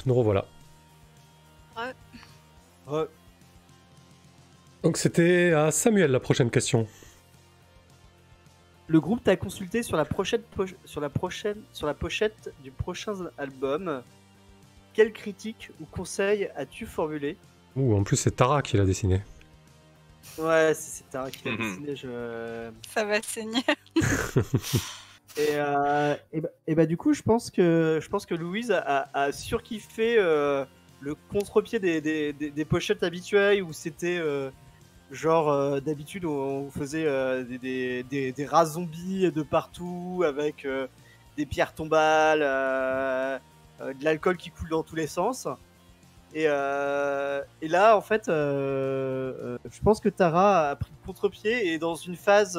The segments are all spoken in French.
nous revoilà. Ouais. Ouais. Donc c'était à Samuel la prochaine question. Le groupe t'a consulté sur la pochette du prochain album. Quelle critique ou conseil as-tu formulé? Ouh, en plus c'est Tara qui l'a dessiné. Ouais, c'est Tara qui l'a dessiné. Ça va saigner. Et bah du coup, je pense que Louise a surkiffé le contre-pied des pochettes habituelles où c'était genre d'habitude on faisait des rats zombies de partout avec des pierres tombales, de l'alcool qui coule dans tous les sens. Et là, en fait, je pense que Tara a pris le contre-pied et est dans une phase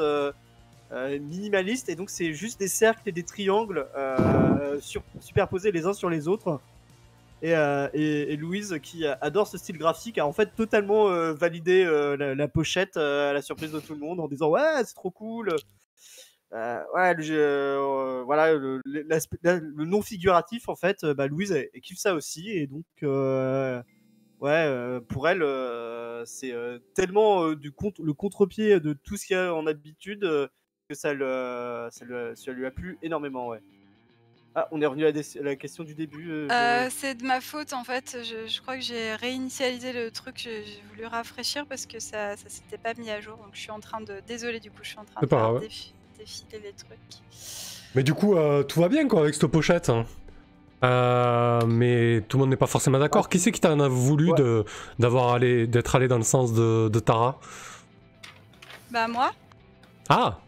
minimaliste, et donc c'est juste des cercles et des triangles superposés les uns sur les autres. Et Louise, qui adore ce style graphique, a en fait totalement validé la pochette à la surprise de tout le monde en disant ouais, c'est trop cool. Ouais, voilà, le non figuratif en fait, Louise elle kiffe ça aussi, et donc ouais, pour elle, c'est tellement le contre-pied de tout ce qu'il y a en habitude que ça lui a plu énormément, ouais. Ah, on est revenu à la question du début. C'est de ma faute en fait. Je crois que j'ai réinitialisé le truc. J'ai voulu rafraîchir parce que ça s'était pas mis à jour. Donc je suis en train de. Désolée, du coup, je suis en train C'est de pas faire grave. défiler les trucs. Mais du coup, tout va bien quoi avec cette pochette. Hein. Mais tout le monde n'est pas forcément d'accord. Qui c'est qui t'en a voulu d'être allé dans le sens de Tara? Bah moi. Ah.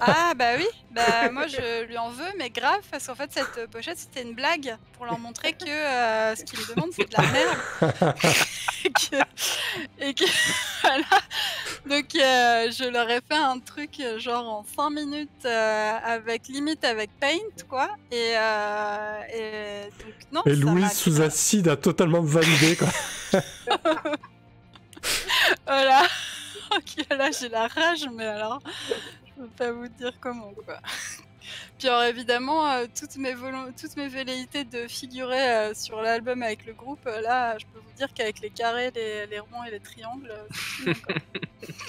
Ah bah oui, bah moi je lui en veux, mais grave, parce qu'en fait cette pochette c'était une blague pour leur montrer que ce qu'ils me demandent c'est de la merde. et que voilà. Donc je leur ai fait un truc genre en 5 minutes limite avec Paint quoi. Et donc non. Et ça Louise m'a sous acide a totalement validé quoi. Voilà. Ok, là j'ai la rage, mais alors je peux pas vous dire comment quoi. Puis alors évidemment, toutes mes velléités de figurer sur l'album avec le groupe, là, je peux vous dire qu'avec les carrés, les ronds et les triangles, c'est fini, quoi.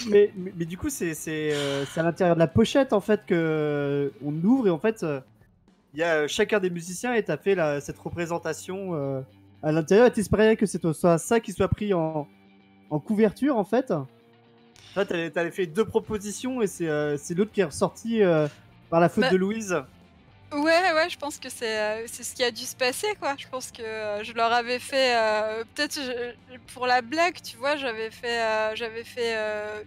mais du coup, c'est à l'intérieur de la pochette en fait que on ouvre, et en fait, il y a chacun des musiciens, et t'as fait cette représentation à l'intérieur, et t'espérais que ce soit ça qui soit pris en couverture en fait. Là, t'avais fait 2 propositions, et c'est l'autre qui est ressorti par la faute de Louise. Ouais, je pense que c'est ce qui a dû se passer, quoi. Je pense que je leur avais fait peut-être pour la blague, tu vois, j'avais fait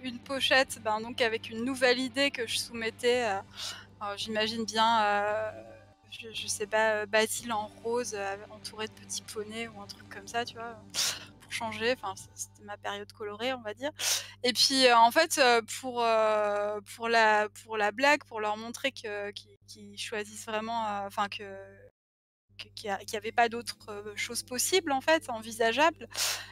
une pochette, donc avec une nouvelle idée que je soumettais. J'imagine bien, je sais pas, Basile en rose, entouré de petits poneys ou un truc comme ça, tu vois, pour changer. Enfin, c'était ma période colorée, on va dire. Et puis, en fait, pour la blague, pour leur montrer qu'ils choisissent vraiment, enfin qu'il y avait pas d'autres choses possibles, en fait, envisageables.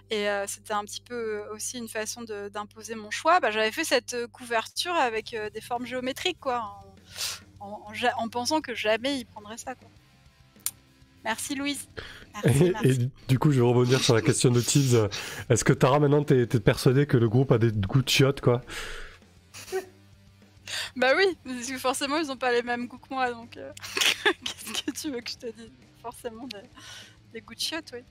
Et c'était un petit peu aussi une façon d'imposer mon choix. J'avais fait cette couverture avec des formes géométriques, quoi, en pensant que jamais ils prendraient ça, quoi. Merci Louise. Merci. Et du coup, je vais rebondir sur la question de Tibbs. Est-ce que Tara, maintenant, t'es persuadé que le groupe a des goûts de chiottes, quoi? Bah oui, parce que forcément, ils ont pas les mêmes goûts que moi, donc qu'est-ce que tu veux que je te dise? Forcément des goûts de chiottes, oui.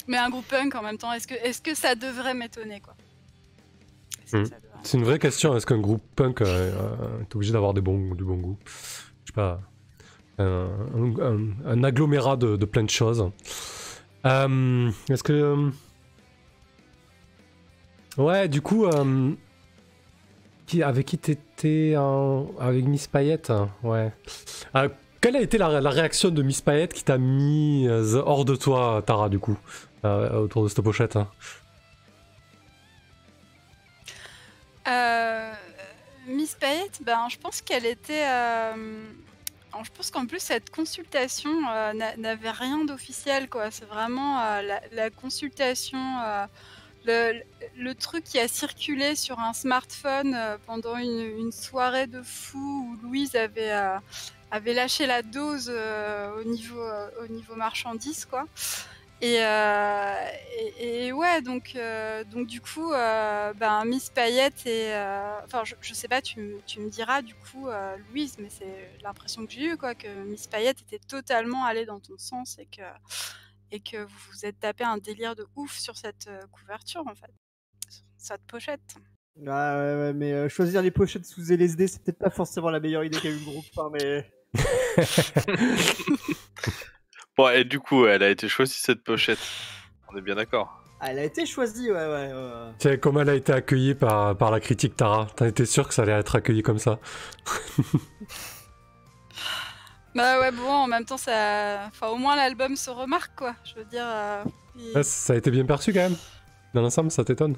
Mais un groupe punk en même temps, est-ce que ça devrait m'étonner, quoi? C'est une vraie question. Est-ce qu'un groupe punk est obligé d'avoir du bon goût? Je sais pas. Un agglomérat de plein de choses. Est-ce que... Ouais, du coup... avec qui t'étais avec Miss Payette? Ouais. Quelle a été la réaction de Miss Payette qui t'a mis hors de toi, Tara, du coup, autour de cette pochette? Miss Payette, je pense qu'elle était... je pense qu'en plus cette consultation n'avait rien d'officiel, quoi. C'est vraiment la consultation, le truc qui a circulé sur un smartphone pendant une soirée de fou où Louise avait avait lâché la dose au niveau marchandise, quoi. Et ouais, donc du coup, Miss Payette et enfin, je sais pas, tu me diras du coup, Louise, mais c'est l'impression que j'ai eue, quoi, que Miss Payette était totalement allée dans ton sens et que vous vous êtes tapé un délire de ouf sur cette couverture, en fait, sur cette pochette. Ah ouais, mais choisir les pochettes sous LSD, c'est peut-être pas forcément la meilleure idée qu'a eu le groupe, hein, mais. Bon, et du coup, elle a été choisie cette pochette. On est bien d'accord. Ah, elle a été choisie, ouais. Tu sais, comme elle a été accueillie par la critique, Tara, t'en étais sûr que ça allait être accueilli comme ça? Bah ouais, bon, en même temps, ça... Enfin, au moins, l'album se remarque, quoi. Je veux dire... Ouais, ça a été bien perçu, quand même. Dans l'ensemble, ça t'étonne?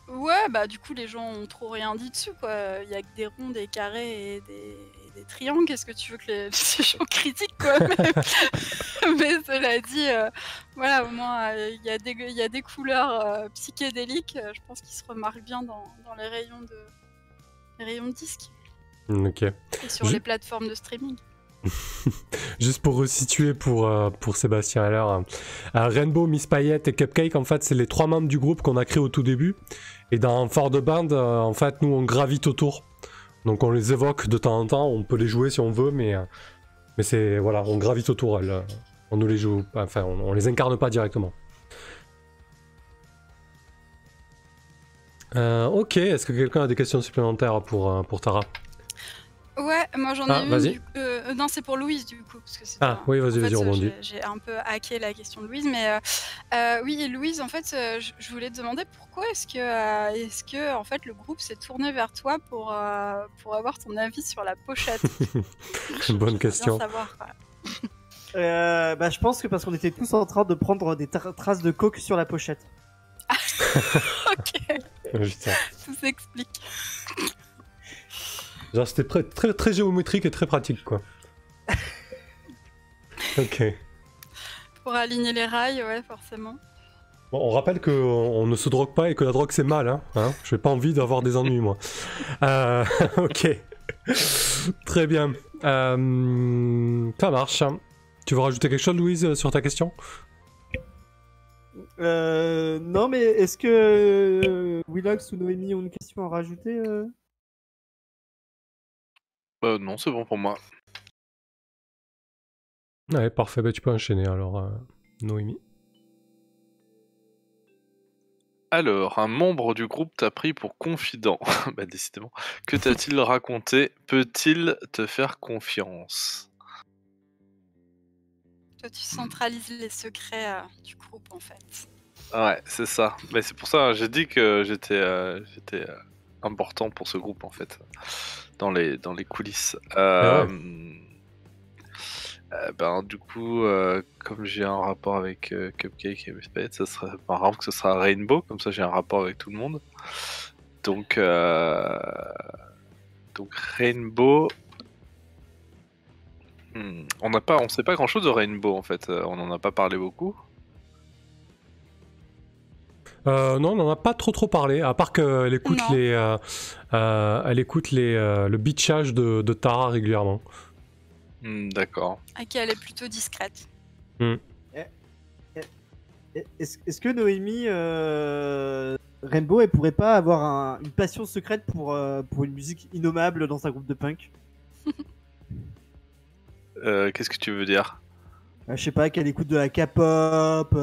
Ouais, bah du coup, les gens ont trop rien dit dessus, quoi. Il y a que des ronds, des carrés et des triangles. Qu'est-ce que tu veux que les gens critiquent, quoi. Mais cela dit, voilà, au moins, il y a des couleurs psychédéliques. Je pense qu'ils se remarquent bien dans les rayons de disques. Ok. Et sur les plateformes de streaming. Juste pour resituer pour Sébastien à l'heure, Rainbow, Miss Payette et Cupcake, en fait, c'est les 3 membres du groupe qu'on a créé au tout début. Et dans For the Band, en fait, nous, on gravite autour. Donc on les évoque de temps en temps, on peut les jouer si on veut, mais c'est, voilà, on gravite autour. On nous les joue, enfin, on les incarne pas directement. Ok, est-ce que quelqu'un a des questions supplémentaires pour Tara? Ouais, moi j'en ai une. Vas-y. Non, c'est pour Louise du coup. Parce que oui, vas-y, rebondis. J'ai un peu hacké la question de Louise, mais oui, Louise, en fait, je voulais te demander pourquoi est-ce que en fait, le groupe s'est tourné vers toi pour avoir ton avis sur la pochette. Bonne question. Bien savoir, quoi. Je pense que parce qu'on était tous en train de prendre des traces de coke sur la pochette. Ok. Putain. Tout s'explique. Genre c'était très, très géométrique et très pratique, quoi. Ok. Pour aligner les rails, ouais, forcément. Bon, on rappelle qu'on ne se drogue pas et que la drogue c'est mal, hein. Je n'ai pas envie d'avoir des ennuis, moi. Ok. Très bien. Ça marche. Tu veux rajouter quelque chose, Louise, sur ta question? Non, mais est-ce que Willax ou Noémie ont une question à rajouter Non, c'est bon pour moi. Ouais, parfait. Bah, tu peux enchaîner alors, Noémie. Alors, un membre du groupe t'a pris pour confident. Bah, décidément. Que t'a-t-il raconté? Peut-il te faire confiance? Toi, tu centralises les secrets du groupe, en fait. Ouais, c'est ça. Mais c'est pour ça, j'ai dit que j'étais important pour ce groupe, en fait. Dans les coulisses. Du coup, comme j'ai un rapport avec Cupcake et Miss Payette, ça serait marrant que ce sera Rainbow, comme ça j'ai un rapport avec tout le monde. Donc Rainbow. On sait pas grand chose de Rainbow en fait, on en a pas parlé beaucoup. Non, on n'en a pas trop parlé, à part qu'elle écoute le bitchage de Tara régulièrement. D'accord. Ok, elle est plutôt discrète. Est-ce que Noémie, Rainbow, elle pourrait pas avoir une passion secrète pour une musique innommable dans un groupe de punk? Qu'est-ce que tu veux dire? Je sais pas, qu'elle écoute de la K-pop.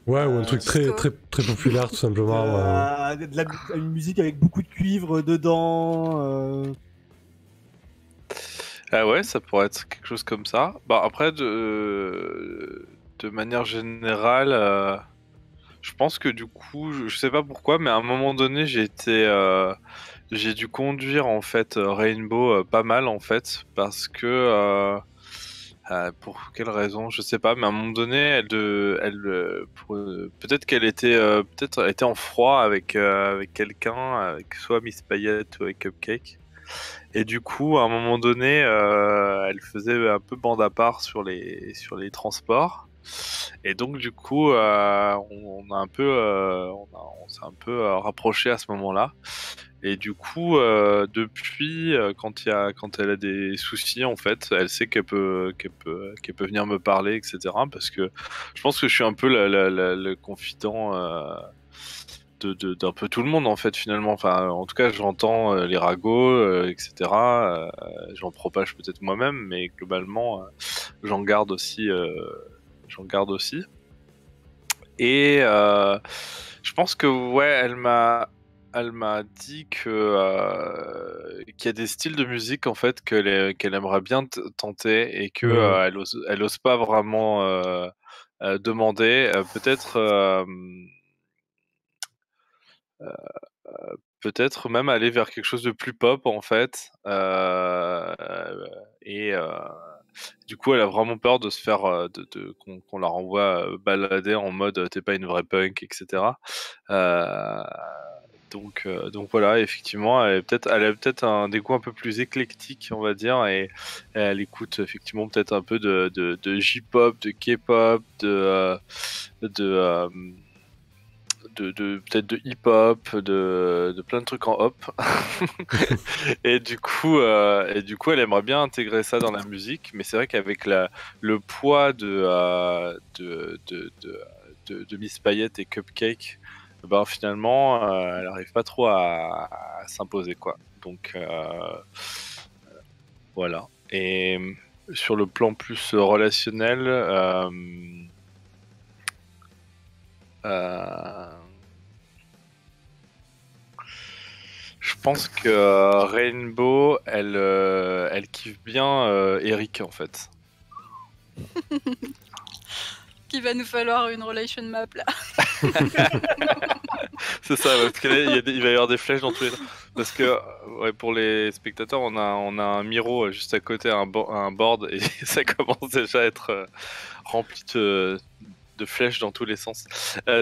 Ouais, ou un truc très populaire tout simplement. Une musique avec beaucoup de cuivre dedans. Ah ouais, ça pourrait être quelque chose comme ça. Bah après, de manière générale, je pense que du coup, je sais pas pourquoi, mais à un moment donné, j'ai dû conduire en fait Rainbow pas mal en fait, parce que pour quelle raison, je sais pas, mais à un moment donné, peut-être qu'elle était en froid avec quelqu'un, avec soit Miss Payette ou avec Cupcake. Et du coup, à un moment donné, elle faisait un peu bande à part sur les transports. Et donc, du coup, on s'est un peu rapproché à ce moment-là. Et du coup, depuis, quand elle a des soucis, en fait, elle sait qu'elle peut venir me parler, etc. Parce que je pense que je suis un peu le confident d'un peu tout le monde, en fait, finalement. Enfin, en tout cas, j'entends les ragots, etc. J'en propage peut-être moi-même, mais globalement, j'en garde aussi. Et je pense que ouais, elle m'a dit que qu'il y a des styles de musique en fait qu'elle aimerait bien tenter et que elle ose pas vraiment demander. Peut-être même aller vers quelque chose de plus pop en fait. Et du coup, elle a vraiment peur de se faire qu'on la renvoie balader en mode t'es pas une vraie punk, etc. Donc voilà, effectivement, elle a peut-être des goûts un peu plus éclectiques, on va dire, et elle écoute effectivement peut-être un peu de J-pop, de K-pop, peut-être de hip-hop, de plein de trucs en hop. et du coup, elle aimerait bien intégrer ça dans la musique, mais c'est vrai qu'avec le poids de Miss Payette et Cupcake, ben finalement, elle n'arrive pas trop à s'imposer, quoi. Donc voilà. Et sur le plan plus relationnel, je pense que Rainbow, elle kiffe bien Eric en fait. Qu'il va nous falloir une relation map là. C'est ça, parce que là, il va y avoir des flèches dans tous les. Parce que ouais, pour les spectateurs, on a un Miro juste à côté, un board, et ça commence déjà à être rempli de flèches dans tous les sens.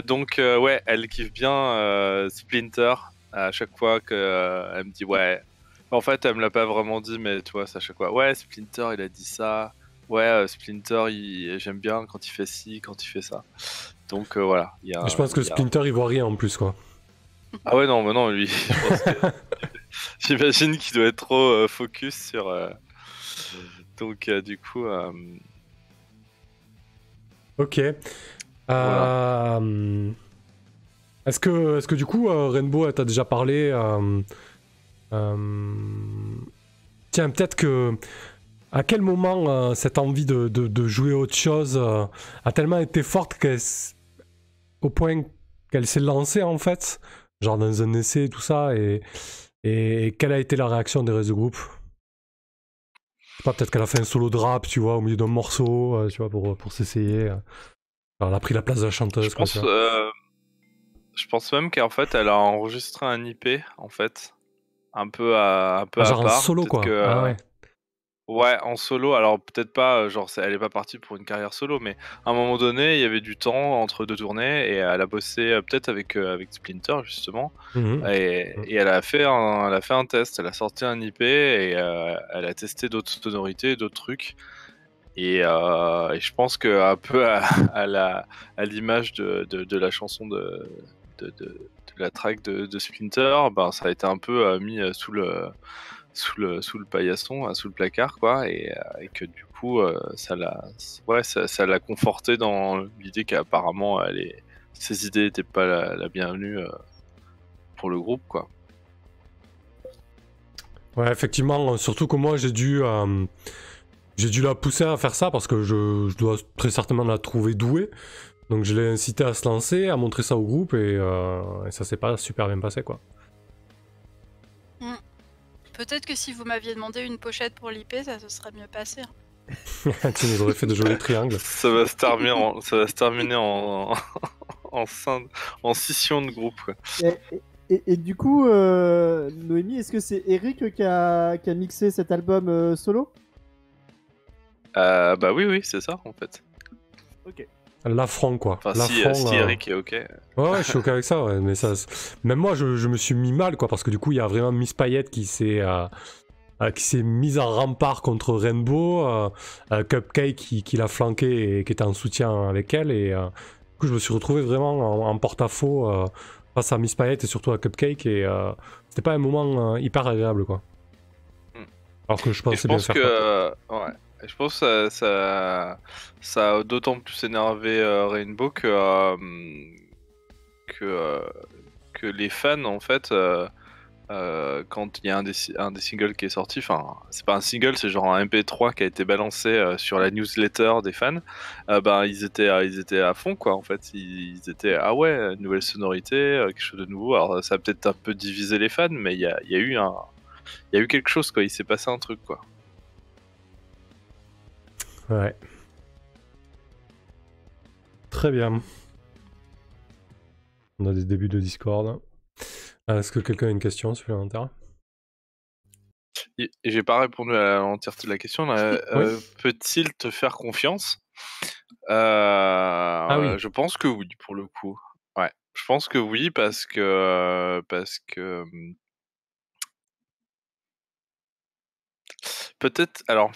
Donc ouais, elle kiffe bien Splinter. À chaque fois qu'elle me dit ouais. En fait, elle me l'a pas vraiment dit, mais tu vois, c'est à chaque fois. Ouais, Splinter, il a dit ça. Ouais, Splinter, j'aime bien quand il fait ci, quand il fait ça. Donc voilà. Je pense que Splinter, il voit rien en plus, quoi. Ah ouais, non, mais non, lui, j'imagine qu'il doit être trop focus sur. Donc du coup. Ok. Voilà. Est-ce que du coup, Rainbow, elle t'a déjà parlé Tiens, peut-être que. À quel moment cette envie de jouer autre chose a tellement été forte au point qu'elle s'est lancée en fait, genre dans un essai et tout ça, et quelle a été la réaction des restes du groupe? Je sais pas, peut-être qu'elle a fait un solo de rap, tu vois, au milieu d'un morceau, tu vois, pour s'essayer. Elle a pris la place de la chanteuse. Je pense même qu'en fait, elle a enregistré un IP en fait, un peu à genre part. en solo quoi. Ah ouais. Ouais, en solo, alors peut-être pas, genre elle est pas partie pour une carrière solo, mais à un moment donné, il y avait du temps entre deux tournées et elle a bossé peut-être avec Splinter justement, et elle a fait un test, elle a sorti un IP et elle a testé d'autres sonorités, d'autres trucs, et je pense que un peu à l'image de la chanson de la track de Splinter, ben ça a été un peu mis sous le paillasson, sous le placard, quoi, et que du coup, ça l'a conforté dans l'idée qu'apparemment, ses idées n'étaient pas la bienvenue pour le groupe, quoi. Ouais, effectivement, surtout que moi, j'ai dû la pousser à faire ça parce que je dois très certainement la trouver douée. Donc je l'ai incité à se lancer, à montrer ça au groupe, et ça s'est pas super bien passé, quoi. Peut-être que si vous m'aviez demandé une pochette pour l'IP, ça se serait mieux passé. Tu nous aurais fait de jolis triangles. Ça va se terminer en scission de groupe, quoi. Et du coup, Noémie, est-ce que c'est Eric qui a mixé cet album solo? Bah oui, c'est ça, en fait. Ok. L'affront, quoi. Enfin, si Eric est ok. Ouais, je suis ok avec ça, ouais, mais ça, même moi, je me suis mis mal, quoi, parce que du coup, il y a vraiment Miss Payette qui s'est mise en rempart contre Rainbow, Cupcake qui l'a flanqué et qui était en soutien avec elle, et du coup, je me suis retrouvé vraiment en porte-à-faux face à Miss Payette et surtout à Cupcake, et c'était pas un moment hyper agréable, quoi. Alors que je Et pensais je bien pense faire. que ouais. Et je pense que ça a d'autant plus énervé Rainbow que les fans en fait quand il y a un des singles qui est sorti, enfin c'est pas un single, c'est genre un MP3 qui a été balancé sur la newsletter des fans, ben ils étaient à fond quoi en fait, ils étaient ah ouais, nouvelle sonorité, quelque chose de nouveau. Alors ça a peut-être un peu divisé les fans, mais il y a eu quelque chose quoi, il s'est passé un truc quoi. Ouais. Très bien. On a des débuts de Discord. Est-ce que quelqu'un a une question supplémentaire? Et j'ai pas répondu à l'entièreté de la question. Là. Oui. Peut-il te faire confiance? Ah oui. Je pense que oui, pour le coup. Ouais, je pense que oui parce que peut-être. Alors,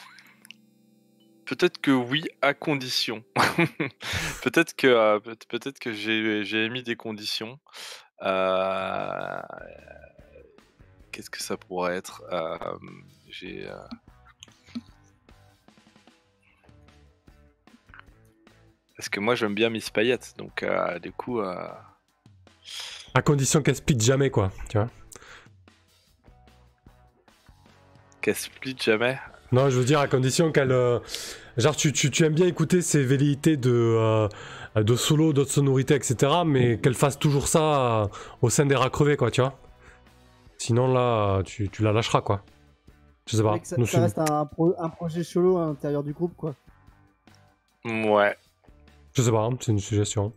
peut-être que oui à condition. Peut-être que peut-être que j'ai émis des conditions. Euh, Qu'est-ce que ça pourrait être? J'ai Parce que moi j'aime bien Miss Payette, donc du coup. À condition qu'elle split jamais, quoi, tu vois. Qu'elle split jamais. Non, je veux dire à condition qu'elle... genre, tu aimes bien écouter ses velléités de solo, d'autres sonorités, etc. Mais qu'elle fasse toujours ça au sein des rats crevés, quoi, tu vois. Sinon, là, tu la lâcheras, quoi. Je sais pas. Ça reste un projet solo à l'intérieur du groupe, quoi. Ouais. Je sais pas, hein, c'est une suggestion.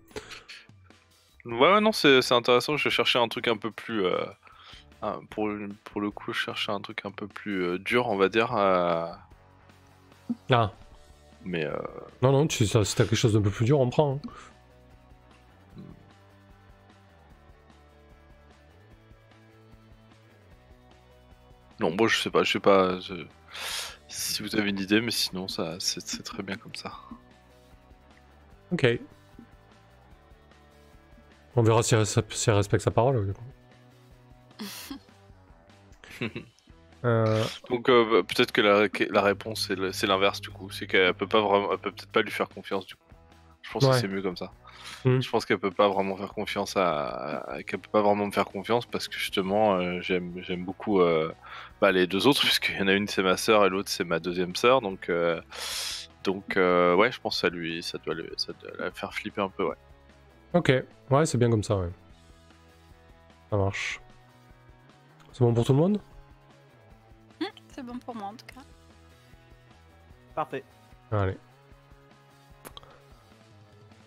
Ouais, non, c'est intéressant. Je cherchais un truc un peu plus. Pour le coup, je cherchais un truc un peu plus dur, on va dire. Ah. Mais. Non, si t'as quelque chose d'un peu plus dur, on prend. Hein. Non, moi je sais pas. Si vous avez une idée, mais sinon, c'est très bien comme ça. Ok. On verra si elle respecte sa parole. Donc peut-être que la réponse c'est l'inverse du coup, c'est qu'elle peut peut-être pas lui faire confiance du coup. Je pense que c'est mieux comme ça. Je pense qu'elle peut pas vraiment faire confiance qu'elle peut pas vraiment me faire confiance parce que justement j'aime beaucoup les deux autres, puisqu'il y en a une c'est ma sœur et l'autre c'est ma deuxième sœur, donc ouais, je pense que ça doit la faire flipper un peu, ouais. Ok, ouais, c'est bien comme ça, ouais. Ça marche. C'est bon pour tout le monde? C'est bon pour moi en tout cas. Parfait. Allez.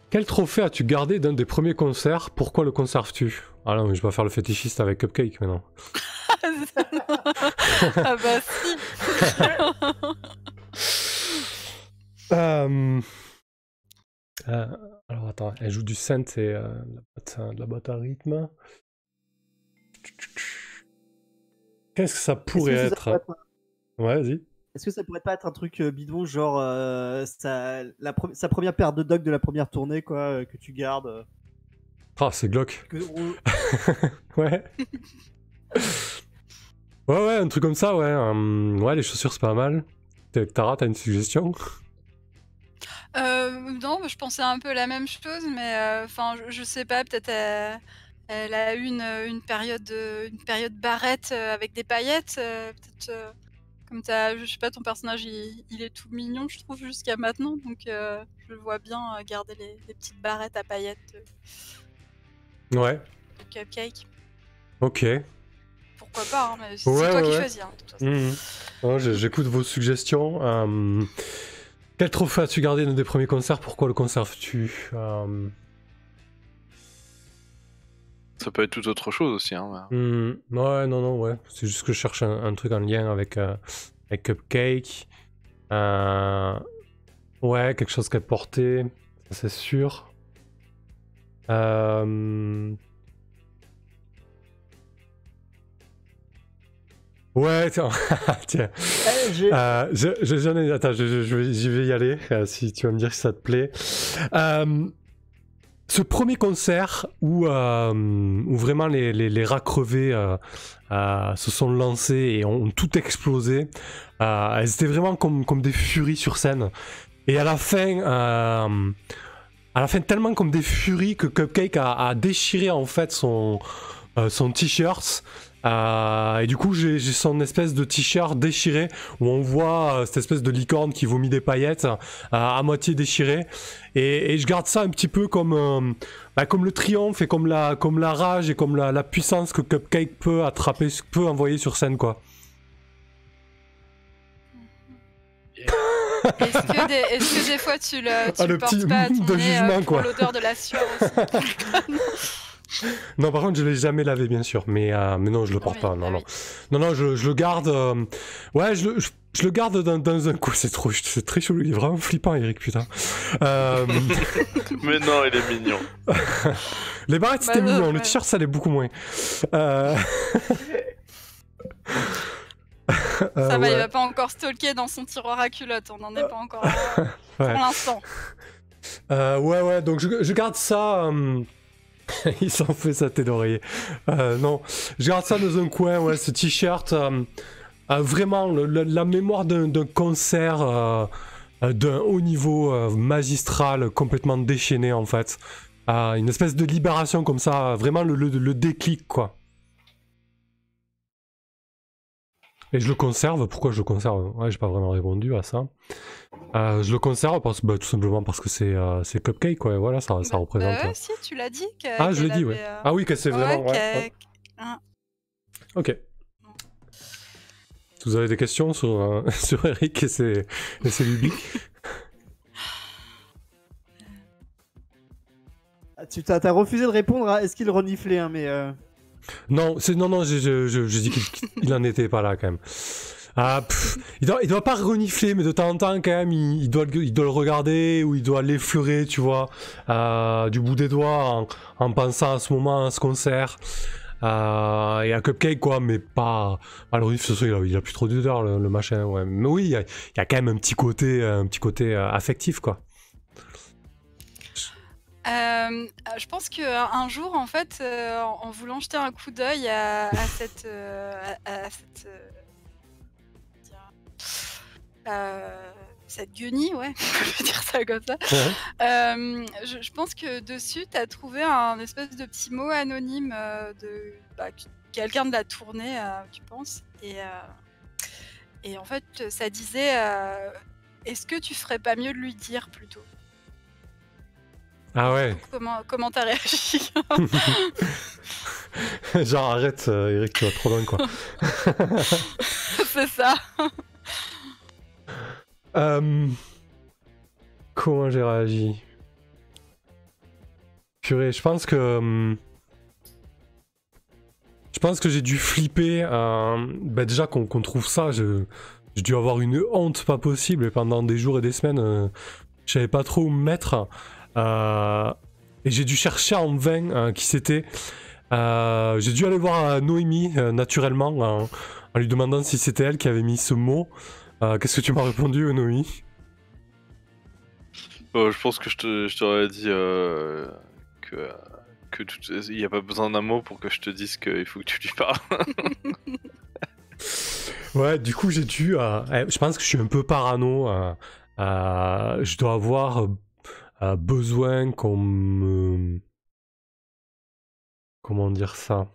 Quel trophée as-tu gardé d'un des premiers concerts? Pourquoi le conserves-tu? Ah non, mais je vais pas faire le fétichiste avec Cupcake maintenant. Ah bah si. Alors attends, elle joue du synth et de la boîte à rythme. Qu'est-ce que ça pourrait être? Ouais, vas-y. Est-ce que ça pourrait pas être un truc bidon, genre sa première paire de dogs de la première tournée, quoi, que tu gardes Ah, c'est glauque. Ouais. Ouais, un truc comme ça, ouais. Ouais, les chaussures, c'est pas mal. Tara, t'as une suggestion? Non, je pensais un peu la même chose, mais enfin, je sais pas, peut-être elle a eu une période barrette avec des paillettes, peut-être. Comme je sais pas, ton personnage il est tout mignon, je trouve, jusqu'à maintenant, donc je le vois bien garder les petites barrettes à paillettes Ouais. de Cupcake. Ok. Pourquoi pas, hein, mais c'est toi qui choisis, hein, de toute façon. J'écoute vos suggestions. Quel trophée as-tu gardé dans des premiers concerts? Pourquoi le conserves-tu? Ça peut être tout autre chose aussi, hein. Ouais, non, ouais. C'est juste que je cherche un truc en lien avec Cupcake. Ouais, quelque chose qu'elle portait, ça c'est sûr. Ouais, tiens. J'en ai... Attends, j'y vais y aller, si tu vas me dire si ça te plaît. ce premier concert où vraiment les rats crevés se sont lancés et ont tout explosé. Elles étaient vraiment comme des furies sur scène. Et à la fin tellement comme des furies que Cupcake a déchiré en fait son t-shirt. Et du coup j'ai son espèce de t-shirt déchiré où on voit cette espèce de licorne qui vomit des paillettes à moitié déchiré et je garde ça un petit peu comme le triomphe et comme la rage et comme la puissance que Cupcake peut envoyer sur scène quoi. Est-ce que des fois tu le portes petit pas à ton de nez jugement, pour quoi. l'odeur de la sueur aussi? Non, par contre, je l'ai jamais lavé, bien sûr, mais non, je le porte pas. Non, oui. non, je le garde. Ouais, je le garde dans un coup. C'est très chelou. Il est vraiment flippant, Eric, putain. Mais non, il est mignon. Les barrettes, c'était mignon. ouais. Le t-shirt, ça l'est beaucoup moins. Ça va, ouais. il va pas encore stalker dans son tiroir à culottes, on n'en est pas encore là pour Ouais. l'instant. Ouais, donc je garde ça. Il s'en fait sa tête d'oreiller. Non, je garde ça dans un coin, ouais, ce t-shirt. Vraiment, la mémoire d'un concert d'un haut niveau magistral, complètement déchaîné en fait. Une espèce de libération comme ça, vraiment le déclic quoi. Et je le conserve, pourquoi je le conserve? Ouais, j'ai pas vraiment répondu à ça. Je le conserve tout simplement parce que c'est Cupcake, quoi. Et voilà, ça représente. Ouais, si, tu l'as dit. Je l'ai dit, ouais. Ah oui, que c'est vraiment. Ouais. Ok. Vous avez des questions sur, sur Eric et ses lubies? T'as refusé de répondre à est-ce qu'il reniflait, hein, mais. Non, je dis qu'il en était pas là quand même. Il doit pas renifler, mais de temps en temps quand même, il doit le regarder ou il doit l'effleurer, tu vois, du bout des doigts en pensant à ce moment, à ce concert. Et à Cupcake quoi, mais pas le renifle, ce soir, il a plus trop d'odeur le machin, ouais. Mais oui, il y a quand même un petit côté affectif quoi. Je pense qu'un jour, en fait, en voulant jeter un coup d'œil à cette guenille, ouais, je vais dire ça comme ça. Ouais. Je pense que dessus, t'as trouvé un espèce de petit mot anonyme de quelqu'un de la tournée, tu penses, et en fait, ça disait est-ce que tu ferais pas mieux de lui dire plutôt? Ah ouais. Comment t'as réagi? Genre arrête Eric, tu vas trop loin quoi. C'est ça. Comment j'ai réagi? Purée, je pense que j'ai dû flipper. Déjà qu'on trouve ça, j'ai dû avoir une honte pas possible et pendant des jours et des semaines, je savais pas trop où me mettre. Et j'ai dû chercher en vain qui c'était. J'ai dû aller voir Noémie naturellement en lui demandant si c'était elle qui avait mis ce mot. Qu'est-ce que tu m'as répondu, Noémie? Je pense que je t'aurais dit il n'y a pas besoin d'un mot pour que je te dise qu'il faut que tu lui parles. Ouais, du coup j'ai dû. Je pense que je suis un peu parano. Je dois avoir besoin qu'on me. Comment dire ça?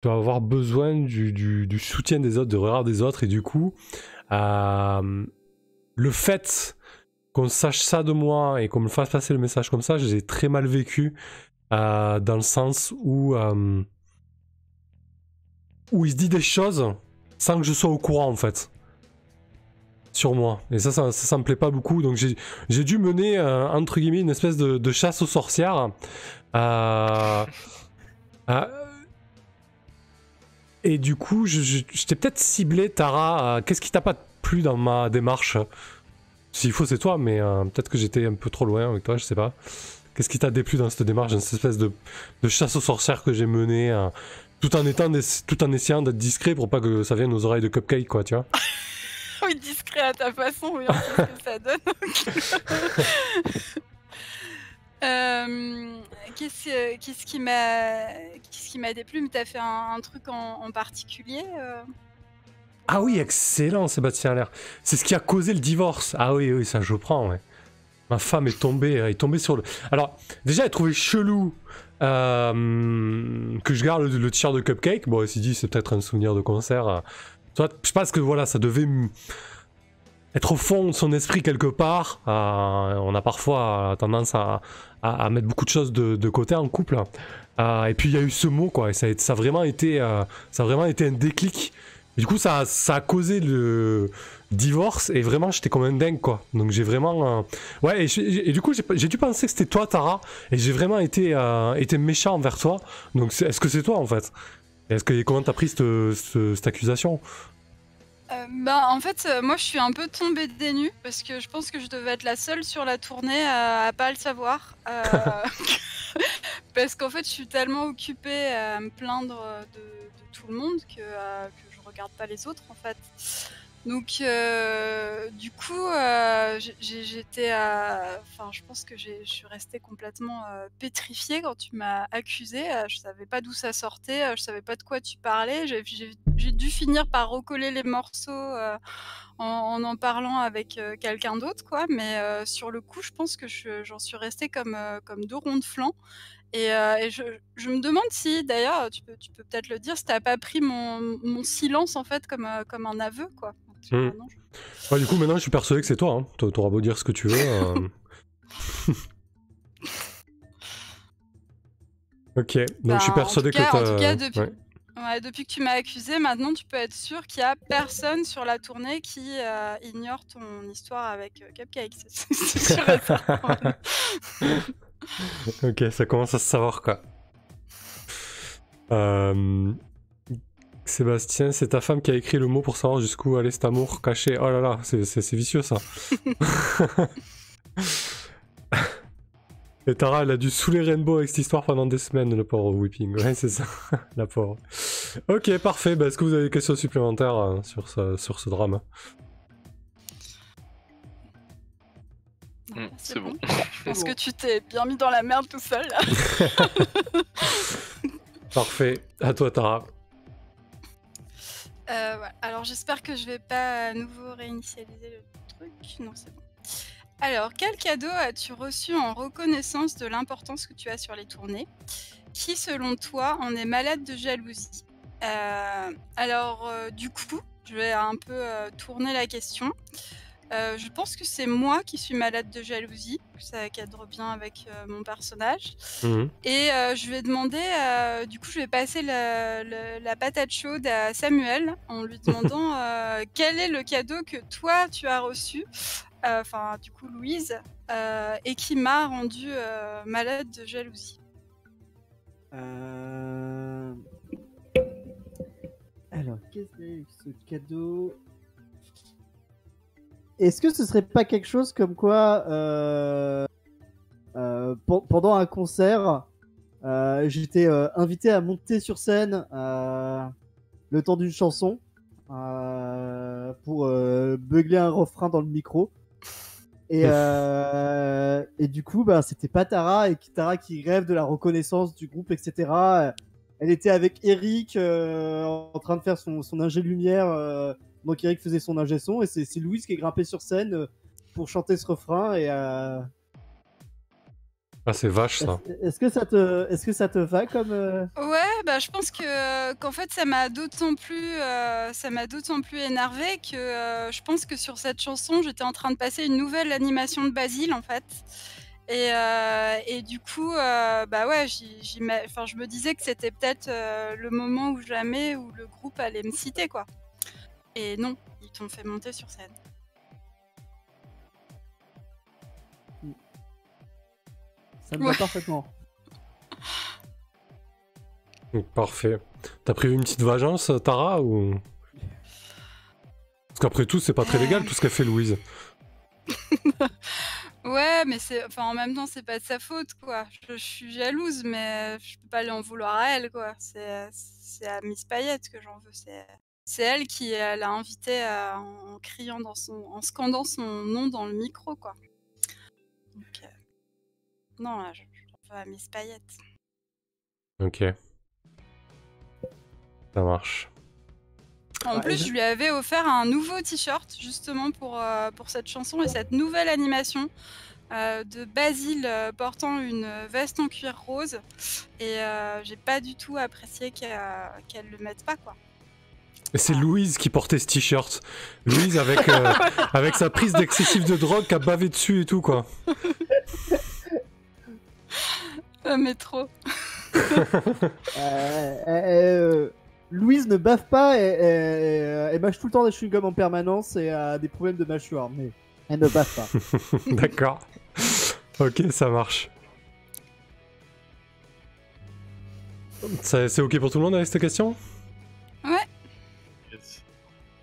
Je dois avoir besoin du soutien des autres, du regard des autres, et du coup, le fait qu'on sache ça de moi et qu'on me fasse passer le message comme ça, je l'ai très mal vécu, dans le sens où il se dit des choses sans que je sois au courant en fait. Sur moi. Et ça me plaît pas beaucoup. Donc j'ai dû mener, entre guillemets, une espèce de chasse aux sorcières. Et du coup, je t'ai peut-être ciblé, Tara. Qu'est-ce qui t'a pas plu dans ma démarche? S'il faut, c'est toi, mais peut-être que j'étais un peu trop loin avec toi, je sais pas. Qu'est-ce qui t'a déplu dans cette démarche, dans cette espèce de chasse aux sorcières que j'ai menée, tout en essayant d'être discret pour pas que ça vienne aux oreilles de Cupcake, quoi, tu vois? Oui, discret à ta façon, oui, on sait ce que ça donne. Qu'est-ce qui m'a déplu? Mais t'as fait un truc en particulier Ah oui, excellent, Sébastien Allaire. C'est ce qui a causé le divorce. Ah oui, oui, ça je prends, ouais. Ma femme est tombée sur le... Alors, déjà, elle trouvait chelou que je garde le t-shirt de Cupcake. Bon, elle s'est dit, c'est peut-être un souvenir de concert. Soit, je pense que voilà, ça devait être au fond de son esprit quelque part. On a parfois tendance à mettre beaucoup de choses de côté en couple. Et puis, il y a eu ce mot, quoi. Et ça a vraiment été un déclic. Du coup, ça a causé le divorce et vraiment, j'étais comme un dingue, quoi. Donc, j'ai vraiment... Ouais, et du coup, j'ai dû penser que c'était toi, Tara, et j'ai vraiment été méchant envers toi. Donc, est-ce que c'est toi, en fait? Comment t'as pris cette accusation? En fait, moi je suis un peu tombée des nues parce que je pense que je devais être la seule sur la tournée à pas le savoir. Parce qu'en fait, je suis tellement occupée à me plaindre de tout le monde que je regarde pas les autres en fait. Donc, du coup, j'étais enfin, je pense que je suis restée complètement pétrifiée quand tu m'as accusée. Je savais pas d'où ça sortait, je savais pas de quoi tu parlais. J'ai dû finir par recoller les morceaux en parlant avec quelqu'un d'autre, quoi. Mais sur le coup, je pense que j'en suis restée comme deux ronds de flanc. Et je me demande si, d'ailleurs, tu peux peut-être le dire, si t'as pas pris mon silence en fait comme un aveu, quoi. Parce que maintenant, Ouais, du coup, maintenant, je suis persuadé que c'est toi. Hein. T'auras beau dire ce que tu veux. Ok, donc je suis persuadé que en tout cas, depuis que tu m'as accusé, maintenant tu peux être sûr qu'il y a personne sur la tournée qui ignore ton histoire avec Cupcake. C'est sûr et certain. Ok, ça commence à se savoir, quoi. Sébastien, c'est ta femme qui a écrit le mot pour savoir jusqu'où allait cet amour caché. Oh là là, c'est vicieux, ça. Et Tara, elle a dû saouler Rainbow avec cette histoire pendant des semaines, le pauvre Whipping. Ouais, c'est ça, la pauvre. Ok, parfait. Est-ce que vous avez des questions supplémentaires sur ce drame? C'est bon. Je pense que tu t'es bien mis dans la merde tout seul. Là. Parfait. À toi, Tara. Voilà. Alors j'espère que je vais pas à nouveau réinitialiser le truc. Non, c'est bon. Alors, quel cadeau as-tu reçu en reconnaissance de l'importance que tu as sur les tournées? Qui, selon toi, en est malade de jalousie? Du coup, je vais un peu tourner la question. Je pense que c'est moi qui suis malade de jalousie. Ça cadre bien avec mon personnage. Et je vais demander, du coup, je vais passer la patate chaude à Samuel en lui demandant quel est le cadeau que toi tu as reçu, enfin, du coup, Louise, et qui m'a rendu malade de jalousie. Alors, qu'est-ce que ce cadeau? Est-ce que ce serait pas quelque chose comme quoi, pendant un concert, j'étais invité à monter sur scène le temps d'une chanson pour beugler un refrain dans le micro. Et du coup, c'était pas Tara, et Tara qui rêve de la reconnaissance du groupe, etc. Elle était avec Eric en train de faire son ingé lumière. Donc Eric faisait son ingé son, et c'est Louise qui est grimpée sur scène pour chanter ce refrain. Et ah, c'est vache, ça. Est-ce que ça te va comme Ouais, je pense qu'en fait ça m'a d'autant plus énervée que je pense que sur cette chanson j'étais en train de passer une nouvelle animation de Basile en fait. Et du coup, ouais, je me disais que c'était peut-être le moment ou jamais où le groupe allait me citer, quoi. Et non, ils t'ont fait monter sur scène. Ça me va parfaitement. Parfait. T'as prévu une petite vengeance, Tara, ou... Parce qu'après tout, c'est pas très légal tout ce qu'a fait Louise. Ouais, mais en même temps, c'est pas de sa faute, quoi. Je suis jalouse, mais je peux pas lui en vouloir à elle, quoi. C'est à Miss Payette que j'en veux. C'est elle qui l'a invité en criant en scandant son nom dans le micro, quoi. Donc, maintenant, là, je veux à Miss Payette. Ok. Ça marche. En Ouais, plus, je lui avais offert un nouveau t-shirt justement pour cette chanson et cette nouvelle animation de Basile portant une veste en cuir rose. Et j'ai pas du tout apprécié qu'elle le mette pas, quoi. Et c'est Voilà. Louise qui portait ce t-shirt. Louise avec, avec sa prise d'excessif de drogue qui a bavé dessus et tout, quoi. Mais trop. Louise ne baffe pas, elle mâche tout le temps des chewing-gums en permanence et a des problèmes de mâchoire, mais elle ne baffe pas. D'accord. Ok, ça marche. C'est ok pour tout le monde avec cette question?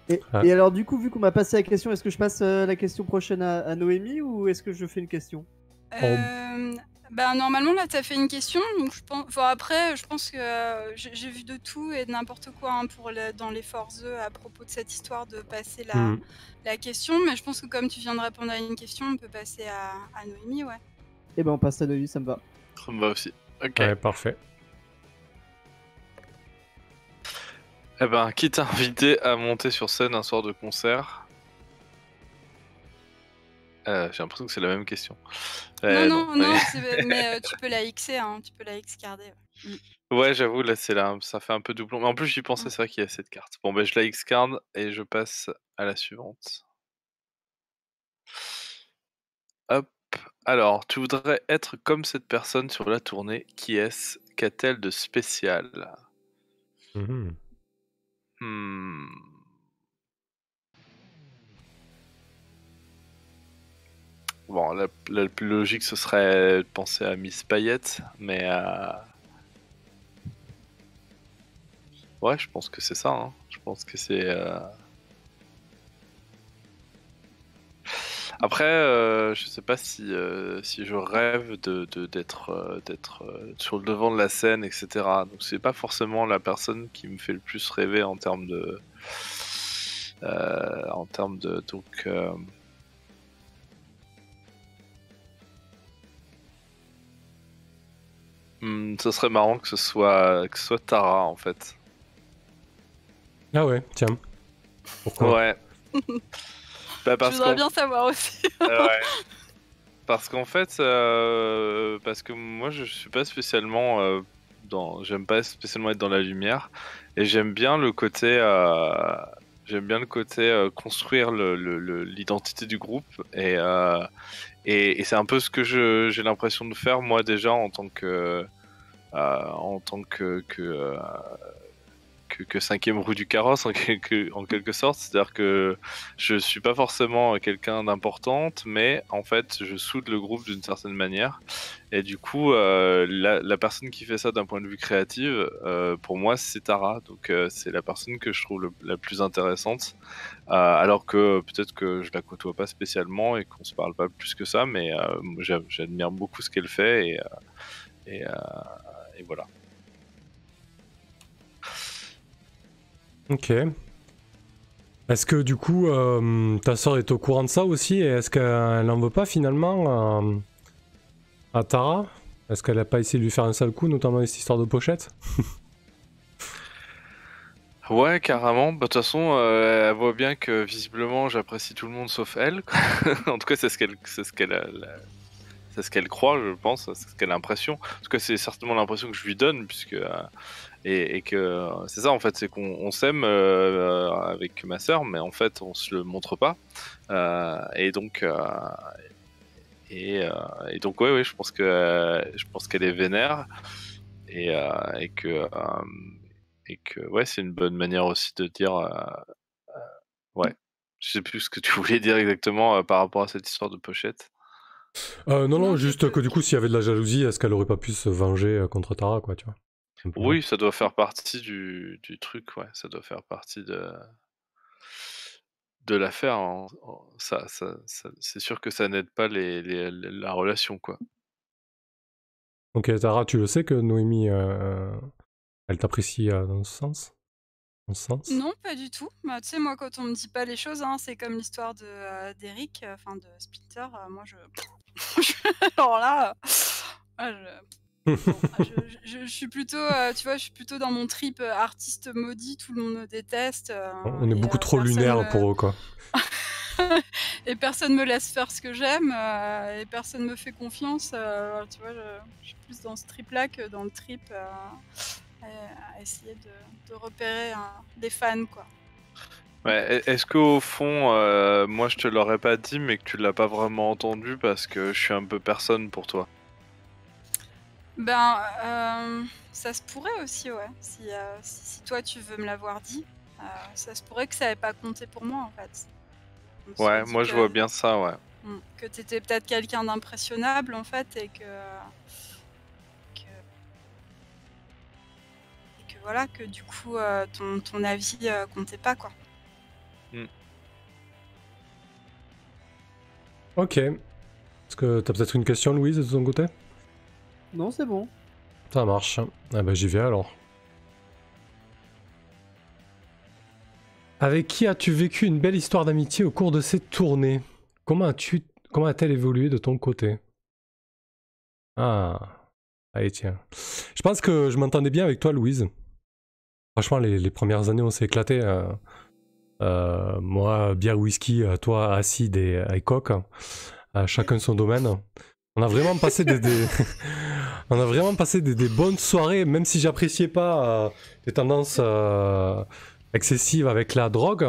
Et, Ah. et alors du coup, vu qu'on m'a passé la question, est-ce que je passe la question prochaine à Noémie ou est-ce que je fais une question? Bah, normalement, là, t'as fait une question. Donc je pense... enfin, après, je pense que j'ai vu de tout et de n'importe quoi hein, dans les Force à propos de cette histoire de passer la question. Mais je pense que comme tu viens de répondre à une question, on peut passer à Noémie, ouais. Eh ben on passe à Noémie, ça me va. Ça me va aussi. Ok. Ouais, parfait. Eh ben, qui t'a invité à monter sur scène un soir de concert? J'ai l'impression que c'est la même question. Non, mais tu peux la Xer, hein, tu peux la X-carder. Ouais, j'avoue, là, ça fait un peu doublon. Mais en plus, j'y pensais, c'est vrai qu'il y a cette carte. Bon, ben, je la X-card et je passe à la suivante. Hop. Alors, tu voudrais être comme cette personne sur la tournée. Qui est-ce? Qu'a-t-elle de spécial? Bon, la plus logique, ce serait de penser à Miss Payette, mais... Ouais, je pense que c'est ça, hein. Je pense que c'est... Après, je sais pas si je rêve d'être sur le devant de la scène, etc. Donc c'est pas forcément la personne qui me fait le plus rêver en termes de... donc... ça serait marrant que ce soit Tara en fait. Ah ouais, tiens. Pourquoi? Ouais. Bah Je voudrais bien savoir aussi. Ouais. Parce qu'en fait, parce que moi je suis pas spécialement j'aime pas spécialement être dans la lumière et j'aime bien le côté construire l'identité du groupe et c'est un peu ce que j'ai l'impression de faire moi déjà en tant que cinquième roue du carrosse en quelque sorte, c'est-à-dire que je suis pas forcément quelqu'un d'importante, mais en fait je soude le groupe d'une certaine manière, et du coup la personne qui fait ça d'un point de vue créatif, pour moi c'est Tara, donc c'est la personne que je trouve la plus intéressante, alors que peut-être que je la côtoie pas spécialement et qu'on se parle pas plus que ça, mais moi, j'admire beaucoup ce qu'elle fait et voilà. Ok. Est-ce que du coup, ta soeur est au courant de ça aussi et est-ce qu'elle en veut pas finalement à Tara? Est-ce qu'elle a pas essayé de lui faire un sale coup, notamment avec cette histoire de pochette? Ouais, carrément. Bah, de toute façon, elle voit bien que visiblement j'apprécie tout le monde sauf elle, quoi. En tout cas, c'est ce qu'elle croit, je pense, c'est ce qu'elle a l'impression. En tout cas, c'est certainement l'impression que je lui donne, puisque et que c'est ça en fait, c'est qu'on s'aime avec ma sœur, mais en fait, on se le montre pas. Et donc ouais, je pense qu'elle est vénère et que ouais, c'est une bonne manière aussi de dire ouais. Je sais plus ce que tu voulais dire exactement par rapport à cette histoire de pochette. Non, juste que du coup, s'il y avait de la jalousie, est-ce qu'elle aurait pas pu se venger contre Tara, quoi, tu vois? Simplement. Oui, ça doit faire partie du truc, ouais. Ça doit faire partie de l'affaire. C'est sûr que ça n'aide pas la relation, quoi. Ok, Tara, tu le sais que Noémie, elle t'apprécie dans ce sens? Dans ce sens? Non, pas du tout. Bah, tu sais, moi, quand on me dit pas les choses, hein, c'est comme l'histoire d'Eric, enfin de Splinter. Moi, alors là, Ah, je suis plutôt, tu vois, je suis plutôt dans mon trip artiste maudit, tout le monde me déteste. On est et, beaucoup trop personne lunaire me- pour eux, quoi. et personne me laisse faire ce que j'aime, et personne me fait confiance. Tu vois, je suis plus dans ce trip-là que dans le trip à essayer de repérer des fans, quoi. Ouais, est-ce qu'au fond, moi je te l'aurais pas dit, mais que tu l'as pas vraiment entendu parce que je suis un peu personne pour toi? Ben, ça se pourrait aussi, ouais. Si toi tu veux me l'avoir dit, ça se pourrait que ça ait pas compté pour moi, en fait. Je me suis Ouais, dit moi je vois bien ça, ouais. que t'étais peut-être quelqu'un d'impressionnable, en fait, et que voilà, que du coup ton avis comptait pas, quoi. Ok. Est-ce que t'as peut-être une question, Louise, de ton côté? Non, c'est bon. Ça marche. Ah bah j'y vais alors. Avec qui as-tu vécu une belle histoire d'amitié au cours de cette tournée? Comment a-t-elle évolué de ton côté? Ah. Allez, tiens. Je pense que je m'entendais bien avec toi, Louise. Franchement, les premières années, on s'est éclaté. Moi, bière, whisky, toi, acide et coke. Chacun son domaine. On a vraiment passé on a vraiment passé des bonnes soirées, même si j'appréciais pas les tendances excessives avec la drogue.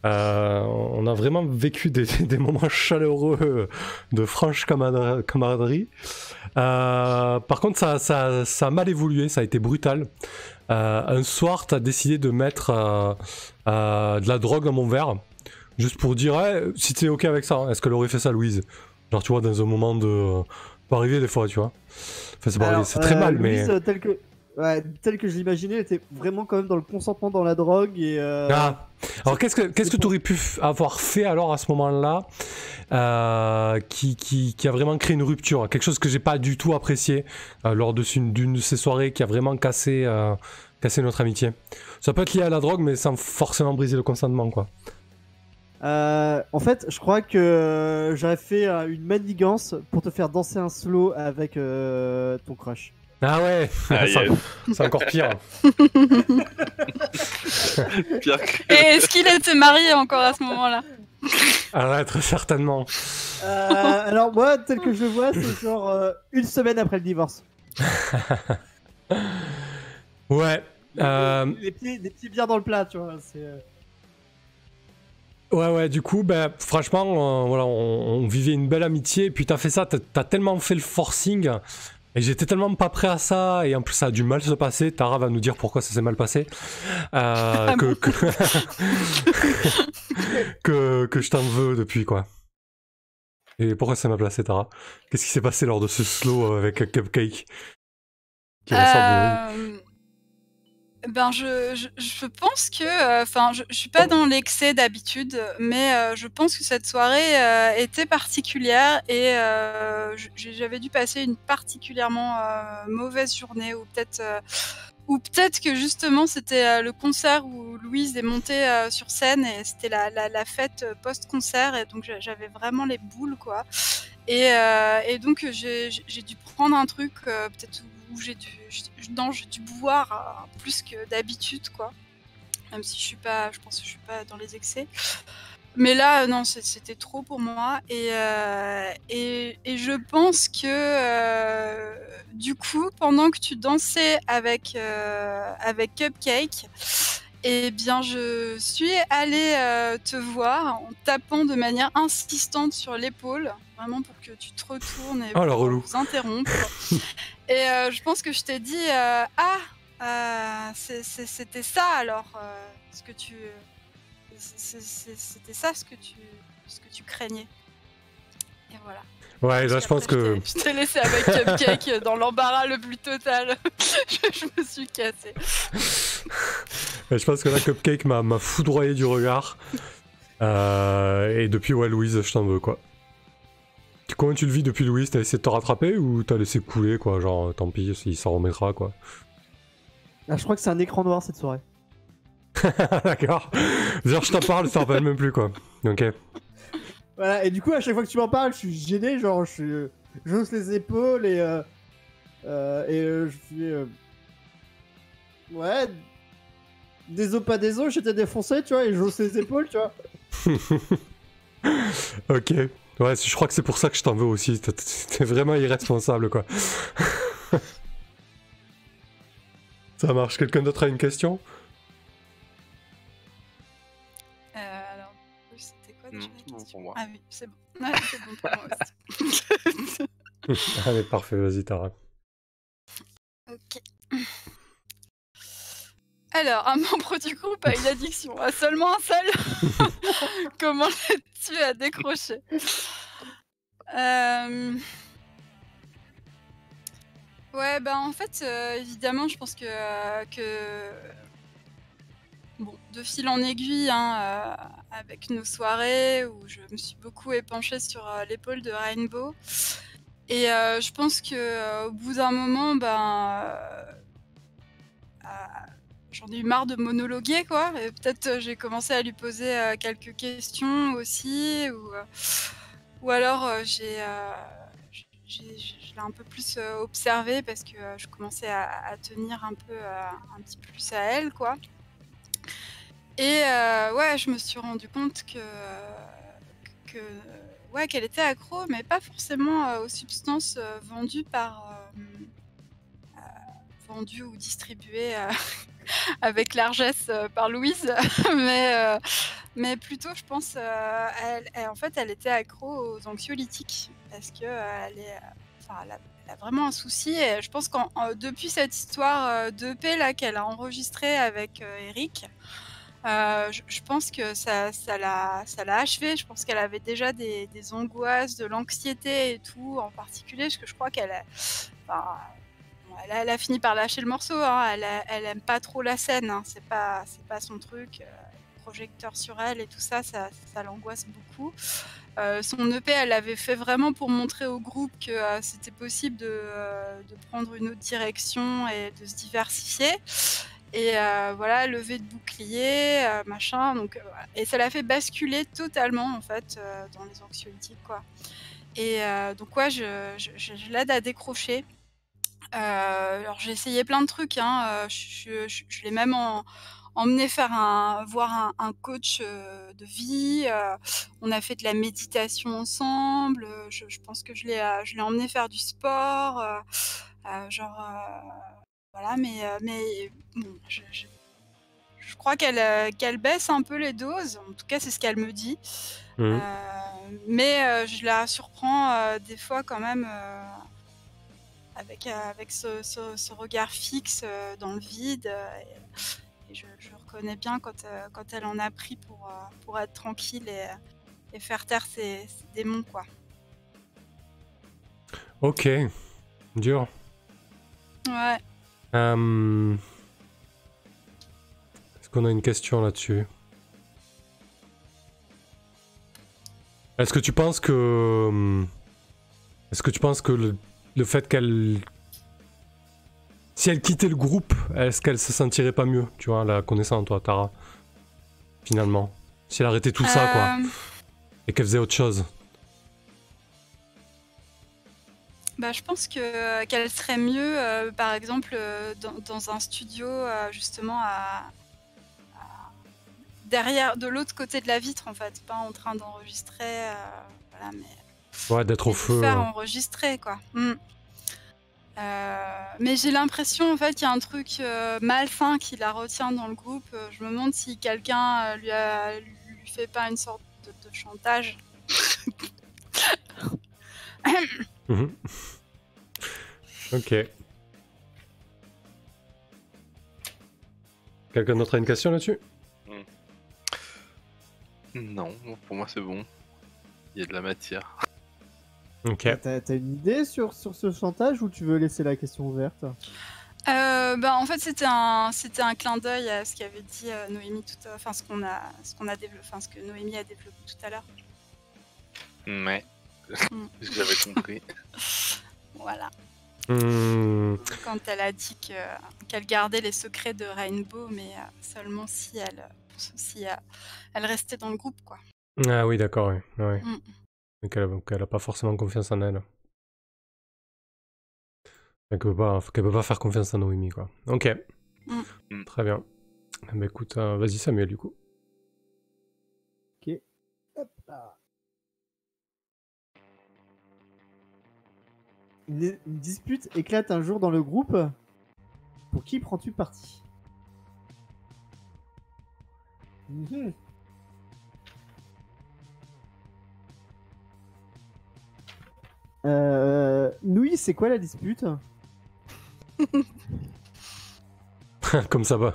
On a vraiment vécu des moments chaleureux de franche camaraderie. Par contre, ça a mal évolué, ça a été brutal. Un soir, t'as décidé de mettre de la drogue dans mon verre, juste pour dire si t'es ok avec ça. Hein. Est-ce qu'elle aurait fait ça, Louise? Genre, tu vois, dans un moment de... Ça peut arriver des fois, tu vois. Enfin, c'est pas arrivé, c'est très mal, Louise, mais... tel que je l'imaginais, elle était vraiment quand même dans le consentement dans la drogue et. Ah. Alors qu'est-ce que tu aurais pu avoir fait alors à ce moment-là qui a vraiment créé une rupture, quelque chose que j'ai pas du tout apprécié lors d'une de ces soirées qui a vraiment cassé notre amitié. Ça peut être lié à la drogue, mais sans forcément briser le consentement, quoi. En fait, je crois que j'aurais fait une manigance pour te faire danser un slow avec ton crush. Ah ouais, c'est encore pire. Pire que... Et est-ce qu'il était marié encore à ce moment-là? Ah ouais, très certainement. Alors moi, tel que je le vois, c'est genre une semaine après le divorce. Ouais. Des petits bières dans le plat, tu vois. Ouais, du coup, ben, franchement, voilà, on vivait une belle amitié, et puis t'as fait ça, t'as tellement fait le forcing, et j'étais tellement pas prêt à ça, et en plus ça a dû mal se passer, Tara va nous dire pourquoi ça s'est mal passé, que je t'en veux depuis, quoi. Et pourquoi ça m'a placé, Tara? Qu'est-ce qui s'est passé lors de ce slow avec Cupcake qui ressort de... Ben je pense que, enfin, je suis pas dans l'excès d'habitude, mais je pense que cette soirée était particulière et j'avais dû passer une particulièrement mauvaise journée, ou peut-être que justement c'était le concert où Louise est montée sur scène, et c'était la fête post-concert, et donc j'avais vraiment les boules, quoi. Et donc j'ai dû prendre un truc peut-être où j'ai dû boire plus que d'habitude, quoi. Même si je pense que je suis pas dans les excès. Mais là, non, c'était trop pour moi. Et je pense que du coup, pendant que tu dansais avec Cupcake, eh bien, je suis allée te voir en tapant de manière insistante sur l'épaule, vraiment pour que tu te retournes et Oh, la pour relou. vous interrompre. Et je pense que je t'ai dit c'était ça alors, ce que tu... C'était ça ce que tu craignais. Et voilà. Ouais, là, je pense que... Je t'ai laissé avec Cupcake dans l'embarras le plus total. je me suis cassée. Je pense que là, Cupcake m'a foudroyé du regard. Et depuis, ouais, Louise, je t'en veux, quoi. Comment tu le vis depuis, Louise? T'as essayé de te rattraper ou t'as laissé couler, quoi? Genre, tant pis, il s'en remettra, quoi. Ah, je crois que c'est un écran noir cette soirée. D'accord. Genre, je t'en parle, je t'en rappelle même plus, quoi. Ok. Voilà, et du coup, à chaque fois que tu m'en parles, je suis gêné, genre, j'hausse les épaules et je fais ouais, des os pas des os, j'étais défoncé, tu vois, et j'hausse les épaules, tu vois. Ok. Ouais, je crois que c'est pour ça que je t'en veux aussi. T'es vraiment irresponsable, quoi. Ça marche. Quelqu'un d'autre a une question? Alors, c'était quoi déjà Non, la c'est bon question? pour moi. Ah oui, c'est bon. Ouais, c'est bon pour moi aussi. Allez, parfait, vas-y, Tara. Ok. Alors, un membre du groupe a une addiction à seulement un seul. Comment l'as-tu à décrocher? Ouais, bah en fait, évidemment, je pense que bon, de fil en aiguille, hein, avec nos soirées où je me suis beaucoup épanchée sur l'épaule de Rainbow. Et je pense que au bout d'un moment, ben, j'en ai eu marre de monologuer, quoi. Et peut-être j'ai commencé à lui poser quelques questions aussi, ou alors je l'ai un peu plus observé parce que je commençais à tenir un peu un petit peu plus à elle, quoi. Et ouais, je me suis rendu compte que ouais, qu'elle était accro, mais pas forcément aux substances vendues ou distribuées avec largesse par Louise, mais plutôt, je pense, en fait, elle était accro aux anxiolytiques parce que enfin, elle a vraiment un souci. Et je pense depuis cette histoire d'EP là qu'elle a enregistrée avec Eric, je pense que ça l'a achevée. Je pense qu'elle avait déjà des angoisses, de l'anxiété et tout, en particulier, parce que je crois enfin, elle a fini par lâcher le morceau, hein. Elle aime pas trop la scène, hein. C'est pas son truc. Projecteur sur elle et tout ça, ça l'angoisse beaucoup. Son EP, elle l'avait fait vraiment pour montrer au groupe que c'était possible de prendre une autre direction et de se diversifier. Et voilà, levée de bouclier, machin. Donc, voilà. Et ça l'a fait basculer totalement, en fait, dans les anxiolytiques, quoi. Et donc, ouais, je l'aide à décrocher. Alors, j'ai essayé plein de trucs, hein. Je l'ai même emmené voir un coach de vie. On a fait de la méditation ensemble. Je pense que je l'ai emmené faire du sport. Genre, voilà, mais bon, je crois qu'elle baisse un peu les doses. En tout cas, c'est ce qu'elle me dit. Mhm. Mais je la surprends des fois quand même avec ce regard fixe dans le vide. Et je reconnais bien quand elle en a pris pour être tranquille et faire taire ses démons, quoi. Ok. Dur. Ouais. Est-ce qu'on a une question là-dessus? Est-ce que tu penses que... Est-ce que tu penses que le fait qu'elle... Si elle quittait le groupe, est-ce qu'elle se sentirait pas mieux, tu vois, la connaissant, toi, Tara? Finalement. Si elle arrêtait tout ça, quoi. Et qu'elle faisait autre chose. Bah, je pense qu'elle serait mieux, par exemple, dans un studio, justement, derrière, de l'autre côté de la vitre, en fait. Pas en train d'enregistrer, voilà, mais Ouais, d'être au de feu. faire enregistrer, quoi. Mais j'ai l'impression, en fait, qu'il y a un truc malsain qui la retient dans le groupe. Je me demande si quelqu'un lui fait pas une sorte de chantage. Mhm. Ok. Quelqu'un d'autre a une question là-dessus? Non, pour moi c'est bon. Il y a de la matière. Ok. T'as une idée sur ce chantage ou tu veux laisser la question ouverte? Bah, en fait, c'était un clin d'œil à ce qu'avait dit Noémie enfin ce que Noémie a développé tout à l'heure. Ouais. J'avais compris. Voilà. Hmm. Quand elle a dit qu'elle gardait les secrets de Rainbow, mais seulement si elle restait dans le groupe, quoi. Ah oui, d'accord, oui. Ouais. Mm. Donc elle a pas forcément confiance en elle. Qu'elle peut pas faire confiance à Noémie, quoi. Ok. Très bien. Bah écoute, vas-y Samuel, du coup. Ok. Hop là. Une dispute éclate un jour dans le groupe. Pour qui prends-tu parti? Louis, c'est quoi la dispute? Comme ça va.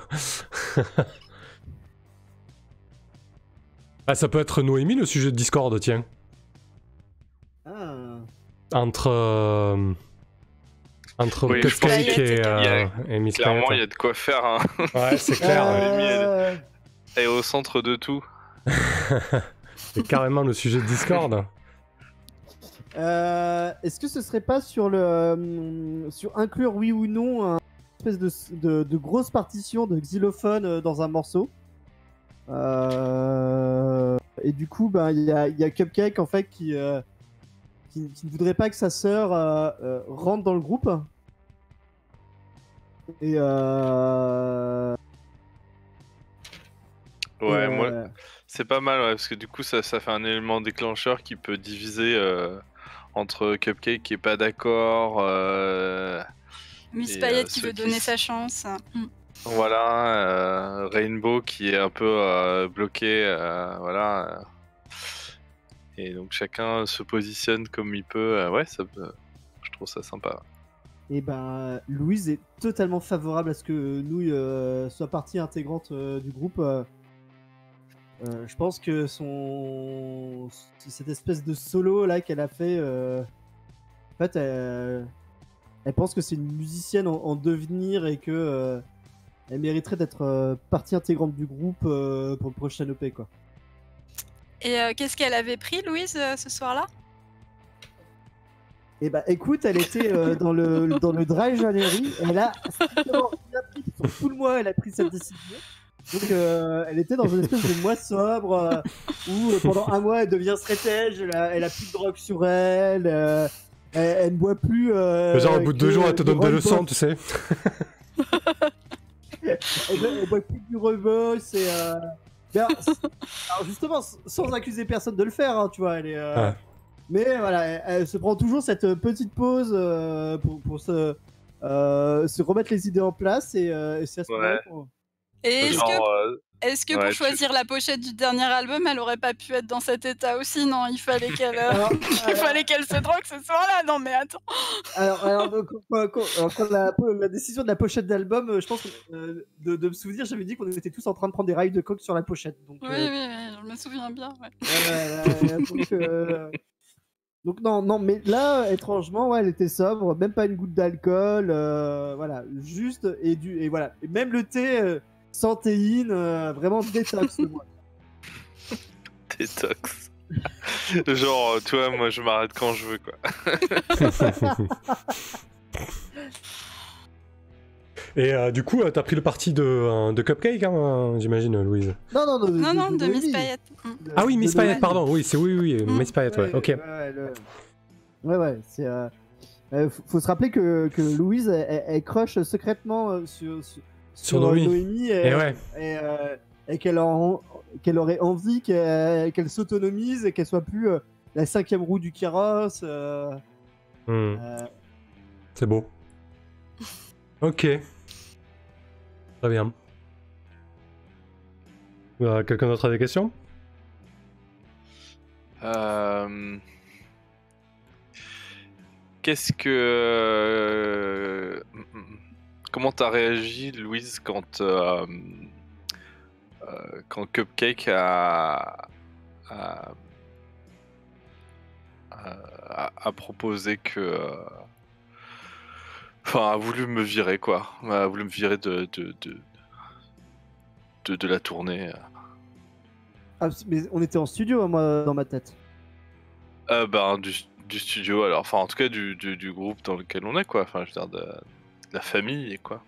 Ah, ça peut être Noémie, le sujet de Discord, tiens. Ah. Entre Oui, je pense Cupcake qu'il y et Miss Clairement, il y Payette. a de quoi faire. Hein. Ouais, c'est clair. Euh, Elle est au centre de tout. C'est carrément le sujet de Discord. Est-ce que ce serait pas sur sur inclure oui ou non une espèce de grosse partition de xylophone dans un morceau? Et du coup, ben, il y a Cupcake en fait qui ne voudrait pas que sa sœur rentre dans le groupe. Et Ouais, moi, c'est pas mal, ouais, parce que du coup, ça fait un élément déclencheur qui peut diviser entre Cupcake qui est pas d'accord. Miss Et, Payette qui ceux veut qui donner s- sa chance. Voilà, Rainbow qui est un peu bloqué, voilà. Et donc chacun se positionne comme il peut. Ouais, je trouve ça sympa. Et ben, Louise est totalement favorable à ce que Nouille soit partie intégrante du groupe. Je pense que cette espèce de solo là qu'elle a fait, en fait, elle pense que c'est une musicienne en devenir et que elle mériterait d'être partie intégrante du groupe pour le prochain EP, quoi. Et qu'est-ce qu'elle avait pris, Louise, ce soir-là? Et bah écoute, elle était dans le Dry January. Elle a strictement rien pris sur tout le mois. Elle a pris cette décision. Donc elle était dans une espèce de mois sobre où pendant un mois elle devient straight edge. Elle a plus de drogue sur elle. Elle ne boit plus. Genre, au bout de 2 jours, elle te donne des leçons, tu sais. Elle boit plus du reboss et. Alors justement, sans accuser personne de le faire, hein, tu vois, elle est. Ouais. Mais voilà, elle se prend toujours cette petite pause pour se remettre les idées en place et c'est à ce moment-là qu'on- Et Genre, est-ce que ouais, pour tu- choisir la pochette du dernier album, elle aurait pas pu être dans cet état aussi? Non, il fallait qu'elle il fallait qu'elle se drogue ce soir-là. Non, mais attends. Alors donc, quand la décision de la pochette d'album, je pense que, de me souvenir, j'avais dit qu'on était tous en train de prendre des rails de coke sur la pochette. Donc, Oui, je me souviens bien. Ouais. donc non, mais là, étrangement, ouais, elle était sobre, même pas une goutte d'alcool, voilà, juste et voilà, et même le thé sans théine, vraiment détox le mois. détox. Genre, tu vois, moi je m'arrête quand je veux, quoi. Et du coup, t'as pris le parti de Cupcake, hein, j'imagine, Louise. Non, De Miss Noémie. Payette. Ah oui, Miss Payette, Noémie. pardon. Oui, Miss Payette, ouais. Ok. Ouais, c'est. Faut se rappeler que Louise, elle crush secrètement sur Noémie. Et ouais. Et qu'elle aurait envie qu'elle s'autonomise et qu'elle soit plus la 5e roue du carrosse. C'est beau. Ok. Très bien. Quelqu'un d'autre a des questions? Qu'est-ce que... Comment t'as réagi, Louise, quand Cupcake a proposé que... Enfin, a voulu me virer, quoi. A voulu me virer de la tournée. Ah, mais on était en studio, moi, dans ma tête. Du studio, alors, enfin, en tout cas, du groupe dans lequel on est, quoi. Enfin, je veux dire, de la famille, quoi.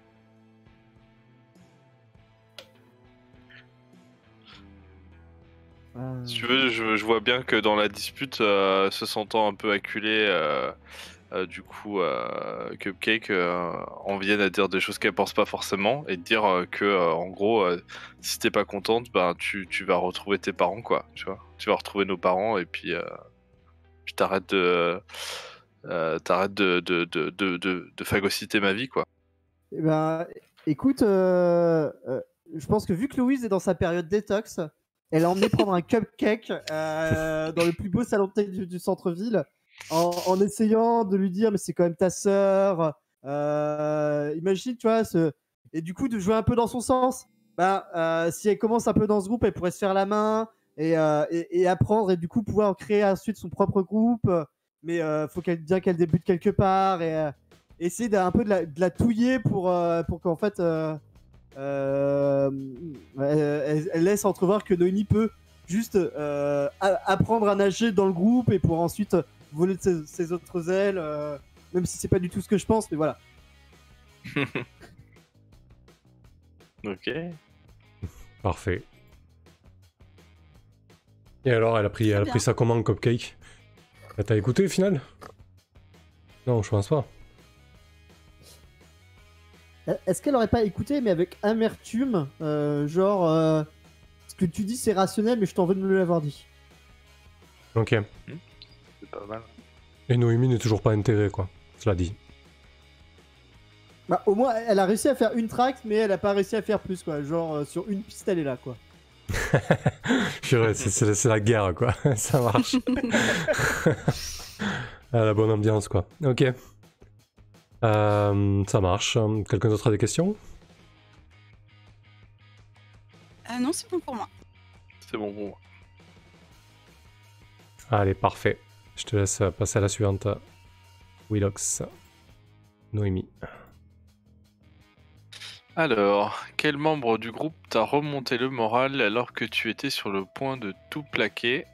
Si tu veux, je vois bien que dans la dispute, se sentant un peu acculé, du coup, Cupcake en vienne à dire des choses qu'elle pense pas forcément et de dire que, en gros, si t'es pas contente, ben tu vas retrouver tes parents, quoi, tu vois. Tu vas retrouver nos parents et puis t'arrêtes de phagocyter ma vie, quoi. Eh ben, écoute, je pense que vu que Louise est dans sa période détox, elle a emmené prendre un cupcake dans le plus beau salon de thé du centre-ville en essayant de lui dire mais c'est quand même ta sœur. Imagine, tu vois, et du coup de jouer un peu dans son sens. Si elle commence un peu dans ce groupe, elle pourrait se faire la main et apprendre et du coup pouvoir créer ensuite son propre groupe. Mais faut bien qu'elle débute quelque part et essayer un peu de la touiller pour qu'en fait elle laisse entrevoir que Noémie peut juste apprendre à nager dans le groupe et pour ensuite voler de ses autres ailes, même si c'est pas du tout ce que je pense, mais voilà. Ok. Parfait. Et alors, elle a pris ça comment, Cupcake? T'as écouté au final? Non, je pense pas. Est-ce qu'elle aurait pas écouté, mais avec amertume, ce que tu dis c'est rationnel, mais je t'en veux de me l'avoir dit. Ok. C'est pas mal. Et Noémie n'est toujours pas intégrée, quoi. Cela dit. Au moins, elle a réussi à faire une track, mais elle a pas réussi à faire plus, quoi. Sur une piste, elle est là, quoi. C'est la guerre, quoi. Ça marche. La bonne ambiance, quoi. Ok. Ça marche. Quelqu'un d'autre a des questions? Non, c'est bon pour moi. C'est bon pour moi. Allez, parfait. Je te laisse passer à la suivante. Willox. Noémie. Alors, quel membre du groupe t'a remonté le moral alors que tu étais sur le point de tout plaquer?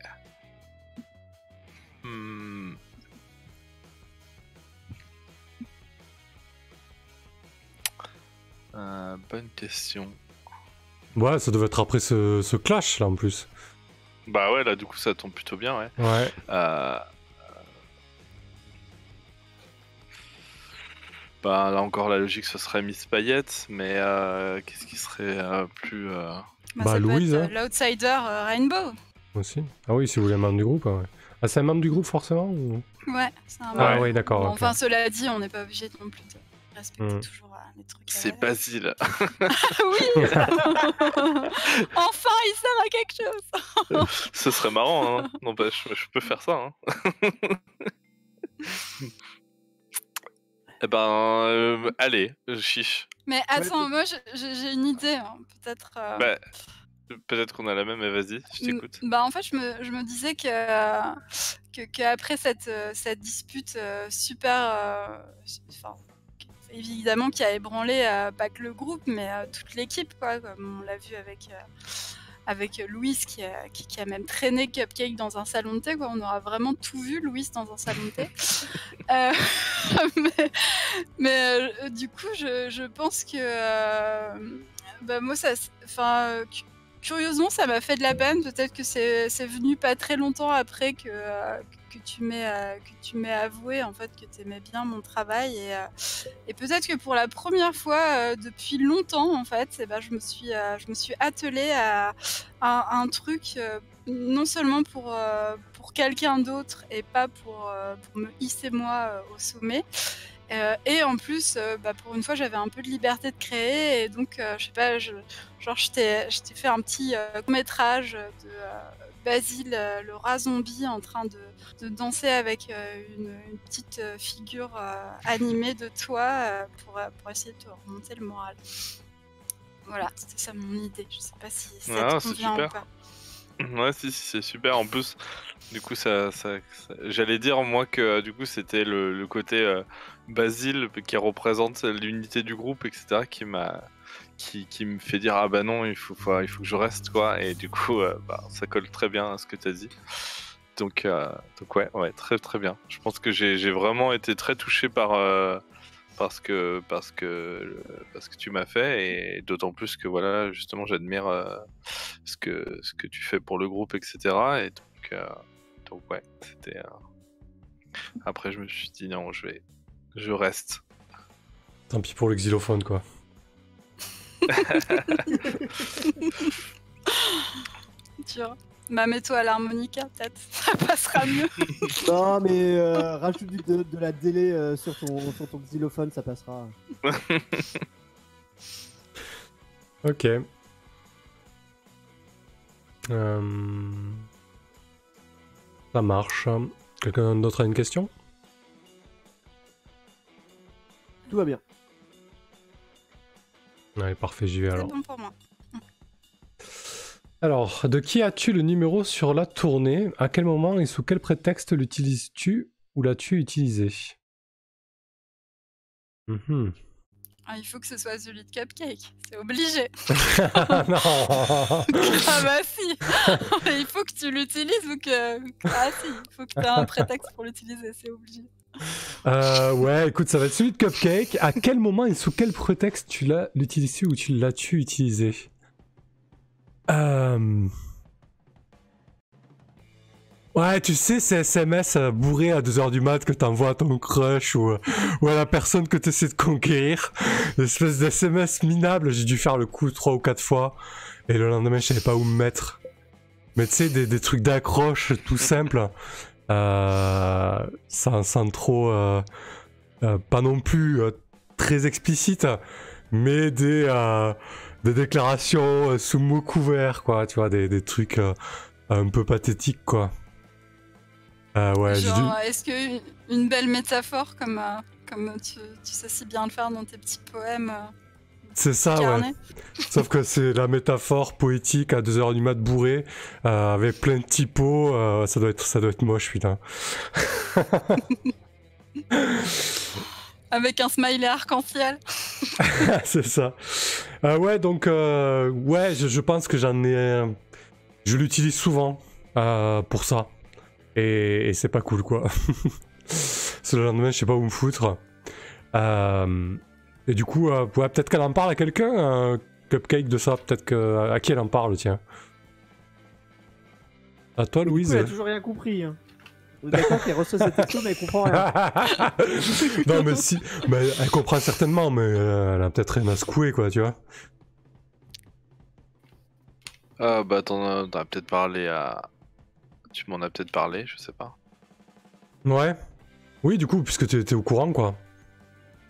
Bonne question. Ouais, ça devait être après ce clash, là, en plus. Bah ouais, là, du coup, ça tombe plutôt bien, ouais. Ouais. Bah là encore, la logique, ce serait Miss Payette, mais qu'est-ce qui serait plus... Bah, ça Louise, peut hein. être l'outsider Rainbow. Aussi. Ah oui, si vous voulez un membre du groupe, ouais. Ah, c'est un membre du groupe, forcément ou... Ouais, c'est un Ah membre. oui, d'accord. Bon, ok. Enfin, cela dit, on n'est pas obligé non plus de respecter toujours les trucs. C'est Basile. Oui. Enfin, il sert à quelque chose. Ce serait marrant, hein. N'empêche, je peux faire ça, hein. Eh ben, allez, chiche. Mais attends, moi j'ai une idée, hein. Peut-être. Bah, peut-être qu'on a la même, mais vas-y, je t'écoute. Bah en fait, je me disais que après cette dispute super, enfin, évidemment qui a ébranlé pas que le groupe, mais toute l'équipe, quoi. Comme on l'a vu avec Louise qui a même traîné Cupcake dans un salon de thé, quoi. On aura vraiment tout vu, Louise, dans un salon de thé. Mais du coup, je pense que bah, moi, curieusement, ça m'a fait de la peine. Peut-être que c'est venu pas très longtemps après que tu m'aies avoué en fait que tu aimais bien mon travail et peut-être que pour la première fois depuis longtemps en fait, eh ben, je me suis attelée à un truc non seulement pour quelqu'un d'autre et pas pour me hisser moi au sommet. Et en plus, bah, pour une fois, j'avais un peu de liberté de créer et donc, je sais pas, je t'ai fait un petit court-métrage de Basile, le rat zombie, en train de danser avec une petite figure animée de toi pour essayer de te remonter le moral. Voilà, c'était ça mon idée. Je sais pas si ça te convient ou pas. Ouais, si, c'est super. En plus, du coup, j'allais dire moi que du coup c'était le côté Basile qui représente l'unité du groupe, etc. qui me fait dire ah bah non, il faut que je reste, quoi. Et du coup, bah, ça colle très bien à ce que t'as dit. Donc ouais, très très bien. Je pense que j'ai vraiment été très touché par ce que tu m'as fait, et d'autant plus que voilà, justement, j'admire ce que tu fais pour le groupe, etc. Et donc ouais, Après, je me suis dit non, je reste. Tant pis pour le xylophone, quoi. Dur. Bah, mets-toi à l'harmonica, peut-être. Ça passera mieux. Non, mais rajoute de la délai sur ton xylophone, ça passera. Ok. Ça marche. Quelqu'un d'autre a une question? Tout va bien. Allez, parfait, j'y vais C'est alors. bon pour moi. Alors, de qui as-tu le numéro sur la tournée? À quel moment et sous quel prétexte l'utilises-tu ou l'as-tu utilisé? Mhm. Ah, il faut que ce soit celui de Cupcake. C'est obligé. Non. Ah bah si. Il faut que tu l'utilises ou que... Ah si, il faut que tu aies un prétexte pour l'utiliser, c'est obligé. Ouais, écoute, ça va être celui de Cupcake. À quel moment et sous quel prétexte tu l'as utilisé ou tu l'as-tu utilisé? Ouais, tu sais, ces SMS bourrés à 2h du mat que t'envoies à ton crush ou à la personne que t'essaies de conquérir. L'espèce d'SMS minable, j'ai dû faire le coup 3 ou 4 fois. Et le lendemain, je savais pas où me mettre. Mais tu sais, des trucs d'accroche tout simples. Sans trop... pas non plus très explicite, mais des déclarations sous mots couverts, quoi. Tu vois, des trucs un peu pathétiques, quoi. Ouais, Genre, est-ce que une belle métaphore comme tu sais si bien le faire dans tes petits poèmes c'est ça, ouais. Sauf que c'est la métaphore poétique à 2h du mat bourré, avec plein de typos, ça doit être moche, putain. Avec un smiley arc-en-ciel. C'est ça. Ouais, donc, ouais, je pense que j'en ai... je l'utilise souvent pour ça. Et c'est pas cool, quoi. C'est le lendemain, je sais pas où me foutre. Et du coup, ouais, peut-être qu'elle en parle à quelqu'un, Cupcake, de ça. Peut-être à qui elle en parle, tiens. À toi, Louise? Du coup, elle a toujours rien compris. Hein. On est d'accord qu'elle reçoit cette texto, mais elle comprend rien. Non, mais si. Mais elle comprend certainement, mais elle a peut-être rien à secouer, quoi, tu vois. Bah, t'en as peut-être parlé à. Tu m'en as peut-être parlé, je sais pas. Ouais. Oui, du coup, puisque t'es au courant, quoi.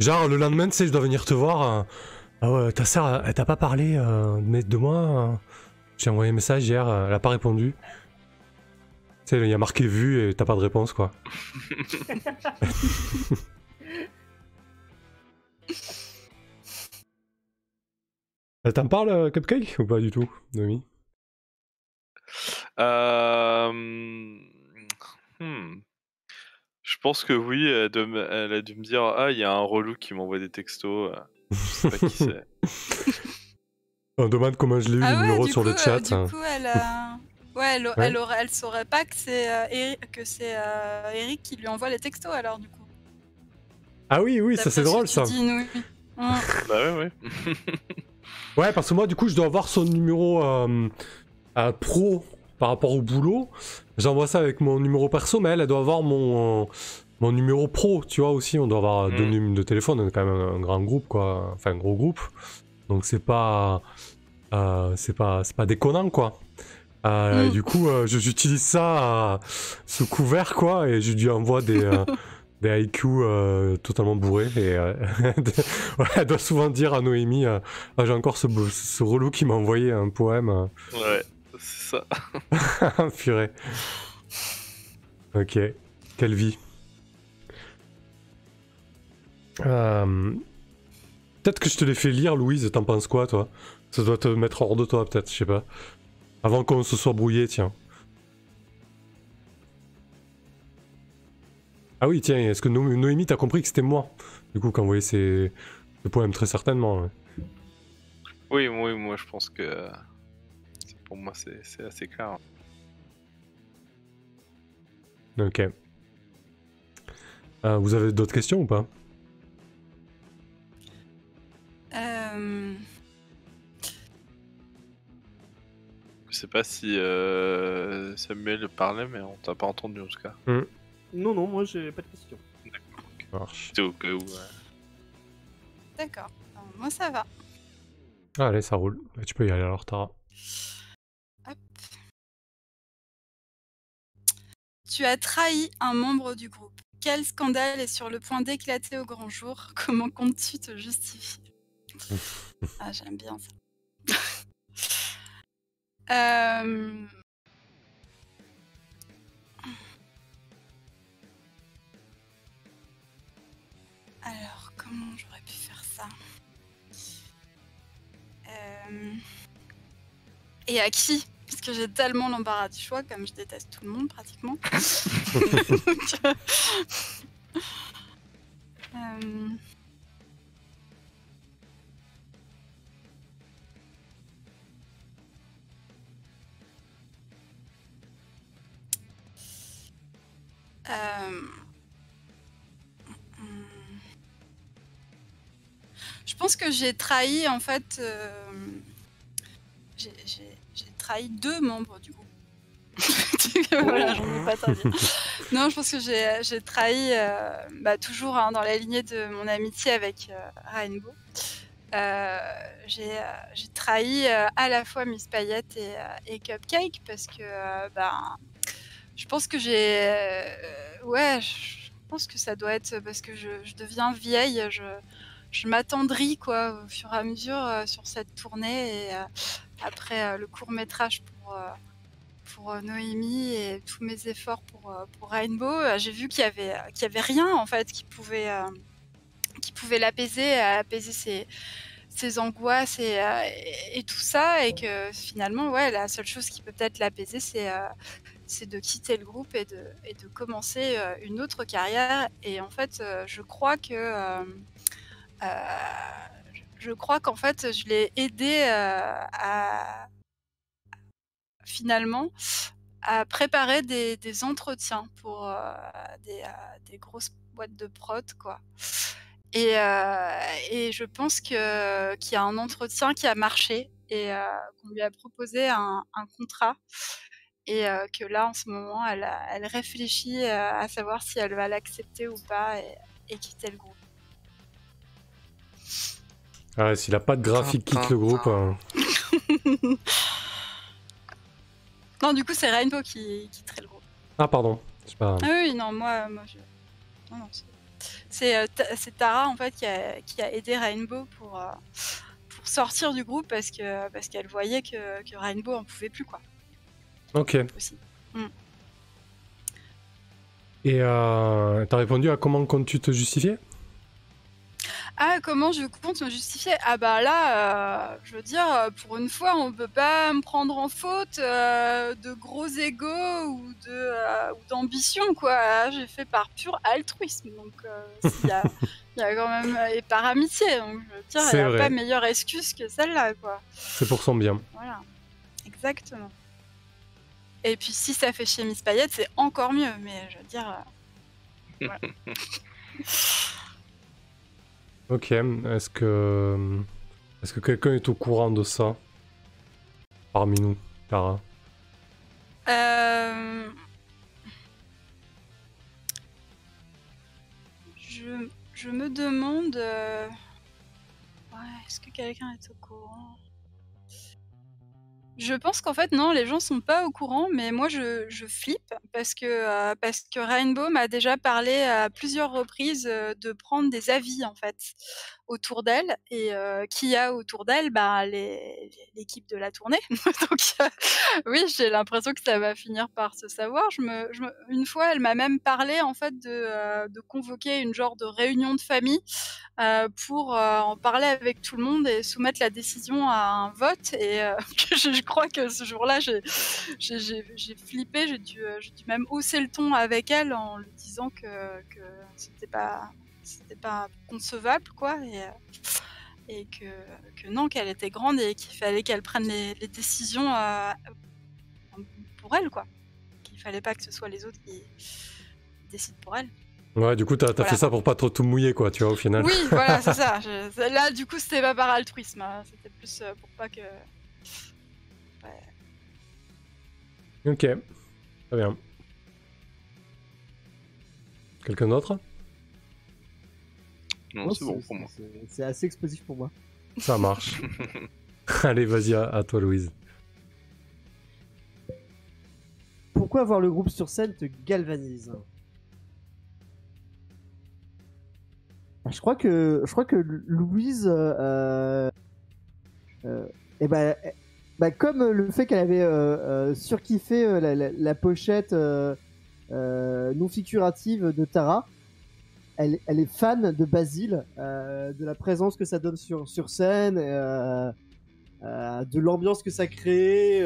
Genre, le lendemain, tu sais, je dois venir te voir. Ah ouais, ta sœur, elle t'a pas parlé de moi. J'ai envoyé un message hier, elle a pas répondu. Tu sais, il y a marqué vu et t'as pas de réponse, quoi. Elle t'en parle, Cupcake, ou pas du tout, Noémie? Je pense que oui, elle a dû me dire ah, il y a un relou qui m'envoie des textos. Je sais pas qui c'est. On demande comment je l'ai eu le numéro sur le chat. Du coup, elle saurait pas que c'est Eric qui lui envoie les textos alors du coup. Ah oui, ça c'est drôle ça. Bah ouais. Ouais, parce que moi du coup je dois avoir son numéro pro par rapport au boulot. J'envoie ça avec mon numéro perso, mais elle doit avoir mon numéro pro, tu vois aussi. On doit avoir deux numéros de téléphone, on est quand même un grand groupe, quoi. Enfin un gros groupe. Donc c'est pas déconnant, quoi. Et du coup, j'utilise ça sous couvert, quoi, et je lui envoie des haïkus totalement bourrés. Et ouais, elle doit souvent dire à Noémie j'ai encore ce relou qui m'a envoyé un poème. Ouais, c'est ça. Purée. Ok, quelle vie. Peut-être que je te l'ai fait lire, Louise, t'en penses quoi, toi? Ça doit te mettre hors de toi, peut-être, je sais pas. Avant qu'on se soit brouillé, tiens. Ah oui, tiens, est-ce que Noémie t'as compris que c'était moi? Du coup, quand vous voyez ce poème, très certainement. Ouais. Oui, moi je pense que pour moi c'est assez clair. Ok. Vous avez d'autres questions ou pas? Je sais pas si Samuel parlait, mais on t'a pas entendu en tout cas. Non, non, moi j'ai pas de questions. Ça marche. C'est au cas où. D'accord. Moi, ça va. Allez, ça roule. Bah, tu peux y aller alors, Tara. Hop. Tu as trahi un membre du groupe. Quel scandale est sur le point d'éclater au grand jour? Comment comptes-tu te justifier? Ah, j'aime bien ça. Euh, Alors, comment j'aurais pu faire ça? Et à qui? Parce que j'ai tellement l'embarras du choix, comme je déteste tout le monde pratiquement. Donc, euh, Je pense que j'ai trahi en fait. J'ai trahi 2 membres du groupe. Voilà, j'en ai pas trahi. Non, je pense que j'ai trahi, toujours hein, dans la lignée de mon amitié avec Rainbow. J'ai trahi à la fois Miss Payette et Cupcake parce que je pense que je pense que ça doit être parce que je deviens vieille, je m'attendris quoi au fur et à mesure sur cette tournée et après le court-métrage pour Noémie et tous mes efforts pour Rainbow, j'ai vu qu'il y avait rien en fait qui pouvait l'apaiser, apaiser ses angoisses et tout ça, et que finalement ouais la seule chose qui peut peut-être l'apaiser c'est de quitter le groupe et de commencer une autre carrière. Et en fait je crois qu'en fait je l'ai aidé à finalement à préparer des entretiens pour des grosses boîtes de prod quoi. Et je pense qu'il y a un entretien qui a marché et qu'on lui a proposé un contrat et que là en ce moment elle réfléchit à savoir si elle va l'accepter ou pas et quitter le groupe. Ah ouais, s'il a pas de graphique, quitte le groupe. Non, du coup c'est Rainbow qui quitterait le groupe. Ah pardon. Je sais pas. Ah oui, non, moi je... Non, c'est Tara en fait qui a aidé Rainbow pour sortir du groupe parce qu'elle voyait que Rainbow en pouvait plus quoi. Ok. Aussi. Et t'as répondu à comment comptes-tu te justifier? Ah, comment je compte me justifier? Ah bah là, je veux dire, pour une fois, on peut pas me prendre en faute de gros égos ou d'ambition, quoi. Là, j'ai fait par pur altruisme, donc il y a quand même... et par amitié, donc je veux dire, il n'y a pas meilleure excuse que celle-là, quoi. C'est pour son bien. Voilà, exactement. Et puis si ça fait chez Miss Payette, c'est encore mieux, mais je veux dire... voilà. Ok, est-ce que quelqu'un est au courant de ça parmi nous, Tara? Je me demande... Ouais, est-ce que quelqu'un est au courant? Je pense qu'en fait non, les gens sont pas au courant, mais moi je flippe parce que Rainbow m'a déjà parlé à plusieurs reprises de prendre des avis en fait autour d'elle et qui y a autour d'elle, l'équipe de la tournée. Donc oui, j'ai l'impression que ça va finir par se savoir. Une fois, elle m'a même parlé en fait de convoquer une genre de réunion de famille pour en parler avec tout le monde et soumettre la décision à un vote. Et je crois que ce jour-là, j'ai flippé, j'ai dû même hausser le ton avec elle en lui disant que c'était pas concevable, quoi, et que non, qu'elle était grande et qu'il fallait qu'elle prenne les décisions pour elle, quoi. Qu'il fallait pas que ce soit les autres qui décident pour elle. Ouais, du coup, t'as fait ça pour pas trop tout mouiller, quoi, tu vois, au final. Oui, voilà, c'est ça. Là, du coup, c'était pas par altruisme. Hein. C'était plus pour pas que... Ouais. Ok, très bien. Quelqu'un d'autre? Non, Non, c'est bon pour moi. C'est assez explosif pour moi. Ça marche. Allez, vas-y, à toi, Louise. Pourquoi voir le groupe sur scène te galvanise? Je crois que Louise, et comme le fait qu'elle avait surkiffé la pochette non figurative de Tara, elle est fan de Basile, de la présence que ça donne sur scène, de l'ambiance que ça crée,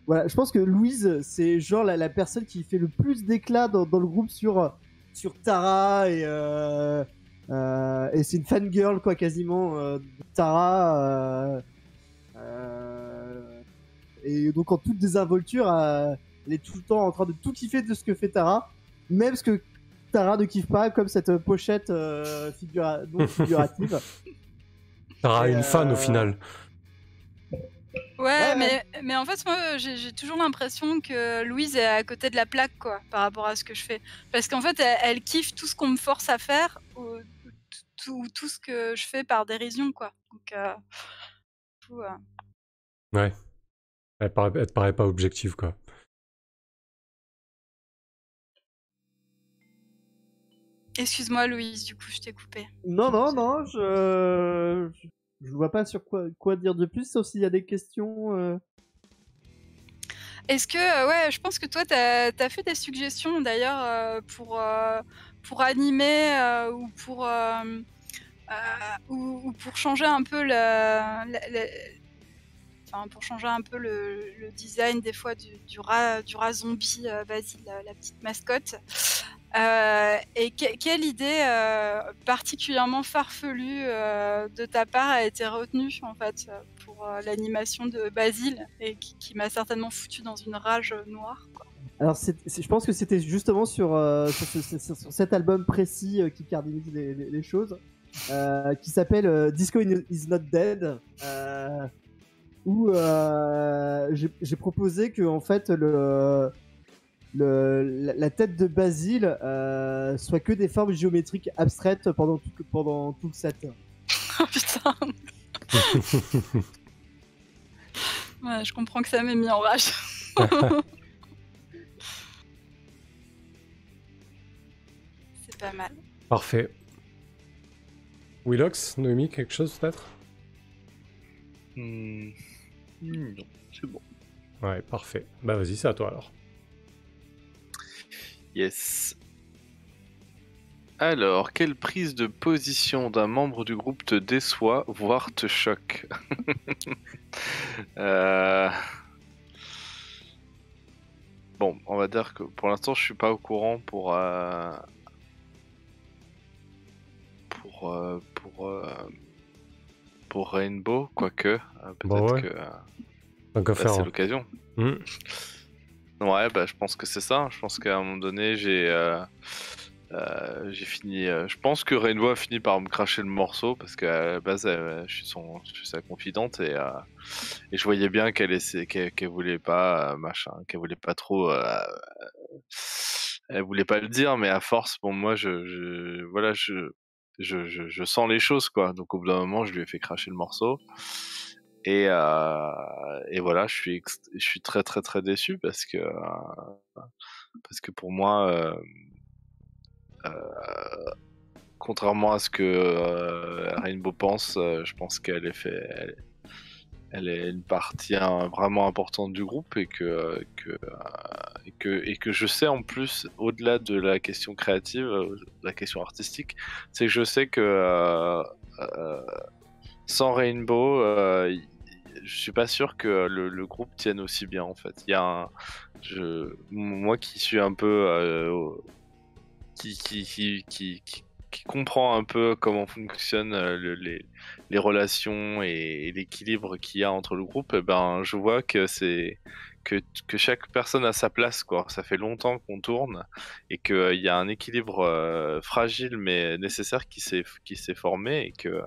voilà, je pense que Louise, c'est genre la personne qui fait le plus d'éclat dans le groupe sur Tara, et c'est une fangirl quoi quasiment de Tara, et donc en toute désinvolture, elle est tout le temps en train de tout kiffer de ce que fait Tara, même ce que Tara ne kiffe pas, comme cette pochette non figurative. Tara Et, une fan au final. Ouais, Ouais. mais en fait, moi, j'ai toujours l'impression que Louise est à côté de la plaque, quoi, par rapport à ce que je fais. Parce qu'en fait, elle kiffe tout ce qu'on me force à faire, ou tout ce que je fais par dérision, quoi. Donc, tout, Ouais. Elle te paraît pas objective, quoi. Excuse-moi, Louise, du coup, je t'ai coupé. Non, je vois pas sur quoi dire de plus, sauf s'il y a des questions. Est-ce que, ouais, je pense que toi, t'as fait des suggestions d'ailleurs pour animer ou pour changer un peu enfin, pour changer un peu le design des fois du rat zombie Basile, la petite mascotte. Et quelle idée particulièrement farfelue de ta part a été retenue en fait pour l'animation de Basile et qui m'a certainement foutu dans une rage noire, quoi. Alors, je pense que c'était justement sur sur cet album précis qui cardinalise les choses, qui s'appelle Disco is Not Dead, où j'ai proposé que en fait la tête de Basile soit que des formes géométriques abstraites pendant tout le set. Oh putain, ouais, je comprends que ça m'ait mis en rage. C'est pas mal. Parfait. Willox, Noémie, quelque chose peut-être? Non, c'est bon. Ouais, parfait. Bah vas-y, c'est à toi alors. Yes. Alors, quelle prise de position d'un membre du groupe te déçoit, voire te choque? Bon, on va dire que pour l'instant, je suis pas au courant pour Rainbow, quoique peut-être Bah ouais. que Tant qu'à faire. c'est Hein. l'occasion. Ouais, bah je pense que c'est ça. Je pense qu'à un moment donné, j'ai fini. Je pense que Rainbow a fini par me cracher le morceau parce qu'à la base, je suis sa confidente et je voyais bien qu'elle voulait pas machin, qu'elle voulait pas trop. Elle voulait pas le dire, mais à force, bon, moi, voilà, je sens les choses, quoi. Donc au bout d'un moment, je lui ai fait cracher le morceau. Et voilà, je suis très très très déçu parce que pour moi, contrairement à ce que Rainbow pense, je pense qu'elle elle est une partie vraiment importante du groupe et que je sais en plus, au-delà de la question créative, la question artistique, c'est que je sais que sans Rainbow, je suis pas sûr que le groupe tienne aussi bien en fait. Il y a moi qui suis un peu qui comprend un peu comment fonctionnent les relations et l'équilibre qu'il y a entre le groupe, et ben je vois que que chaque personne a sa place, quoi. Ça fait longtemps qu'on tourne et qu'il y a un équilibre fragile mais nécessaire qui s'est formé et que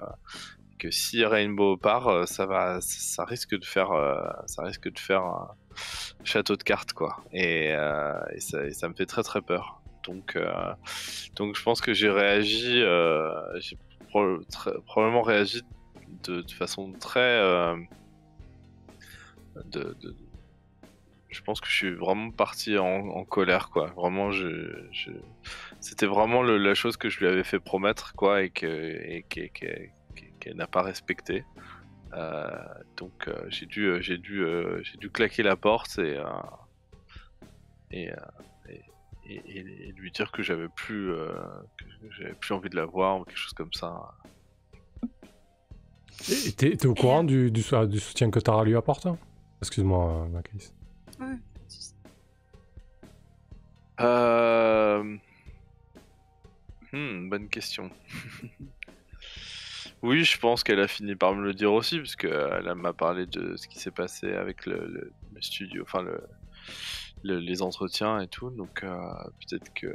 si Rainbow part, ça risque de faire château de cartes, quoi. Et ça me fait très très peur. Donc je pense que j'ai réagi, j'ai probablement réagi de façon très... je pense que je suis vraiment parti en colère, quoi. Vraiment, c'était vraiment la chose que je lui avais fait promettre, quoi, et qu'elle n'a pas respecté. Donc j'ai dû claquer la porte et lui dire que j'avais plus envie de la voir ou quelque chose comme ça. Et t'es au courant du soutien que Tara lui apporte? Excuse-moi, Macaïs. Oui. Bonne question. Oui, je pense qu'elle a fini par me le dire aussi, parce qu'elle m'a parlé de ce qui s'est passé avec le studio, enfin les entretiens et tout, donc peut-être que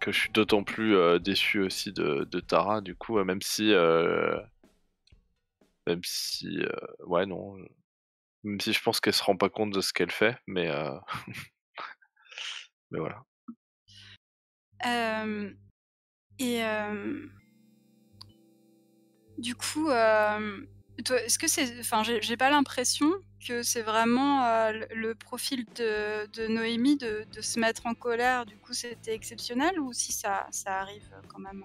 je suis d'autant plus déçu aussi de Tara, du coup, même si ouais, non, même si je pense qu'elle se rend pas compte de ce qu'elle fait, mais mais voilà. Du coup, toi, est-ce que c'est, enfin, j'ai pas l'impression que c'est vraiment le profil de Noémie de se mettre en colère. Du coup, c'était exceptionnel ou si ça arrive quand même.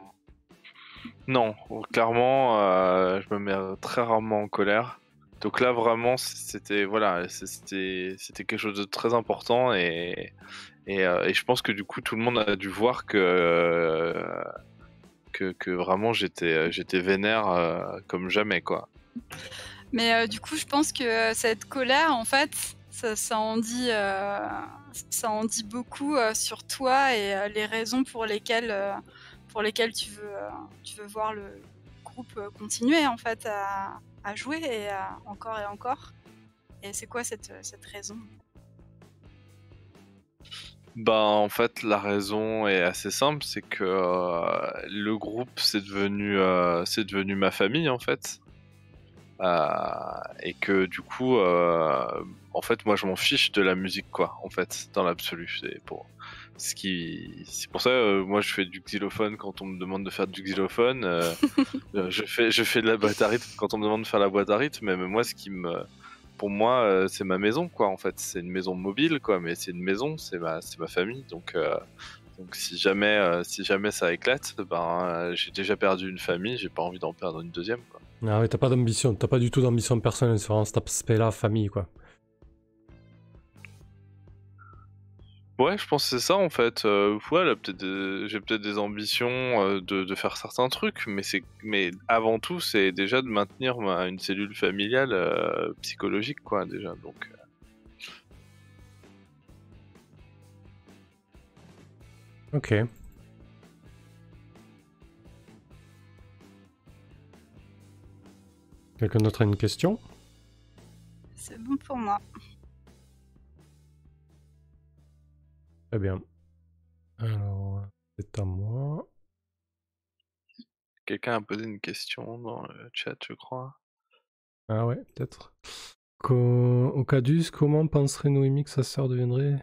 Non, clairement, je me mets très rarement en colère. Donc là, vraiment, c'était voilà, c'était quelque chose de très important et je pense que du coup, tout le monde a dû voir que vraiment j'étais vénère comme jamais, quoi. Mais du coup, je pense que cette colère, en fait, ça en dit beaucoup sur toi et les raisons pour lesquelles tu veux voir le groupe continuer en fait à jouer et encore et encore. Et c'est quoi cette raison? Bah en fait la raison est assez simple, c'est que le groupe c'est devenu ma famille en fait. Et que du coup en fait moi je m'en fiche de la musique quoi en fait dans l'absolu. C'est pour ça moi je fais du xylophone quand on me demande de faire du xylophone, je fais de la boîte à rythme quand on me demande de faire la boîte à rythme, mais moi pour moi c'est ma maison quoi en fait, c'est une maison mobile quoi, mais c'est une maison, c'est ma famille, donc si jamais ça éclate, ben j'ai déjà perdu une famille, j'ai pas envie d'en perdre une deuxième quoi. Ah ouais, t'as pas d'ambition, t'as pas du tout d'ambition personnelle, c'est vraiment cet aspect-là, famille, quoi. Ouais, je pense que c'est ça en fait. Ouais, là, j'ai peut-être des ambitions de faire certains trucs, mais avant tout, c'est déjà de maintenir une cellule familiale psychologique, quoi, déjà. Donc, Ok. Quelqu'un d'autre a une question? C'est bon pour moi. Très bien. Alors, c'est à moi. quelqu'un a posé une question dans le chat, je crois. Ah ouais, peut-être. Ocadus, comment penserait Noémie que sa sœur deviendrait?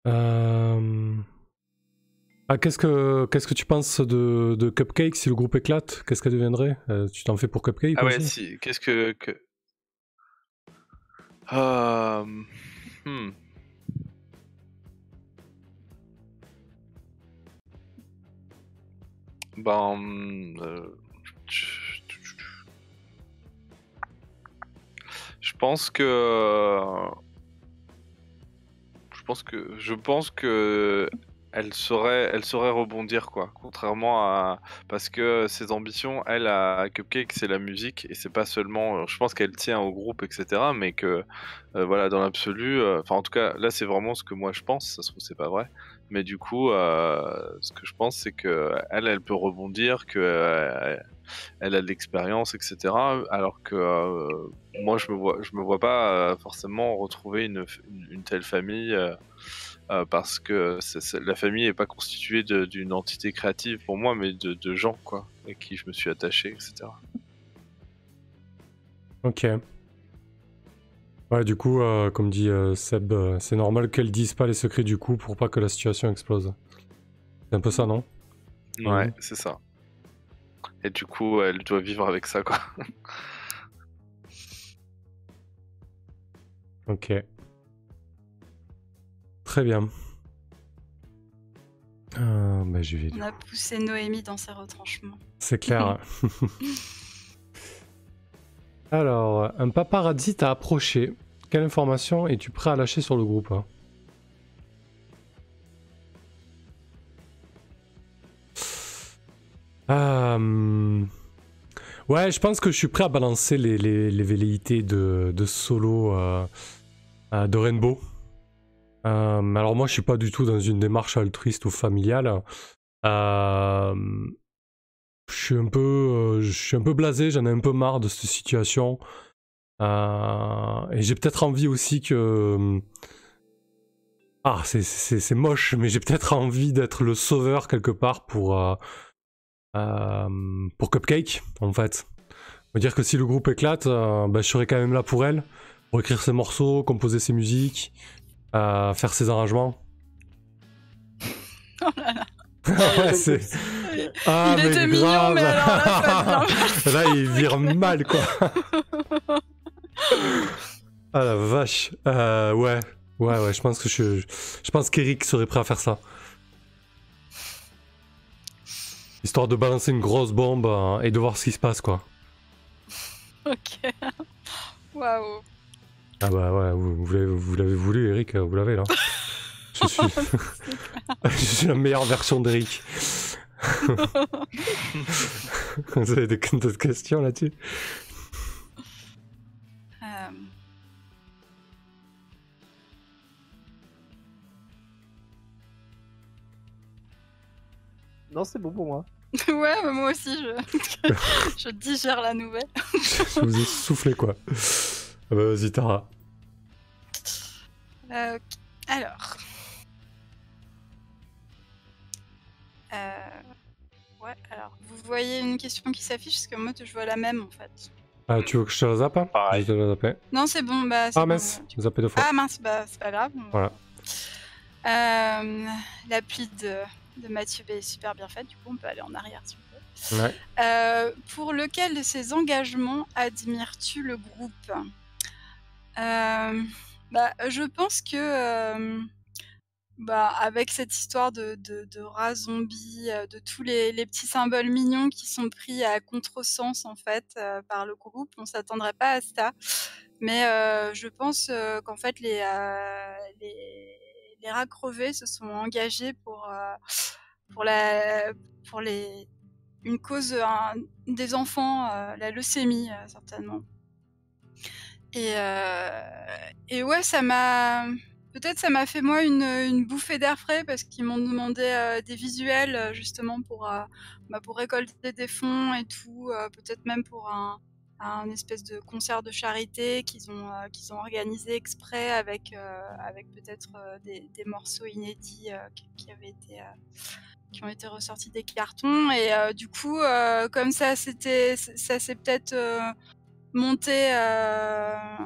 Ah, qu'est-ce que tu penses de Cupcake si le groupe éclate? Qu'est-ce qu'elle deviendrait? Tu t'en fais pour Cupcake Ah ouais, aussi? si. Qu'est-ce que... Euh, hmm. Ben, je pense que elle saurait rebondir quoi. Contrairement à, parce que ses ambitions, elle à Cupcake, c'est la musique et c'est pas seulement. Je pense qu'elle tient au groupe, etc. Mais que voilà, dans l'absolu, enfin en tout cas, là c'est vraiment ce que moi je pense. Ça se trouve c'est pas vrai. Mais du coup, ce que je pense, c'est que elle peut rebondir, que elle a de l'expérience, etc. Alors que moi, je me vois pas forcément retrouver une telle famille parce que la famille n'est pas constituée d'une entité créative pour moi, mais de gens quoi, avec qui je me suis attaché, etc. Ok. Ouais, du coup, comme dit Seb, c'est normal qu'elle dise pas les secrets du coup pour pas que la situation explose. C'est un peu ça, non? Ouais, c'est ça. Et du coup, elle doit vivre avec ça, quoi. Ok. Très bien. Bah, je vais... On a poussé Noémie dans ses retranchements. C'est clair. Alors, un paparazzi t'a approché. Quelle information es-tu prêt à lâcher sur le groupe? Ouais, je pense que je suis prêt à balancer les velléités de solo de Rainbow. Alors moi, je suis pas du tout dans une démarche altruiste ou familiale. Je suis un peu blasé, j'en ai un peu marre de cette situation. Et j'ai peut-être envie aussi que... Ah, c'est moche, mais j'ai peut-être envie d'être le sauveur quelque part pour Cupcake, en fait. On va dire que si le groupe éclate, bah, je serai quand même là pour elle, pour écrire ses morceaux, composer ses musiques, faire ses arrangements. Oh là là. Ouais, c'est... Ah, Il était mignon, grave. mais alors là, ça devient Là, il vire mal, quoi. Ah la vache. Ouais, je pense que je pense qu'Eric serait prêt à faire ça. Histoire de balancer une grosse bombe et de voir ce qui se passe, quoi. Ok. Waouh. Ah bah ouais, vous l'avez voulu, Eric, vous l'avez là. Je suis... je suis la meilleure version d'Eric. Vous avez d'autres questions là-dessus? Non, c'est bon pour moi. Ouais, mais moi aussi, je digère la nouvelle. Je vous ai soufflé, quoi. Ah bah vas-y, Tara. Alors. Ouais, alors, vous voyez une question qui s'affiche, parce que moi, je vois la même, en fait. Ah, tu veux que je te la zappe? Pareil. Je te la zappe. Non, c'est bon, bah... Ah bon, mince, j'ai zappé 2 fois. Ah mince, bah c'est pas grave. Voilà. L'appli de Mathieu B est super bien faite, du coup on peut aller en arrière si on veut. Ouais. Pour lequel de ces engagements admires-tu le groupe? Bah, je pense que bah, avec cette histoire de rats zombies, de tous les petits symboles mignons qui sont pris à contresens en fait par le groupe, on s'attendrait pas à ça. Mais je pense qu'en fait les rats crevés se sont engagés pour une cause des enfants, la leucémie certainement. Et ouais, ça m'a fait moi une bouffée d'air frais parce qu'ils m'ont demandé des visuels justement pour récolter des fonds et tout, peut-être même pour un espèce de concert de charité qu'ils ont organisé exprès avec peut-être des morceaux inédits qui ont été ressortis des cartons. Et du coup, comme ça s'est peut-être monté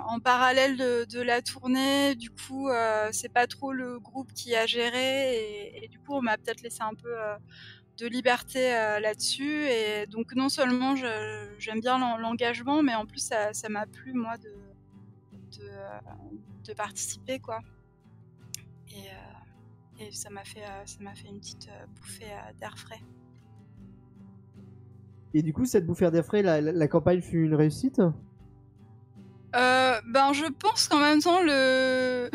en parallèle de la tournée. Du coup, c'est pas trop le groupe qui a géré et du coup, on m'a peut-être laissé un peu de liberté là-dessus. Et donc, non seulement j'aime bien l'engagement, mais en plus, ça m'a plu, moi, de participer, quoi. Et ça m'a fait une petite bouffée d'air frais. Et du coup, cette bouffée d'air frais, la campagne fut une réussite? Ben, je pense qu'en même temps, le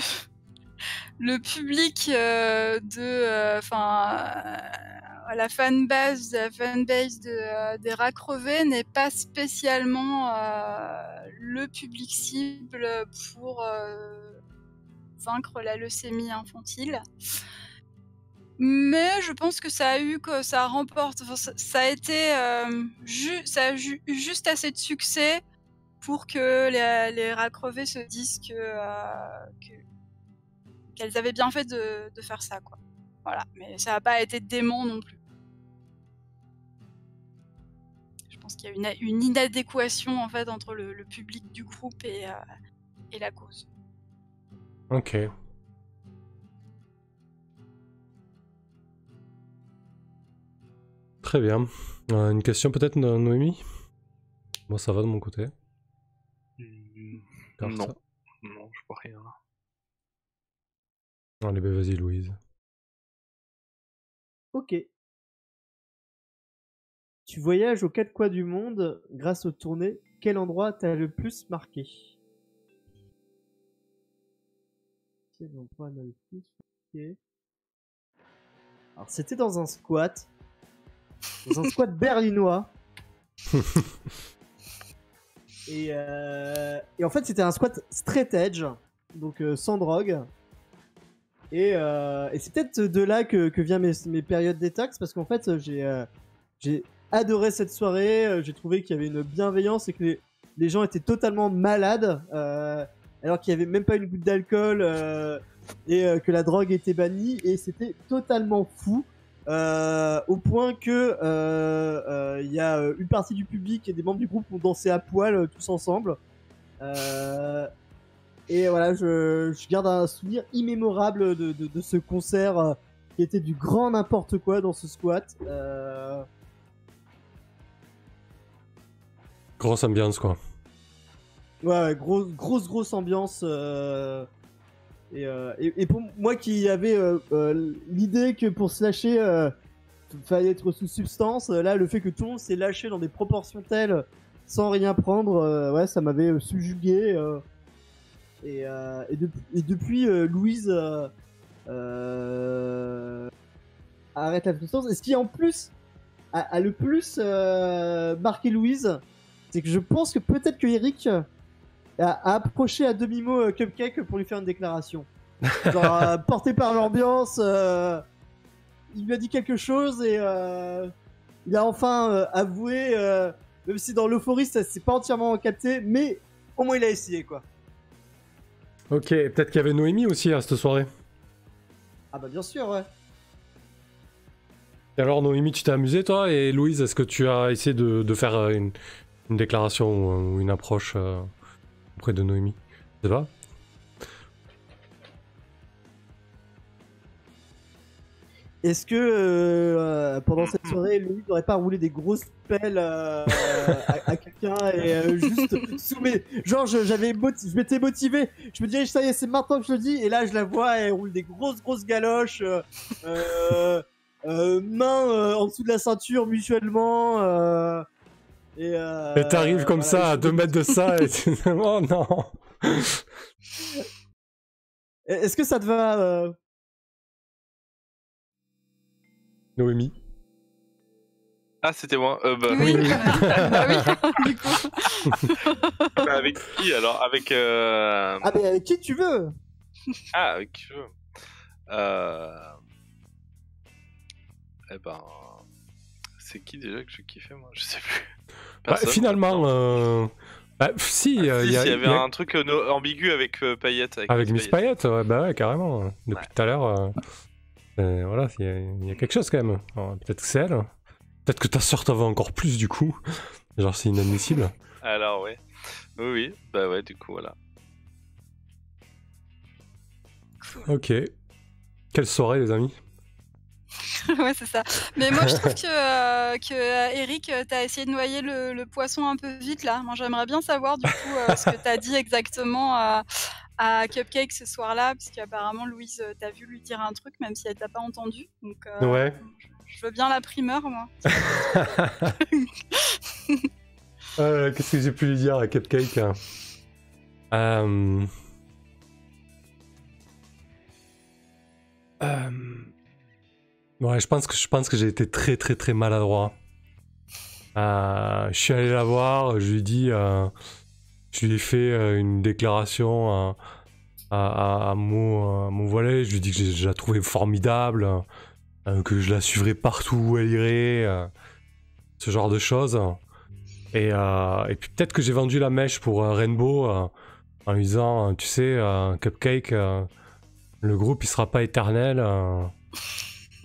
public la fanbase des rats crevés n'est pas spécialement le public cible pour vaincre la leucémie infantile. Mais je pense que ça remporte, ça a été ça a eu juste assez de succès pour que les rats crevés se disent qu'elles avaient bien fait de faire ça, quoi. Voilà, mais ça n'a pas été dément non plus. Je pense qu'il y a une inadéquation en fait entre le public du groupe et et la cause. Ok. Très bien. Une question peut-être, Noémie? Moi, ça va de mon côté. Garde Non. ça. Non, je vois rien. Allez, ben vas-y, Louise. Ok. Tu voyages aux quatre coins du monde grâce aux tournées. Quel endroit t'a le plus marqué? Quel endroit m'a le plus marqué? Alors, c'était dans un squat. Dans un squat berlinois. Et en fait, c'était un squat straight edge. Donc, sans drogue. Et c'est peut-être de là que viennent mes périodes détox. Parce qu'en fait, j'ai adoré cette soirée. J'ai trouvé qu'il y avait une bienveillance et que les gens étaient totalement malades. Alors qu'il n'y avait même pas une goutte d'alcool. Et que la drogue était bannie. Et c'était totalement fou. Au point que il y a une partie du public et des membres du groupe qui ont dansé à poil tous ensemble. Et voilà, je garde un souvenir immémorable de ce concert qui était du grand n'importe quoi dans ce squat. Grosse ambiance, quoi. Ouais, grosse ambiance. Et pour moi qui avait l'idée que pour se lâcher, fallait être sous substance, là, le fait que tout le monde s'est lâché dans des proportions telles, sans rien prendre, ouais, ça m'avait subjugué. Et depuis, Louise arrête la substance. Et ce qui en plus a le plus marqué Louise, c'est que je pense que peut-être que Eric a approché à demi-mot Cupcake pour lui faire une déclaration. Genre, porté par l'ambiance, il lui a dit quelque chose et il a enfin avoué, même si dans l'euphorie ça s'est pas entièrement capté, mais au moins il a essayé, quoi. Ok, peut-être qu'il y avait Noémie aussi à cette soirée. Ah bah bien sûr, ouais. Et alors, Noémie, tu t'es amusé, toi? Et Louise, est-ce que tu as essayé de faire une déclaration ou une approche auprès de Noémie? Ça va? Est-ce que pendant cette soirée, Louis n'aurait pas roulé des grosses pelles à quelqu'un et juste sous mes... Genre, je m'étais motivé, je me disais, ça y est, c'est maintenant que je le dis, et là, je la vois, elle roule des grosses galoches, mains en dessous de la ceinture mutuellement, et t'arrives comme voilà, ça à 2 mètres de ça et tu... Oh non! Est-ce que ça te va Noémie? Ah, c'était moi. Oui. Bah oui, du coup. Bah, avec qui alors? Avec. Ah, mais avec qui tu veux? Ah, avec qui je veux. Eh ben. C'est qui déjà que je kiffais, moi? Je sais plus. Bah, Personne. finalement, bah, si, Si, y a- il y y avait a- un truc ambigu avec Payette. avec Miss Payette, ouais, bah ouais, carrément. Depuis Ouais. tout à l'heure, voilà, il y a quelque chose quand même. Alors, peut-être que c'est elle. Peut-être que ta soeur t'en veut encore plus du coup. Genre, c'est inadmissible. Alors, ouais. Oui, bah ouais, du coup, voilà. Ok. Quelle soirée, les amis? Ouais, c'est ça. Mais moi, je trouve que Eric, t'as essayé de noyer le poisson un peu vite là. Moi, j'aimerais bien savoir du coup ce que t'as dit exactement à Cupcake ce soir-là, puisqu'apparemment Louise t'a vu lui dire un truc, même si elle t'a pas entendu. Donc, Ouais. je veux bien la primeur, moi. Qu'est-ce que j'ai pu lui dire à Cupcake? Ouais, je pense que j'ai été très maladroit. Je suis allé la voir, je lui ai fait une déclaration à mon volet. Je lui ai dit que je la trouvais formidable, que je la suivrais partout où elle irait, ce genre de choses. Et puis peut-être que j'ai vendu la mèche pour Rainbow en lui disant, tu sais, Cupcake, le groupe il sera pas éternel.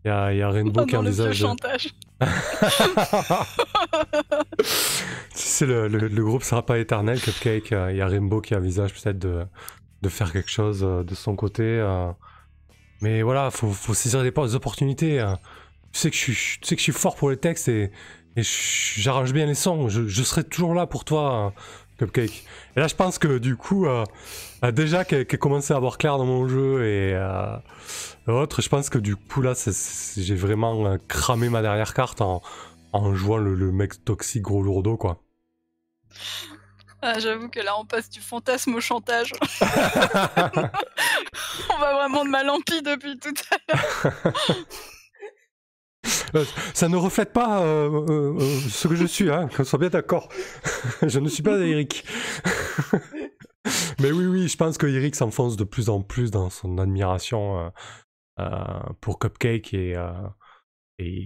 Il y a Rainbow qui Dans le vieux envisage. chantage. Si le groupe sera pas éternel, Cupcake, il y a Rainbow qui envisage peut-être de faire quelque chose de son côté. Mais voilà, faut saisir les opportunités. Tu sais que je suis fort pour les textes et j'arrange bien les sons. Je serai toujours là pour toi, Cupcake. Et là, je pense que du coup, déjà qu'elle commençait à avoir clair dans mon jeu et autres, je pense que du coup là, j'ai vraiment cramé ma dernière carte en jouant le mec toxique gros lourdeau, quoi. Ah, j'avoue que là, on passe du fantasme au chantage. On va vraiment de mal en pis depuis tout à l'heure. Ça ne reflète pas ce que je suis, hein, qu'on soit bien d'accord. Je ne suis pas Eric. Mais oui, je pense que Eric s'enfonce de plus en plus dans son admiration pour Cupcake et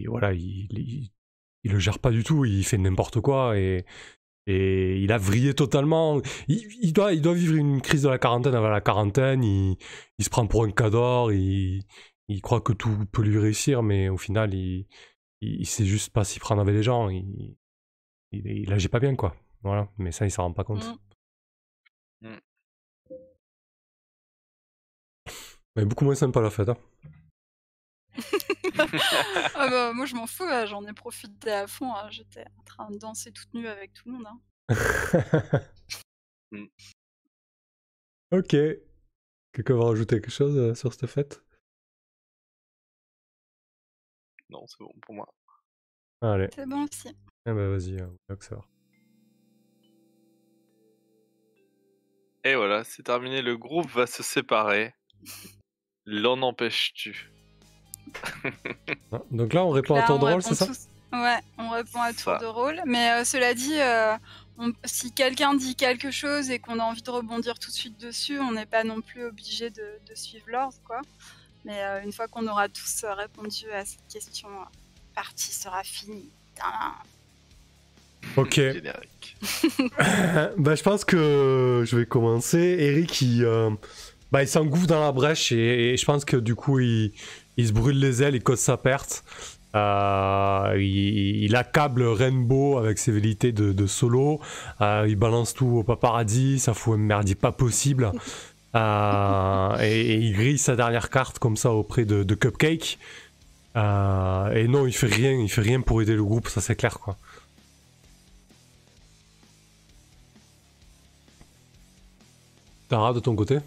voilà, il le gère pas du tout, il fait n'importe quoi et il a vrillé totalement. Il doit vivre une crise de la quarantaine avant la quarantaine, il se prend pour un cador, il croit que tout peut lui réussir, mais au final, il sait juste pas s'y prendre avec les gens, il agit pas bien, quoi. Voilà, mais ça, il s'en rend pas compte. Mais beaucoup moins sympa la fête, hein. Ah bah, moi, je m'en fous, j'en ai profité à fond. J'étais en train de danser toute nue avec tout le monde. Ok. Quelqu'un va rajouter quelque chose sur cette fête? Non, c'est bon pour moi. Allez. C'est bon aussi. Eh ben vas-y, ça va. Et voilà, c'est terminé, le groupe va se séparer. L'en empêches-tu? Donc là, on répond à Là, tour de on rôle, c'est ça? répond Ouais, on répond à tour Ça. de rôle. Mais cela dit, si quelqu'un dit quelque chose et qu'on a envie de rebondir tout de suite dessus, on n'est pas non plus obligé de suivre l'ordre, quoi. Mais une fois qu'on aura tous répondu à cette question, la partie sera finie. Tadam. Ok. Générique. Bah, je pense que je vais commencer. Eric, il s'engouffre dans la brèche et je pense que du coup, il se brûle les ailes, il cause sa perte. Il accable Rainbow avec ses velléités de solo. Il balance tout au paparazzi, ça fout un merdier pas possible. Et il grille sa dernière carte comme ça auprès de Cupcake. Et non, il fait rien pour aider le groupe, ça c'est clair, quoi. Tara, de ton côté?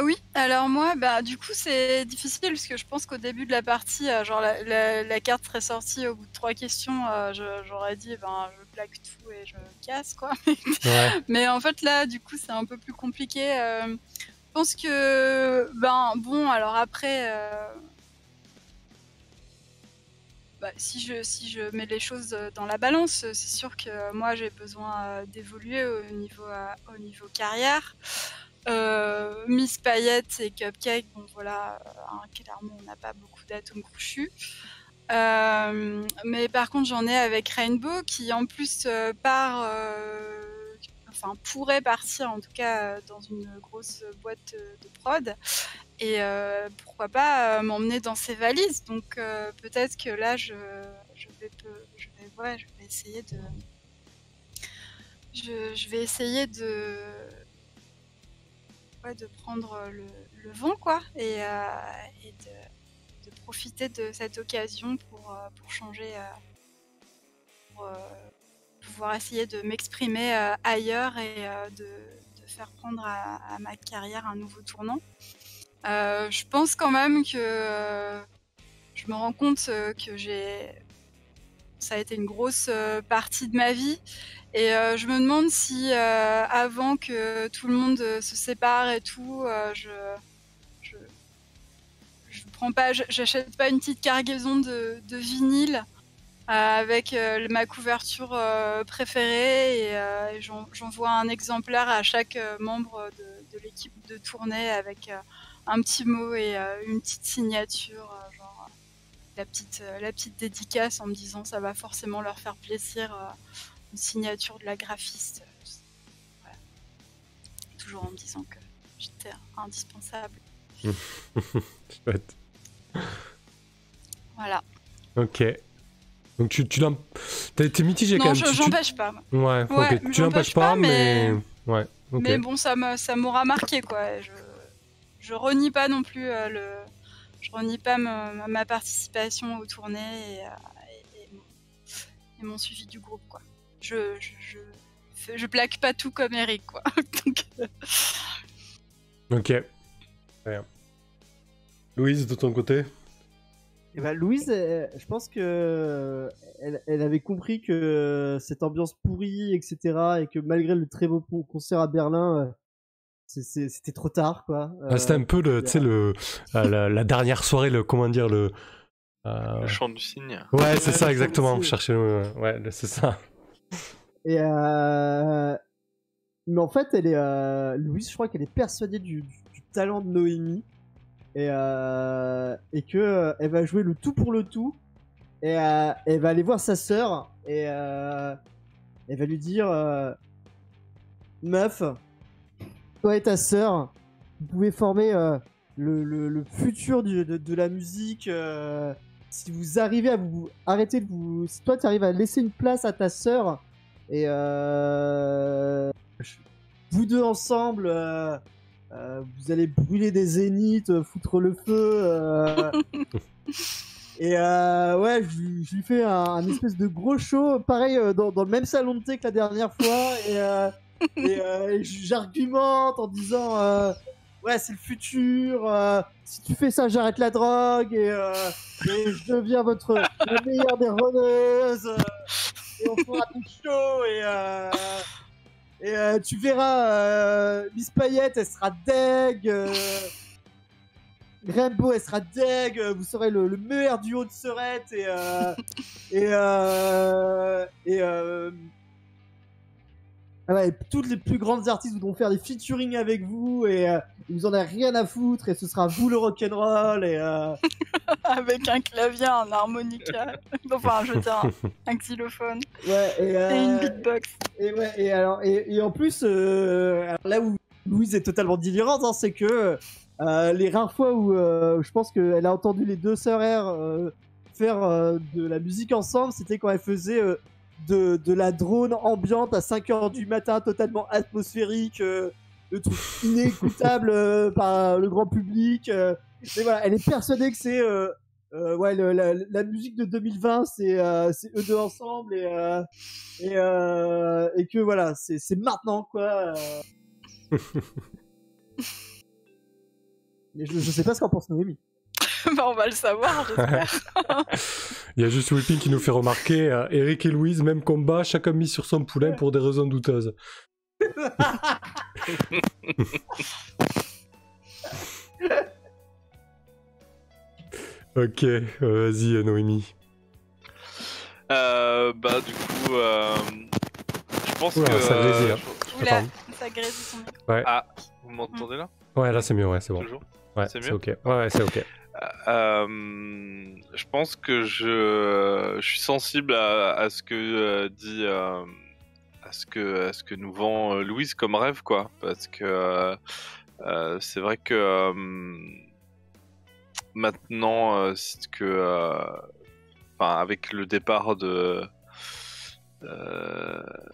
Oui, alors moi, du coup, c'est difficile parce que je pense qu'au début de la partie, genre la carte serait sortie au bout de 3 questions, j'aurais dit, je plaque tout et je casse, quoi. Ouais. Mais en fait, là, du coup, c'est un peu plus compliqué. Je pense que, bon, alors après, si je mets les choses dans la balance, c'est sûr que moi, j'ai besoin d'évoluer au niveau carrière. Miss Paillette et Cupcake, bon voilà, clairement on n'a pas beaucoup d'atomes crochus. Mais par contre j'en ai avec Rainbow qui en plus pourrait partir en tout cas dans une grosse boîte de prod et pourquoi pas m'emmener dans ses valises. Donc peut-être que là je vais essayer de prendre le vent, quoi, et de profiter de cette occasion pour changer, pour pouvoir essayer de m'exprimer ailleurs et de faire prendre à ma carrière un nouveau tournant. Je pense quand même que je me rends compte que ça a été une grosse partie de ma vie. Et je me demande si avant que tout le monde se sépare et tout, je prends pas, j'achète pas une petite cargaison de vinyle avec ma couverture préférée et j'envoie un exemplaire à chaque membre de l'équipe de tournée avec un petit mot et une petite signature, genre la petite dédicace en me disant ça va forcément leur faire plaisir. Une signature de la graphiste. Voilà. Toujours en me disant que j'étais indispensable. Chouette. Voilà. Ok. Donc t'es mitigé quand Non, même. j'empêche pas. Ouais, Ouais, ok. Tu j'empêche l'empêches pas, pas, mais... Ouais, ok. Mais bon, ça m'aura marqué, quoi. Je renie pas non plus je renie pas ma participation aux tournées et mon suivi du groupe, quoi. Je plaque pas tout comme Eric, quoi. Donc, Ok. Très bien. Louise, de ton côté? Et bah, Louise, je pense que elle avait compris que cette ambiance pourrie, etc., et que malgré le très beau concert à Berlin, c'était trop tard, quoi. C'était un peu tu sais, la dernière soirée, comment dire, Le chant du cygne. Ouais, c'est Ouais, ça, le exactement. chant du cygne. Cherchez ouais, c'est ça. Et mais en fait, Louise, je crois qu'elle est persuadée du talent de Noémie et que elle va jouer le tout pour le tout et elle va aller voir sa sœur et elle va lui dire meuf, toi et ta sœur, vous pouvez former le futur de la musique. Si vous arrivez à vous arrêter si toi tu arrives à laisser une place à ta sœur et vous deux ensemble, vous allez brûler des zéniths, foutre le feu. Et ouais, je lui fais un espèce de gros show, pareil dans le même salon de thé que la dernière fois. Et j'argumente en disant ouais, c'est le futur. Si tu fais ça, j'arrête la drogue et je deviens la meilleure des runneuses. Et on fera des shows et tu verras, Miss Payette, elle sera deg. Rainbow, elle sera deg. Vous serez le meilleur duo de Serette ah ouais, toutes les plus grandes artistes voudront faire des featuring avec vous et vous en avez rien à foutre et ce sera vous le rock'n'roll et avec un clavier, un harmonica, enfin, je veux dire, un xylophone ouais, et une beatbox. Et ouais, et en plus, alors là où Louise est totalement délirante, hein, c'est que les rares fois où je pense qu'elle a entendu les deux sœurs R faire de la musique ensemble, c'était quand elle faisait de la drone ambiante à 5h du matin, totalement atmosphérique, le truc inécoutable par le grand public. Mais voilà, elle est persuadée que c'est ouais, la musique de 2020, c'est eux deux ensemble et que voilà, c'est maintenant, quoi. Mais je sais pas ce qu'en pense Noémie. Bah, on va le savoir, j'espère. Il y a juste Whipping qui nous fait remarquer Eric et Louise, même combat, chacun mis sur son poulain pour des raisons douteuses. Ok, vas-y Noémie. Bah du coup, je pense Oula, que... ça grésille, hein. Oula, Attends. ça grésille son micro. Ouais. Ah, vous m'entendez là? Ouais, là c'est mieux, ouais, c'est bon. Toujours? Ouais, C'est c'est mieux? ok. Ouais, c'est ok. Je pense que je suis sensible à ce que dit... à ce que nous vend Louise comme rêve, quoi. Parce que c'est vrai que maintenant, c'est que... Enfin, avec le départ de...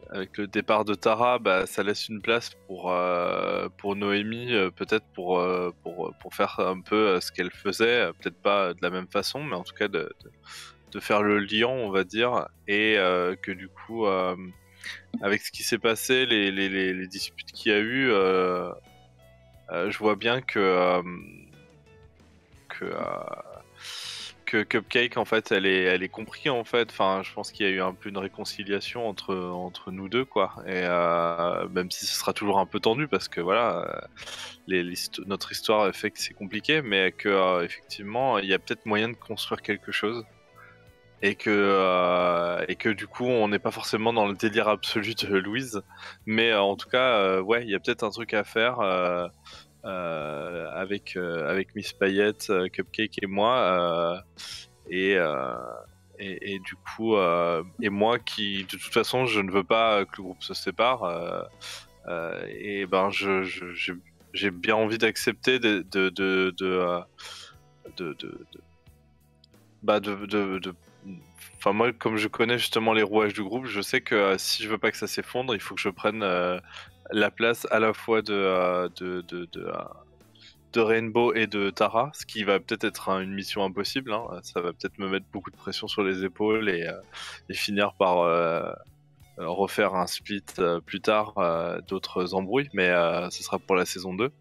avec le départ de Tara, bah, ça laisse une place pour Noémie, peut-être pour faire un peu ce qu'elle faisait, peut-être pas de la même façon, mais en tout cas de faire le lien, on va dire, et que du coup, avec ce qui s'est passé, les disputes qu'il y a eu, je vois bien que Cupcake, en fait, elle est compris, en fait. Enfin, je pense qu'il y a eu un peu une réconciliation entre nous deux, quoi. Et même si ce sera toujours un peu tendu, parce que voilà, notre histoire fait que c'est compliqué, mais que effectivement, il y a peut-être moyen de construire quelque chose. Et que du coup, on n'est pas forcément dans le délire absolu de Louise, mais en tout cas, ouais, il y a peut-être un truc à faire. Avec Miss Payette, Cupcake et moi, et du coup, et moi qui, de toute façon, je ne veux pas que le groupe se sépare, et ben j'ai bien envie d'accepter bah enfin moi comme je connais justement les rouages du groupe, je sais que si je veux pas que ça s'effondre, il faut que je prenne la place à la fois de Rainbow et de Tara, ce qui va peut-être être une mission impossible, hein. Ça va peut-être me mettre beaucoup de pression sur les épaules et finir par refaire un split plus tard, d'autres embrouilles, mais ce sera pour la saison 2.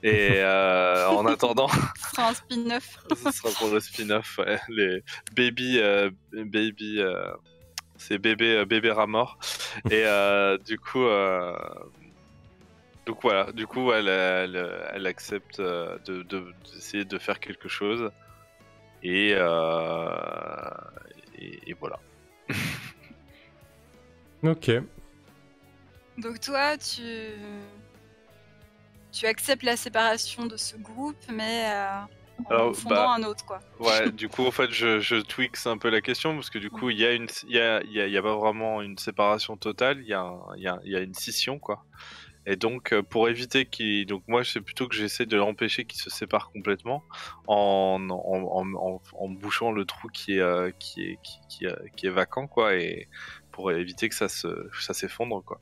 Et en attendant, Ce sera un spin-off. ce sera pour le spin-off, ouais, les c'est bébé Ramor. Et du coup, donc voilà, du coup elle accepte d'essayer de faire quelque chose et voilà. Ok. Donc toi, tu acceptes la séparation de ce groupe, mais en Alors, fondant un autre, quoi. Ouais, du coup, en fait, je tweaks un peu la question parce que du coup, il y a pas vraiment une séparation totale, il y a une scission, quoi. Et donc, pour éviter donc moi, c'est plutôt que j'essaie de l'empêcher qu'il se sépare complètement en bouchant le trou qui est vacant, quoi, et pour éviter que ça s'effondre, quoi.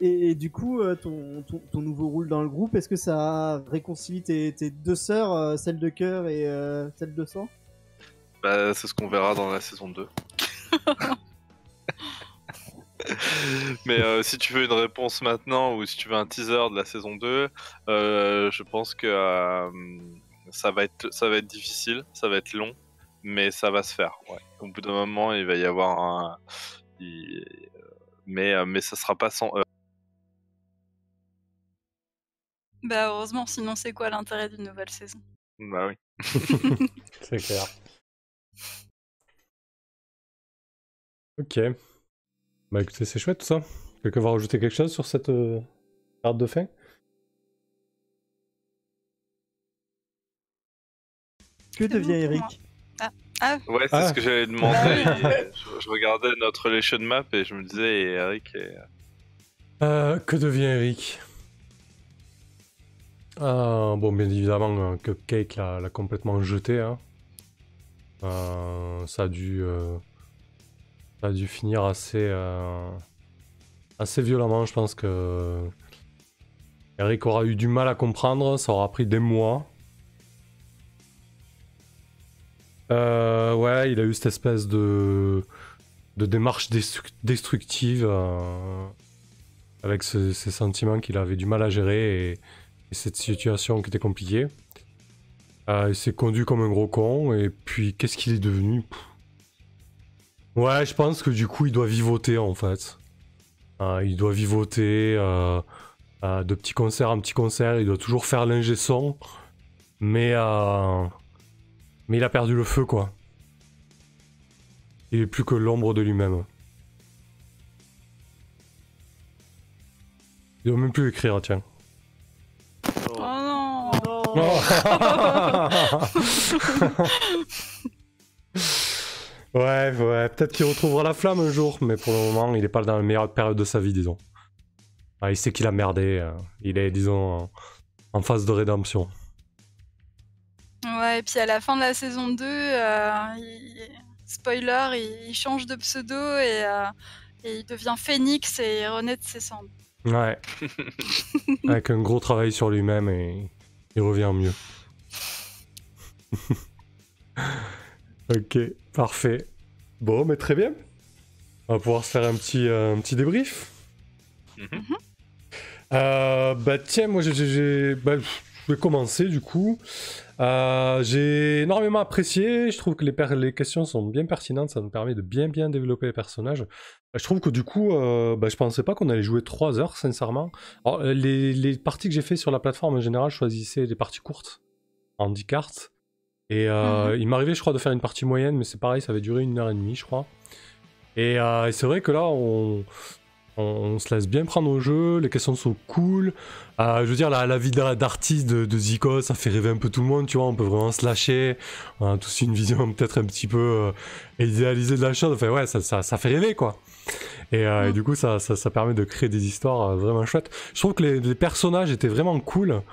Et du coup, ton nouveau rôle dans le groupe, est-ce que ça réconcilie tes deux sœurs, celle de cœur et celle de sang? Bah, c'est ce qu'on verra dans la saison 2. Mais si tu veux une réponse maintenant ou si tu veux un teaser de la saison 2, je pense que ça va être difficile, ça va être long, mais ça va se faire. Ouais. Au bout d'un moment, il va y avoir mais ça sera pas sans heurts. Bah heureusement, sinon c'est quoi l'intérêt d'une nouvelle saison? Bah oui. C'est clair. Ok. Bah écoutez, c'est chouette tout ça. Quelqu'un va rajouter quelque chose sur cette carte de fin? Que devient bon pour Eric? Ouais, c'est ce que j'allais demander. Je regardais notre relation map et je me disais, et Eric Que devient Eric? Bon, bien évidemment, Cupcake l'a complètement jeté. Hein. Ça a dû finir assez violemment. Je pense que Eric aura eu du mal à comprendre. Ça aura pris des mois. Ouais, il a eu cette espèce de démarche destructive avec ces sentiments qu'il avait du mal à gérer et cette situation qui était compliquée. Il s'est conduit comme un gros con et puis qu'est-ce qu'il est devenu? Ouais, je pense que du coup il doit vivoter en fait. Il doit vivoter de petit concert en petit concert, il doit toujours faire l'ingé son, mais il a perdu le feu quoi. Il est plus que l'ombre de lui-même. Il doit même plus écrire, tiens. Oh non. Non. Ouais, peut-être qu'il retrouvera la flamme un jour, mais pour le moment, il est pas dans la meilleure période de sa vie, disons. Il sait qu'il a merdé, il est, disons, en phase de rédemption. Ouais, et puis à la fin de la saison 2, spoiler, il change de pseudo et il devient Phoenix et il renaît de ses cendres. Ouais. Avec un gros travail sur lui-même et il revient mieux. Ok, parfait. Bon, mais très bien. On va pouvoir se faire un petit débrief. Bah tiens, moi je vais commencer du coup. J'ai énormément apprécié, je trouve que les questions sont bien pertinentes, ça nous permet de bien développer les personnages. Je trouve que du coup, je pensais pas qu'on allait jouer 3 heures, sincèrement. Alors, les parties que j'ai fait sur la plateforme en général, je choisissais des parties courtes, en 10 cartes. Et il m'arrivait, je crois, de faire une partie moyenne, mais c'est pareil, ça avait duré 1h30, je crois. Et c'est vrai que là, on se laisse bien prendre au jeu, les questions sont cool. Je veux dire, la vie d'artiste de Zico, ça fait rêver un peu tout le monde, tu vois, on peut vraiment se lâcher. On a tous une vision peut-être un petit peu idéalisée de la chose. Enfin, ouais, ça fait rêver, quoi. Et du coup, ça permet de créer des histoires vraiment chouettes. Je trouve que les personnages étaient vraiment cool.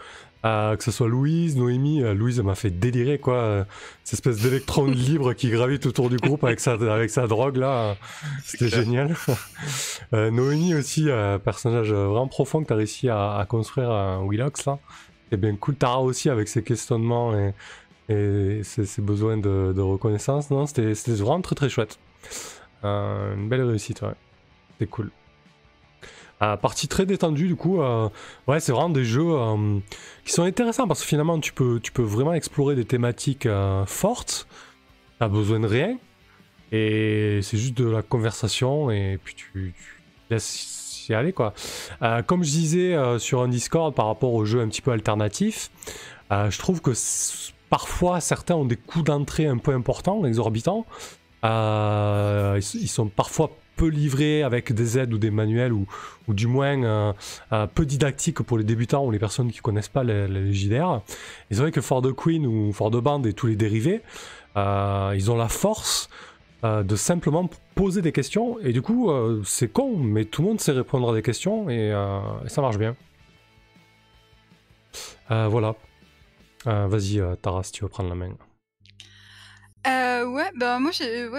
Que ce soit Louise, Noémie, Louise elle m'a fait délirer quoi, cette espèce d'électron libre qui gravite autour du groupe avec sa drogue là, c'était clair. génial. Noémie aussi, personnage vraiment profond que t'as réussi à construire Willox là, c'est bien cool. Tara aussi avec ses questionnements et ses besoins de reconnaissance, non, c'était vraiment très très chouette. Une belle réussite, ouais, c'était cool. Partie très détendue du coup, ouais c'est vraiment des jeux qui sont intéressants parce que finalement tu peux vraiment explorer des thématiques fortes, t'as besoin de rien et c'est juste de la conversation et puis tu laisses y aller quoi. Comme je disais sur un Discord par rapport aux jeux un petit peu alternatifs, je trouve que parfois certains ont des coûts d'entrée un peu importants, exorbitants, ils sont parfois peu livrés avec des aides ou des manuels ou du moins peu didactiques pour les débutants ou les personnes qui connaissent pas les JDR. Et c'est vrai que For the Queen ou For the Band et tous les dérivés, ils ont la force de simplement poser des questions et du coup c'est con mais tout le monde sait répondre à des questions et ça marche bien. Voilà. Vas-y Tara si tu veux prendre la main. Ouais, bah moi j'ai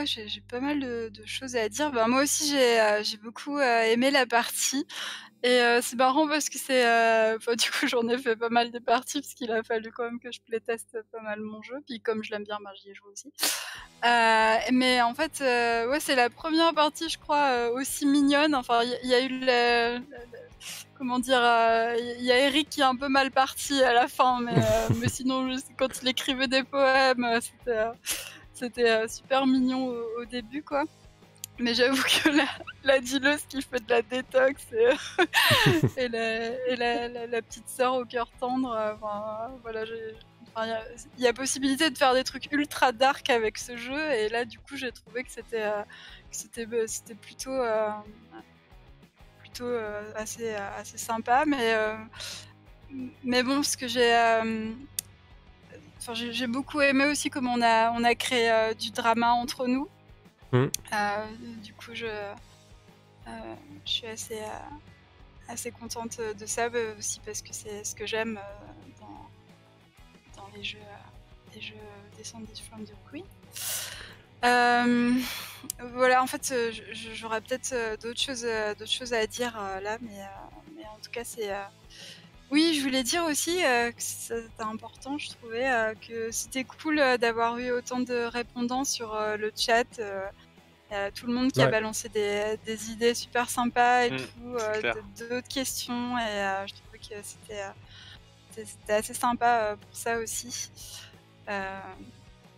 pas mal de choses à dire. Bah moi aussi j'ai beaucoup aimé la partie et c'est marrant parce que c'est enfin du coup j'en ai fait pas mal de parties parce qu'il a fallu quand même que je playteste pas mal mon jeu. Puis comme je l'aime bien, bah j'y ai joué aussi. Mais en fait, ouais c'est la première partie je crois aussi mignonne. Enfin il y a eu comment dire, il y a Eric qui est un peu mal parti à la fin, mais sinon quand il écrivait des poèmes, c'était super mignon au début, quoi. Mais j'avoue que la dealeuse qui fait de la détox et la petite sœur au cœur tendre, voilà, il y a possibilité de faire des trucs ultra dark avec ce jeu, et là, du coup, j'ai trouvé que c'était plutôt assez sympa, mais bon, ce que j'ai beaucoup aimé aussi comme on a créé du drama entre nous. Du coup, je suis assez contente de ça aussi parce que c'est ce que j'aime dans les jeux Descended from the Queen. Voilà, en fait, j'aurais peut-être d'autres choses à dire là, mais en tout cas, c'est. Oui, je voulais dire aussi que c'était important, je trouvais que c'était cool d'avoir eu autant de répondants sur le chat. Tout le monde qui a balancé des idées super sympas et tout, d'autres questions, et je trouvais que c'était assez sympa pour ça aussi.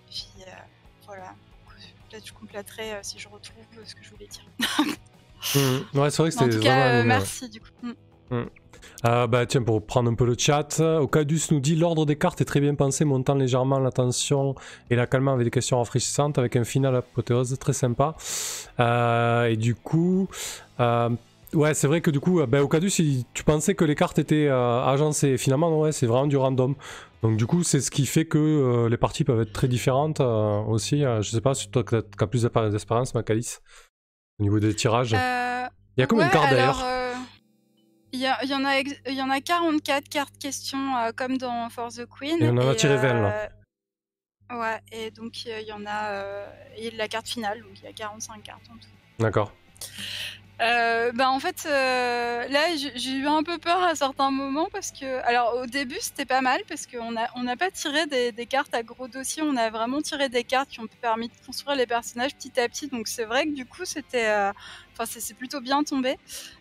Puis voilà, peut-être je compléterai si je retrouve ce que je voulais dire. Ouais, c'est vrai que c'était en tout cas, merci du coup. Bah tiens, pour prendre un peu le chat, Ocadus nous dit l'ordre des cartes est très bien pensé, montant légèrement la tension et la calmant avec des questions rafraîchissantes, avec un final apothéose très sympa. Et du coup, ouais, c'est vrai que du coup, Ocadus, tu pensais que les cartes étaient agencées. Finalement, ouais, c'est vraiment du random. Donc du coup, c'est ce qui fait que les parties peuvent être très différentes aussi. Je sais pas si toi, tu as plus d'expérience, Macalis, au niveau des tirages. Il y a combien de cartes d'ailleurs? Il y en a 44 cartes questions comme dans For the Queen. Et on en a tiré 20 là. Ouais, et donc il y en a et la carte finale, donc il y a 45 cartes en tout. D'accord. En fait, là j'ai eu un peu peur à certains moments parce que, alors au début c'était pas mal parce qu'on n'a pas tiré des cartes à gros dossier, on a vraiment tiré des cartes qui ont permis de construire les personnages petit à petit, donc c'est vrai que du coup c'était, c'est plutôt bien tombé.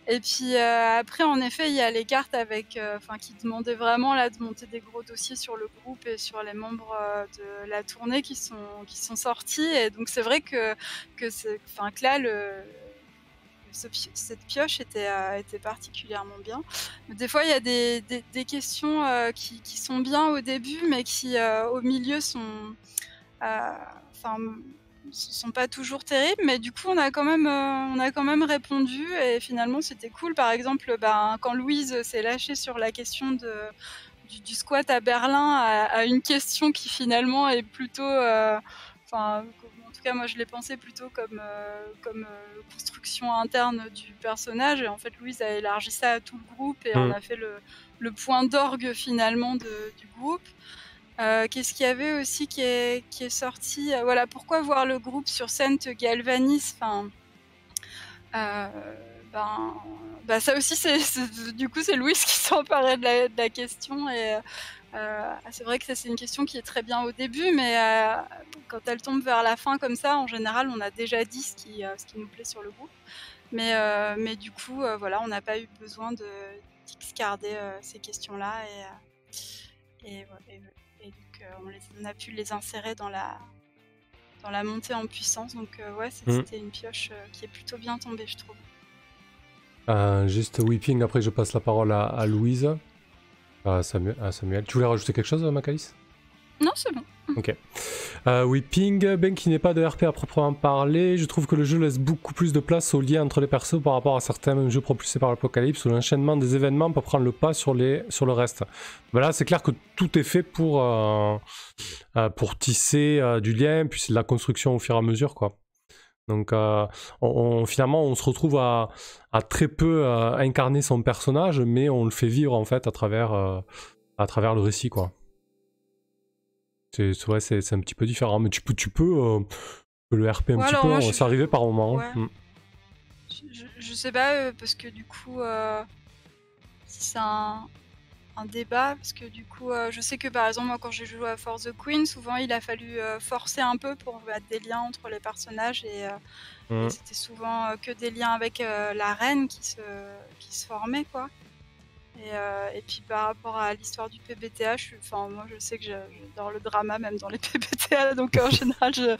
Et puis après en effet il y a les cartes avec, qui demandaient vraiment là de monter des gros dossiers sur le groupe et sur les membres de la tournée qui sont sortis, et donc c'est vrai que là cette pioche était particulièrement bien. Des fois, il y a des questions qui sont bien au début, mais qui au milieu sont pas toujours terribles. Mais du coup, on a quand même répondu, et finalement, c'était cool. Par exemple, quand Louise s'est lâchée sur la question du squat à Berlin, à une question qui finalement est plutôt en tout cas, moi, je l'ai pensé plutôt comme construction interne du personnage. Et en fait, Louise a élargi ça à tout le groupe, et on a fait le le point d'orgue finalement du groupe. Qu'est-ce qu'il y avait aussi qui est sorti voilà, pourquoi voir le groupe sur scène te galvanise, enfin, ça aussi du coup c'est Louise qui s'emparait de la question et c'est vrai que ça c'est une question qui est très bien au début, mais quand elle tombe vers la fin comme ça, en général on a déjà dit ce qui nous plaît sur le groupe, mais du coup voilà, on n'a pas eu besoin d'excarder ces questions-là et donc on a pu les insérer dans la montée en puissance, donc ouais, c'était une pioche qui est plutôt bien tombée, je trouve. Juste Weeping, après je passe la parole à Louise. Samuel. Tu voulais rajouter quelque chose, Macalis? Non, c'est bon. Ok. Weeping, ben qui n'est pas de RP à proprement parler, je trouve que le jeu laisse beaucoup plus de place au lien entre les persos par rapport à certains jeux propulsés par l'Apocalypse où l'enchaînement des événements peut prendre le pas sur le reste. Voilà, c'est clair que tout est fait pour tisser du lien, puis c'est de la construction au fur et à mesure, quoi. Donc finalement on se retrouve à très peu incarner son personnage, mais on le fait vivre en fait à travers le récit, quoi. C'est un petit peu différent, mais tu peux le RP un petit peu, c'est arrivé par moment. Ouais. Je sais pas, parce que du coup si c'est un débat, parce que du coup je sais que par exemple moi quand j'ai joué à For the Queen, souvent il a fallu forcer un peu pour mettre des liens entre les personnages et c'était souvent que des liens avec la reine qui se formaient, quoi. Et puis par rapport à l'histoire du PBTA, moi je sais que j'adore le drama même dans les PBTA, donc en général je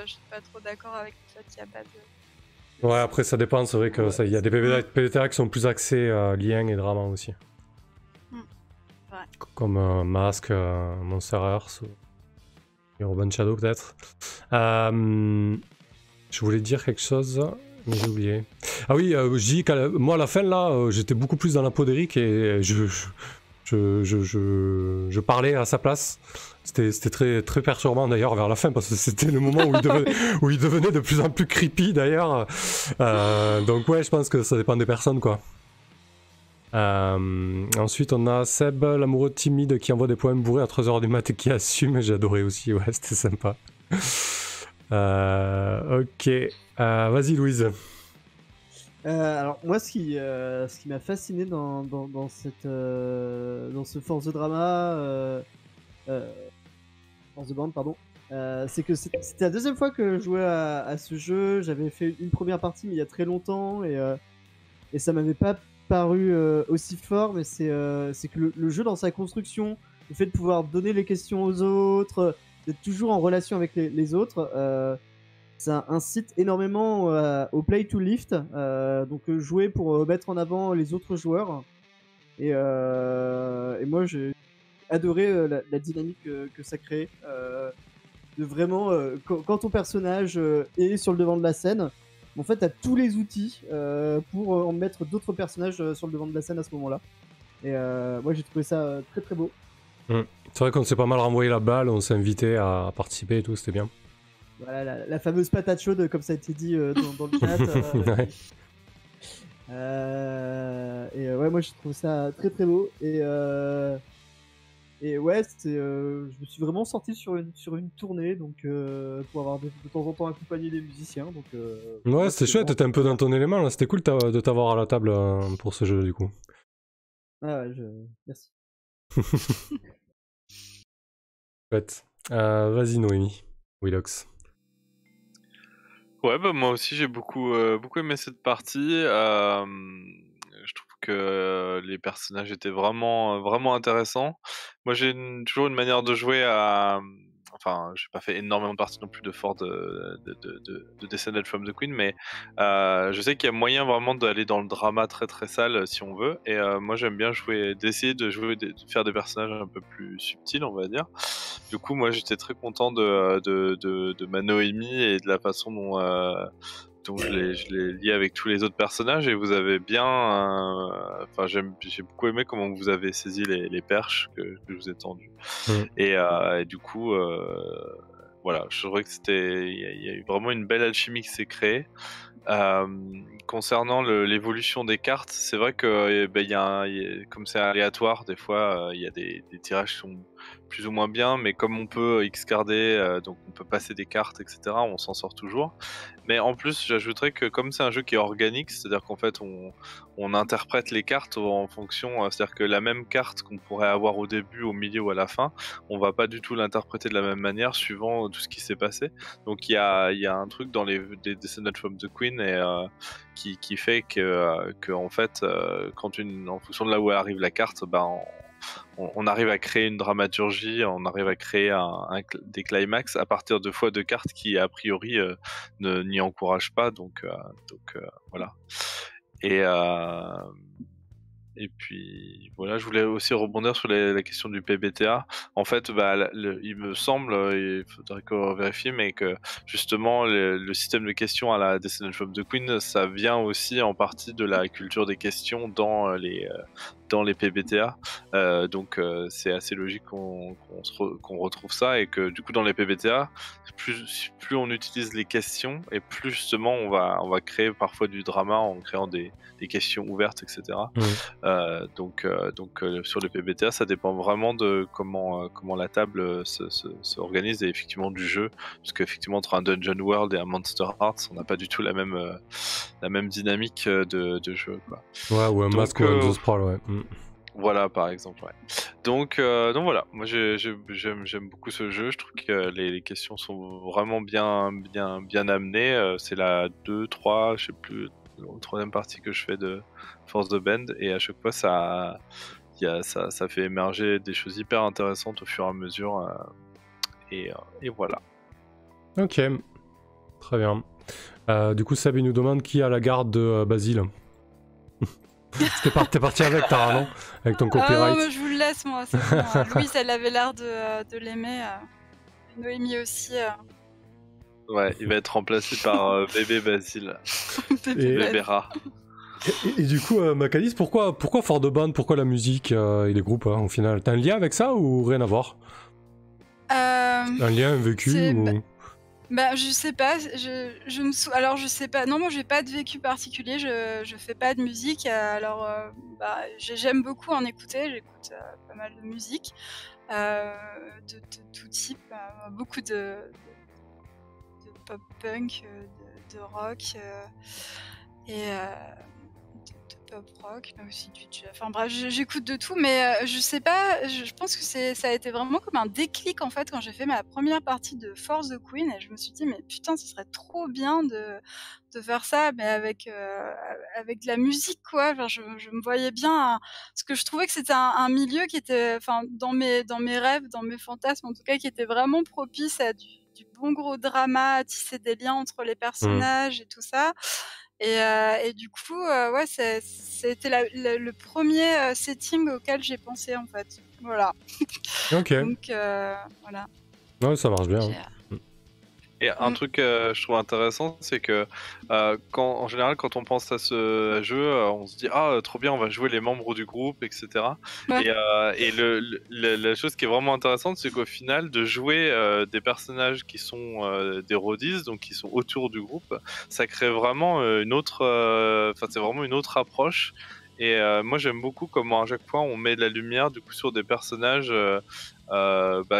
suis pas trop d'accord avec le fait qu'il n'y a pas de... Ouais, après ça dépend, c'est vrai que y a des PBTA qui sont plus axés liens et drama aussi. Ouais. Comme Mask, Monster Earth ou Urban Shadow peut-être. Je voulais dire quelque chose, mais j'ai oublié. Ah oui, je dis qu'à moi à la fin là, j'étais beaucoup plus dans la peau d'Eric et je parlais à sa place. C'était très, très perturbant d'ailleurs vers la fin parce que c'était le moment où il devenait de plus en plus creepy d'ailleurs. Donc ouais, je pense que ça dépend des personnes, quoi. Ensuite on a Seb, l'amoureux timide qui envoie des poèmes bourrés à 3h du mat et qui assume, j'ai adoré aussi, ouais, c'était sympa. Ok, vas-y Louise. Alors moi ce qui m'a fasciné dans ce Force the Drama, Force the Band, pardon, c'est que c'était la deuxième fois que je jouais à ce jeu. J'avais fait une première partie mais il y a très longtemps et ça m'avait pas paru aussi fort, mais c'est que le jeu dans sa construction, le fait de pouvoir donner les questions aux autres, d'être toujours en relation avec les autres, ça incite énormément au play to lift, donc jouer pour mettre en avant les autres joueurs. Et moi j'ai adoré la dynamique que ça crée, de vraiment quand ton personnage est sur le devant de la scène, en fait, t'as tous les outils pour en mettre d'autres personnages sur le devant de la scène à ce moment-là. Et moi, j'ai trouvé ça très très beau. C'est vrai qu'on s'est pas mal renvoyé la balle, on s'est invité à participer et tout, c'était bien. Voilà, la fameuse patate chaude, comme ça a été dit dans le chat. Ouais. Et ouais, moi, je trouve ça très très beau. Et ouais, je me suis vraiment sorti sur une tournée, donc pour avoir de temps en temps accompagné des musiciens. Donc, ouais, c'était chouette, t'étais un peu dans ton élément là, c'était cool de t'avoir à la table pour ce jeu du coup. Ah ouais, merci. Chouette. Vas-y Noémie, Willox. Ouais, bah moi aussi j'ai beaucoup aimé cette partie. Je trouve que les personnages étaient vraiment intéressants. Moi j'ai toujours une manière de jouer enfin, j'ai pas fait énormément de parties non plus de Descended from the Queen, mais je sais qu'il y a moyen vraiment d'aller dans le drama très très sale si on veut. Et moi j'aime bien d'essayer de faire des personnages un peu plus subtils, on va dire. Du coup, moi j'étais très content de ma Noémie et de la façon dont je l'ai lié avec tous les autres personnages, et vous avez bien... Enfin, j'ai beaucoup aimé comment vous avez saisi les perches que je vous ai tendues. Et du coup, voilà, je trouvais que il y a eu vraiment une belle alchimie qui s'est créée. Euh, Concernant l'évolution des cartes, c'est vrai que comme c'est aléatoire, des fois il y a des tirages qui sont plus ou moins bien, mais comme on peut X-carder, donc on peut passer des cartes, etc., on s'en sort toujours. Mais en plus, j'ajouterais que comme c'est un jeu qui est organique, c'est-à-dire qu'en fait on interprète les cartes en fonction, c'est-à-dire que la même carte qu'on pourrait avoir au début, au milieu ou à la fin, on va pas du tout l'interpréter de la même manière suivant tout ce qui s'est passé. Donc il y a un truc dans les Descendants from the Queen qui fait que en fait, en fonction de là où arrive la carte, on arrive à créer une dramaturgie, on arrive à créer des climax à partir de fois de cartes qui a priori n'y encouragent pas. Donc voilà. Et puis voilà, je voulais aussi rebondir sur la question du PBTA. En fait, il me semble, il faudrait qu'on vérifie, mais que justement le système de questions à la Descendant from the Queen, ça vient aussi en partie de la culture des questions dans les PBTA. Donc c'est assez logique qu'on retrouve ça, et que du coup dans les PBTA, plus on utilise les questions, et plus justement on va créer parfois du drama en créant des questions ouvertes, etc. Donc sur les PBTA, ça dépend vraiment de comment la table se organise, et effectivement du jeu, parce qu'effectivement entre un Dungeon World et un Monster Hearts, on n'a pas du tout la même dynamique de jeu, quoi. Ouais, ou un Mask ou The Sprawl, ouais. Voilà, par exemple, ouais. Donc voilà, moi j'aime beaucoup ce jeu. Je trouve que les questions sont vraiment bien amenées. C'est la 2, 3, je sais plus, la troisième partie que je fais de Force the Bend, et à chaque fois ça fait émerger des choses hyper intéressantes au fur et à mesure. Et voilà. Ok, très bien. Du coup, Seb, il nous demande qui a la garde de Basile. T'es parti avec Tara, non? Avec ton copyright. Non, mais je vous le laisse, moi. C'est bon. Louise, elle avait l'air de l'aimer. Noémie aussi. Ouais, il va être remplacé par bébé Basile. Bébé rat. Et du coup, Macalis, pourquoi For the Band, pourquoi la musique et les groupes, au final? T'as un lien avec ça ou rien à voir? Un lien, un vécu ou... je sais pas, alors je sais pas, non, moi j'ai pas de vécu particulier, je fais pas de musique, alors j'aime beaucoup en écouter, j'écoute pas mal de musique, de tout type, beaucoup de pop-punk, de rock, et de pop rock, mais aussi du jazz. Enfin bref, j'écoute de tout, mais je sais pas, je pense que ça a été vraiment comme un déclic en fait quand j'ai fait ma première partie de Force the Queen, et je me suis dit mais putain, ce serait trop bien de faire ça, mais avec de la musique, quoi. Enfin, je me voyais bien, parce que je trouvais que c'était un milieu qui était, enfin, dans mes rêves, dans mes fantasmes en tout cas, qui était vraiment propice à du bon gros drama, à tisser des liens entre les personnages et tout ça. Et du coup, ouais, c'était le premier setting auquel j'ai pensé, en fait. Voilà. Ok. Donc, voilà. Ouais, ça marche bien. Et un truc que je trouve intéressant, c'est que en général, quand on pense à ce jeu, on se dit trop bien, on va jouer les membres du groupe, etc. Ouais. Et la chose qui est vraiment intéressante, c'est qu'au final, de jouer des personnages qui sont des roadies, donc qui sont autour du groupe, ça crée vraiment une autre, c'est vraiment une autre approche. Et moi, j'aime beaucoup comment à chaque fois on met de la lumière du coup sur des personnages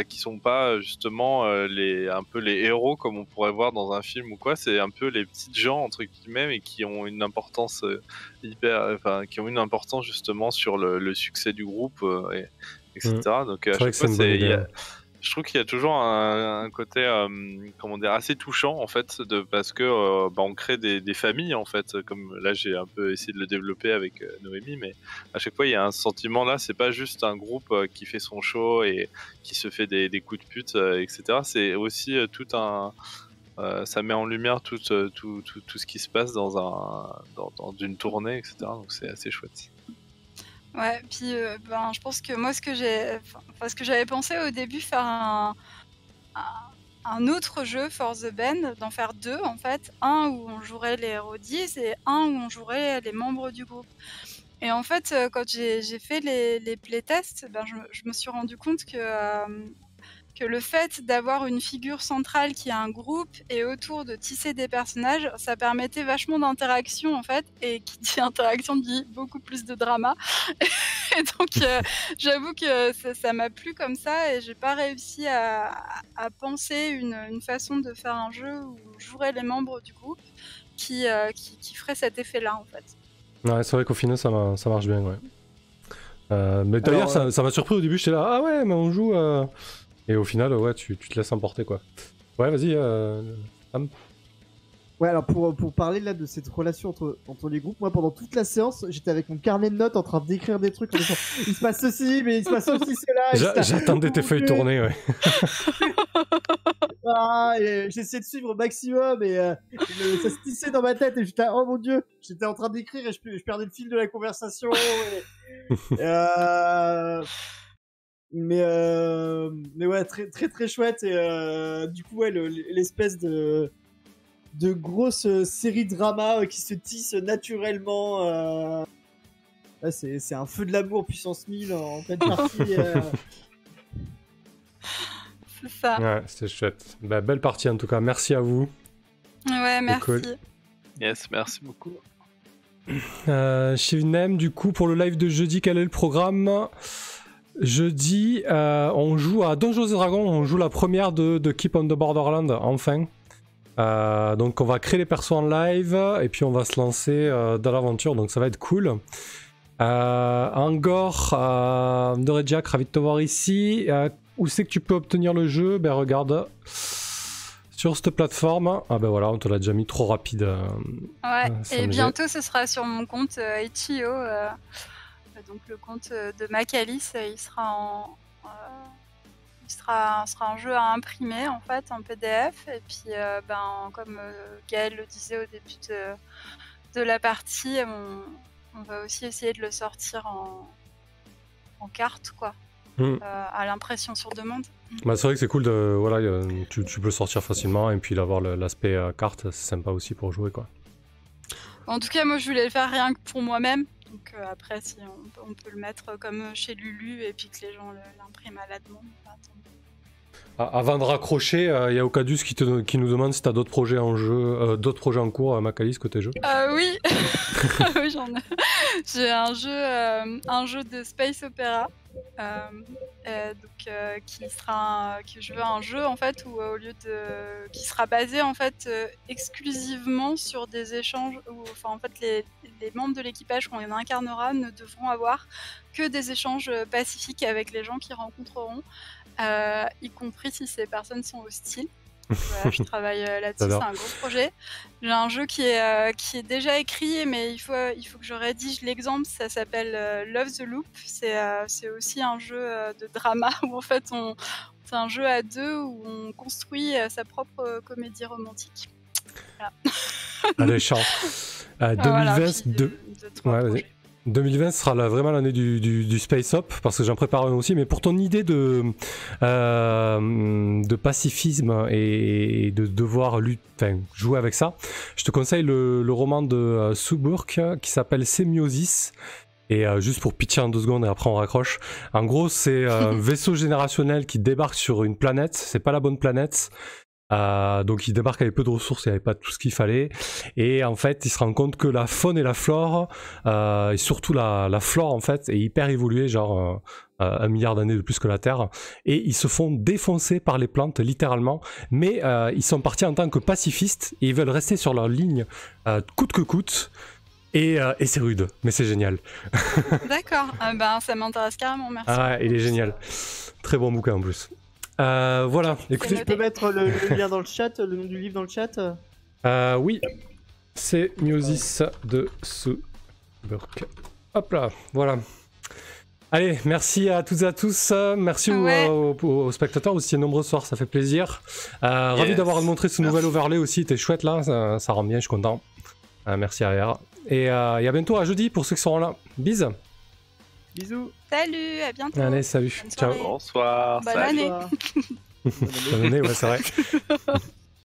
qui sont pas justement un peu les héros comme on pourrait voir dans un film ou quoi. C'est un peu les petites gens entre guillemets, mais qui ont une importance qui ont une importance justement sur le succès du groupe, etc. Donc à chaque fois je trouve qu'il y a toujours un côté comment dire, assez touchant en fait, parce que on crée des familles en fait, comme là j'ai un peu essayé de le développer avec Noémie, mais à chaque fois il y a un sentiment là, c'est pas juste un groupe qui fait son show et qui se fait des coups de pute, etc. C'est aussi tout un ça met en lumière tout ce qui se passe dans une tournée, etc. Donc c'est assez chouette. Ouais, puis je pense que moi ce que j'avais pensé au début, faire un autre jeu For the Band, d'en faire deux en fait, un où on jouerait les roadies et un où on jouerait les membres du groupe. Et en fait, quand j'ai fait les playtests, je me suis rendu compte que que le fait d'avoir une figure centrale qui a un groupe et autour de tisser des personnages, ça permettait vachement d'interaction en fait, et qui dit interaction dit beaucoup plus de drama. Et donc j'avoue que ça m'a plu comme ça, et j'ai pas réussi à penser une façon de faire un jeu où on jouerait les membres du groupe qui ferait cet effet-là en fait. Ouais, c'est vrai qu'au final ça marche bien, ouais. Mais d'ailleurs, ça m'a surpris au début, j'étais là, ah ouais, mais on joue. Et au final, ouais, tu te laisses emporter, quoi. Ouais, vas-y, Sam. Ouais, alors pour parler là de cette relation entre les groupes, moi pendant toute la séance, j'étais avec mon carnet de notes en train d'écrire des trucs en disant il se passe ceci, mais il se passe aussi cela. J'attendais tes feuilles tournées, ouais. J'essayais de suivre au maximum et ça se tissait dans ma tête et j'étais oh mon dieu, j'étais en train d'écrire et je perdais le fil de la conversation. Mais ouais, très très très chouette, et du coup ouais, l'espèce de grosse série drama qui se tisse naturellement. Là, c'est un feu de l'amour puissance 1000 en pleine partie. C'est ça. Ouais, c'était chouette. Bah, belle partie en tout cas, merci à vous. Ouais, merci. Cool. Yes, merci beaucoup. Chez Nem, du coup, pour le live de jeudi, quel est le programme ? Jeudi, on joue à Donjons et Dragons, on joue la première de Keep on the Borderland, enfin. Donc on va créer les persos en live et puis on va se lancer dans l'aventure, donc ça va être cool. Angor, Doredjak, ravi de te voir ici. Où c'est que tu peux obtenir le jeu ? Ben regarde, sur cette plateforme. Ah ben voilà, on te l'a déjà mis trop rapide. Ouais, et bientôt ce sera sur mon compte Itch.io, donc le compte de Macalis, il sera un jeu à imprimer en fait en PDF, et puis comme Gaël le disait au début de la partie, on va aussi essayer de le sortir en carte quoi, à l'impression sur demande. Bah, c'est vrai que c'est cool tu peux le sortir facilement et puis d'avoir l'aspect carte, c'est sympa aussi pour jouer quoi. En tout cas moi je voulais le faire rien que pour moi-même. Donc après, si on peut le mettre comme chez Lulu et puis que les gens l'impriment à la demande. Avant de raccrocher, il y a Okadus qui nous demande si tu as d'autres projets en cours à Macalis côté jeu. Oui, oui j'en ai. J'ai un jeu de space opéra. Que je veux un jeu en fait où qui sera basé en fait exclusivement sur des échanges où en fait les membres de l'équipage qu'on incarnera ne devront avoir que des échanges pacifiques avec les gens qu'ils rencontreront, y compris si ces personnes sont hostiles. Voilà, je travaille là-dessus, c'est un gros projet. J'ai un jeu qui est déjà écrit, mais il faut que je rédige l'exemple. Ça s'appelle Love the Loop. C'est aussi un jeu de drama où en fait c'est un jeu à deux où on construit sa propre comédie romantique. Voilà. Allez, chant. 2020 sera vraiment l'année du Space Up, parce que j'en prépare un aussi, mais pour ton idée de pacifisme et de devoir jouer avec ça, je te conseille le roman de Sue Burke qui s'appelle Sémiosis. Et juste pour pitcher en 2 secondes et après on raccroche. En gros, c'est un vaisseau générationnel qui débarque sur une planète, c'est pas la bonne planète. Donc il débarque avec peu de ressources, il n'y avait pas tout ce qu'il fallait, et en fait il se rend compte que la faune et la flore, et surtout la flore en fait, est hyper évoluée, genre 1 milliard d'années de plus que la Terre, et ils se font défoncer par les plantes littéralement, mais ils sont partis en tant que pacifistes et ils veulent rester sur leur ligne coûte que coûte. Et c'est rude, mais c'est génial. D'accord, ça m'intéresse carrément, merci. Ah, il est génial. Très bon bouquin en plus. Voilà, écoutez, je peux mettre le lien dans le chat, le nom du livre dans le chat. Oui, c'est Miosis de Sue Burke. Hop là, voilà. Allez, merci à toutes et à tous. Merci aux spectateurs, vous étiez nombreux ce soir, ça fait plaisir. Ravi d'avoir montré ce nouvel overlay aussi, t'es chouette là, ça rend bien, je suis content. Merci AR. Et à bientôt, à jeudi pour ceux qui seront là. Bis. Bisous. Salut, à bientôt. Allez, salut. Ciao. Bonsoir. Bonne année. Bonne année, ouais, c'est vrai.